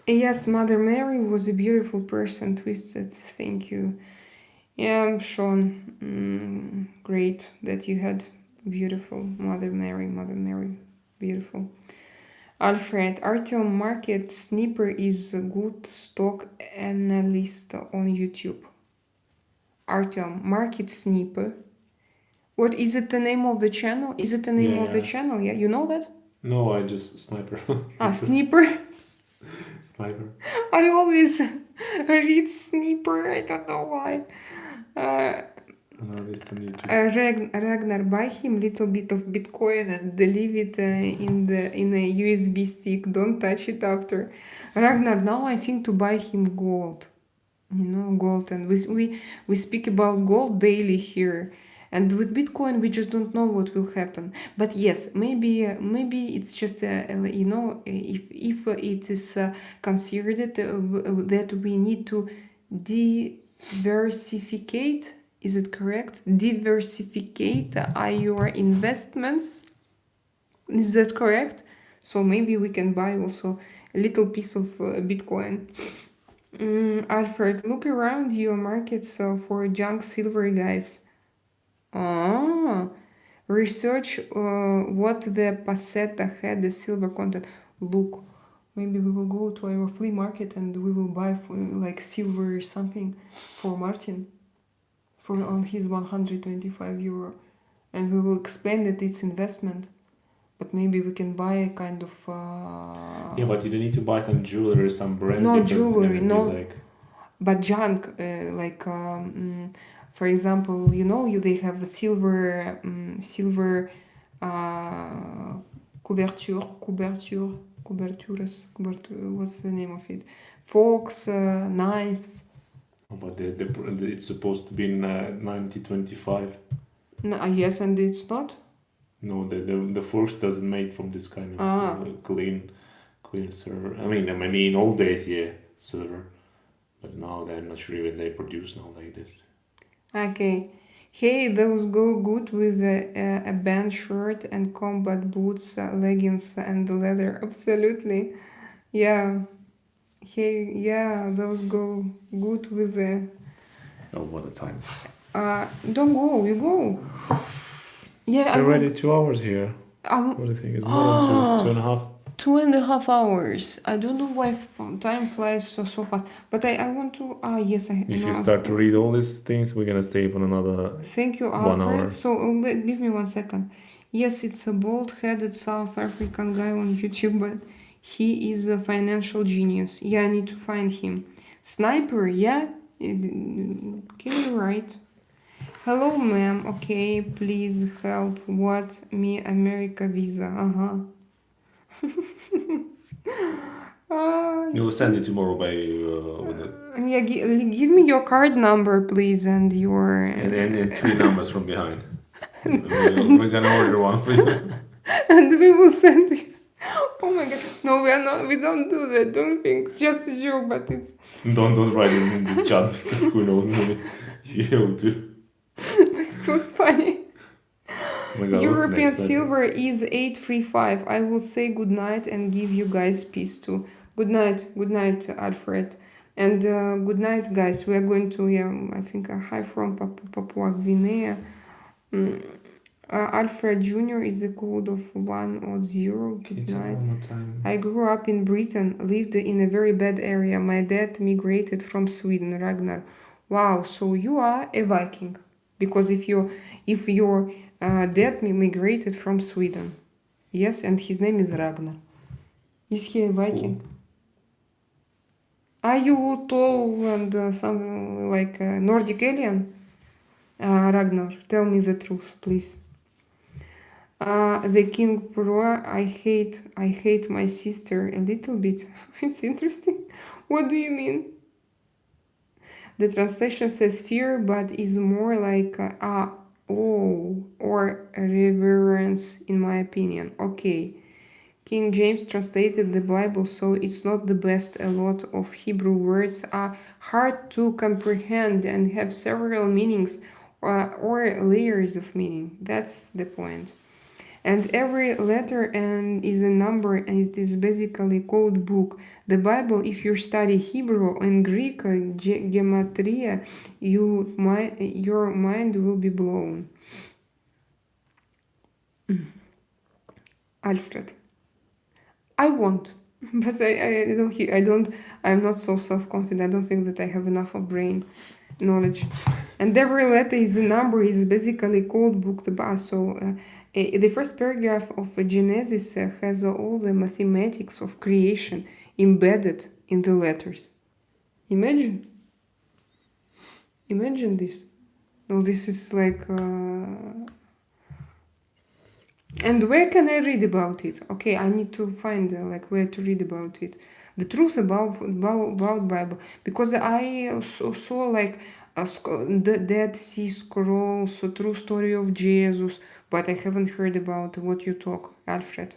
Yes, Mother Mary was a beautiful person, Twisted. Thank you. Yeah, Sean. Great that you had beautiful Mother Mary, beautiful. Alfred, Artem Market Sniper is a good stock analyst on YouTube. Artem Market Sniper. What is it, the name of the channel? Is it the name of the channel? Yeah, you know that? No, I just sniper. Sniper? Sniper. I always read Sniper, I don't know why. Ragnar, buy him little bit of Bitcoin and leave it in a USB stick. Don't touch it after. Ragnar, now I think to buy him gold. Gold, and we speak about gold daily here. And with Bitcoin, we just don't know what will happen. But yes, maybe it's just if it is considered that we need to diversificate. Is it correct? Diversificate your investments. Is that correct? So maybe we can buy also a little piece of Bitcoin. Alfred, look around your markets for junk silver, guys. Research what the Passetta had, the silver content. Look, maybe we will go to our flea market and we will buy like silver or something for Martin on his 125 euro, and we will explain that it's investment, but maybe we can buy a kind of yeah, but you don't need to buy some jewelry, some brand. No jewelry, no, but junk, for example, they have the silver couvertures, what's the name of it? Forks, knives. But it's supposed to be in 1925. No, yes, and it's not? No, the forks doesn't make from this kind of clean server. I mean, in old days, yeah, silver, but now I'm not sure even they produce now like this. Okay. Hey, those go good with a band shirt and combat boots, leggings, and leather. Absolutely. Yeah. Hey, yeah, those go good with the. Oh, what a time! Don't go, you go. Yeah, I We're will. already 2 hours here. What do you think? It's more than 2.5. 2.5 hours. I don't know why time flies so fast. But I want to. Yes, I. If no, you start to read all these things, we're gonna stay for another. Thank you, 1 Alfred. hour. So give me 1 second. Yes, it's a bald-headed South African guy on YouTube, but he is a financial genius. Yeah, I need to find him. Sniper, yeah? Okay, right. Hello, ma'am. Okay, please help. What? Me America visa. You'll send it tomorrow by with it. Yeah, give me your card number, please, and your... And 3 numbers from behind. We're gonna order one for you. and we will send you. Oh my god. No, we are not. We don't do that. Don't think. It's just a joke, but it's... Don't write it in this chat because who knows maybe you'll do. it's too funny. Oh my God, what's the European next letter? silver is 835. I will say good night and give you guys peace too. Good night, Alfred. And good night, guys. We are going to, I think, hi from Papua Guinea. Alfred Jr. is the code of 1 or 0. Good night. One more time. I grew up in Britain, lived in a very bad area. My dad migrated from Sweden, Ragnar. Wow, so you are a Viking. Because if your dad migrated from Sweden. Yes, and his name is Ragnar. Is he a Viking? Cool. Are you tall and something like Nordic alien? Ragnar, tell me the truth, please. The King Pro, I hate my sister a little bit. It's interesting. What do you mean? The translation says fear, but is more like or reverence, in my opinion. Okay. King James translated the Bible, so it's not the best. A lot of Hebrew words are hard to comprehend and have several meanings or layers of meaning. That's the point. And every letter is a number, and it is basically code book. The Bible, if you study Hebrew and Greek gematria, your mind will be blown. Alfred, I won't, but I'm not so self-confident. I don't think that I have enough of brain knowledge. And every letter is a number, is basically code book. The first paragraph of Genesis has all the mathematics of creation embedded in the letters. Imagine this. No, this is like... And where can I read about it? Okay, I need to find where to read about it. The truth about Bible. Because I saw the Dead Sea Scrolls, a true story of Jesus, but I haven't heard about what you talk, Alfred.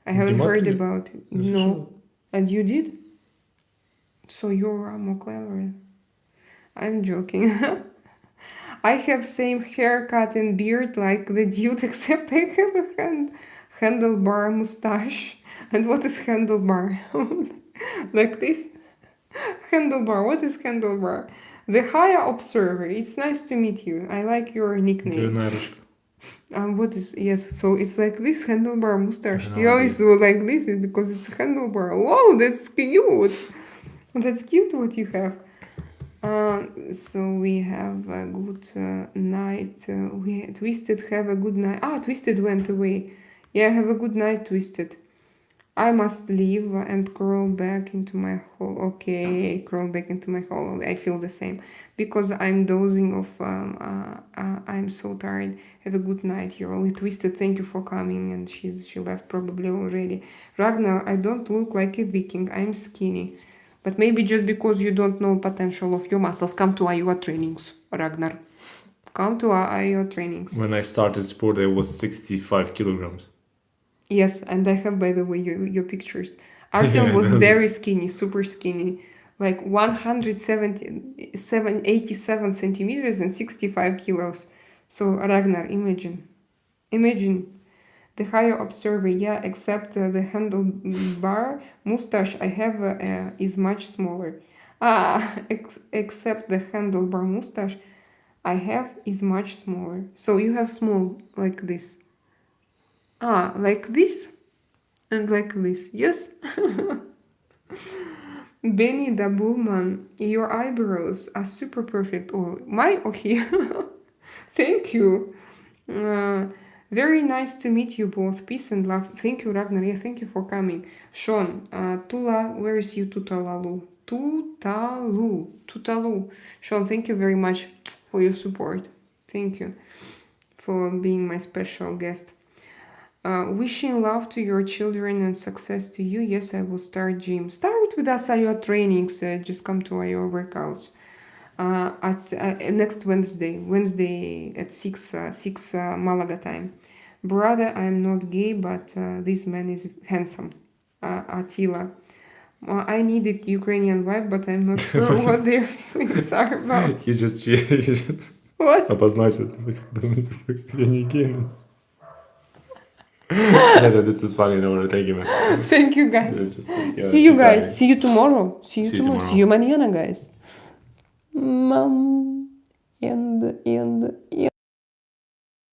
I haven't heard about it. No. And you did? So you're more clever. I'm joking. I have same haircut and beard like the dude, except I have a handlebar mustache. And what is handlebar? Like this? Handlebar. What is handlebar? The Higher Observer. It's nice to meet you. I like your nickname. What is... Yes, so it's like this handlebar mustache. You always do like this because it's a handlebar. Whoa, that's cute. That's cute what you have. So we have a good night. Twisted have a good night. Twisted went away. Yeah, have a good night, Twisted. I must leave and crawl back into my hole. Okay, crawl back into my hole. I feel the same. Because I'm dozing off. I'm so tired. Have a good night. You're only Twisted. Thank you for coming. And she left probably already. Ragnar, I don't look like a Viking. I'm skinny. But maybe just because you don't know potential of your muscles. Come to our trainings, Ragnar. Come to your trainings. When I started sport, I was 65 kilograms. Yes, and I have, by the way, your pictures. Yeah, Artem I was know. very skinny, super skinny, like 187 centimeters and 65 kilos. So Ragnar, imagine the higher observer. Yeah, except the handlebar mustache I have is much smaller. Except the handlebar mustache I have is much smaller. So you have small like this. Like this and like this. Yes. Benny the Bullman, your eyebrows are super perfect. Oh, my okay. Thank you. Very nice to meet you both. Peace and love. Thank you, Ragnar. Yeah, thank you for coming. Sean, Tula, where is you, Tutalalu? Tutalu. Sean, thank you very much for your support. Thank you for being my special guest. Wishing love to your children and success to you. Yes, I will start gym. Start with us at your trainings. Just come to your workouts. At next Wednesday at 6 Malaga time. Brother, I am not gay, but this man is handsome. Attila. I need a Ukrainian wife, but I'm not sure what their feelings are about. He just What? обозначил. Я не гей. Yeah, this is funny. No, thank you, man. Thank you, guys. Just, yeah, See you to guys. try. See you tomorrow. See you See you tomorrow. tomorrow. See you mañana, guys. And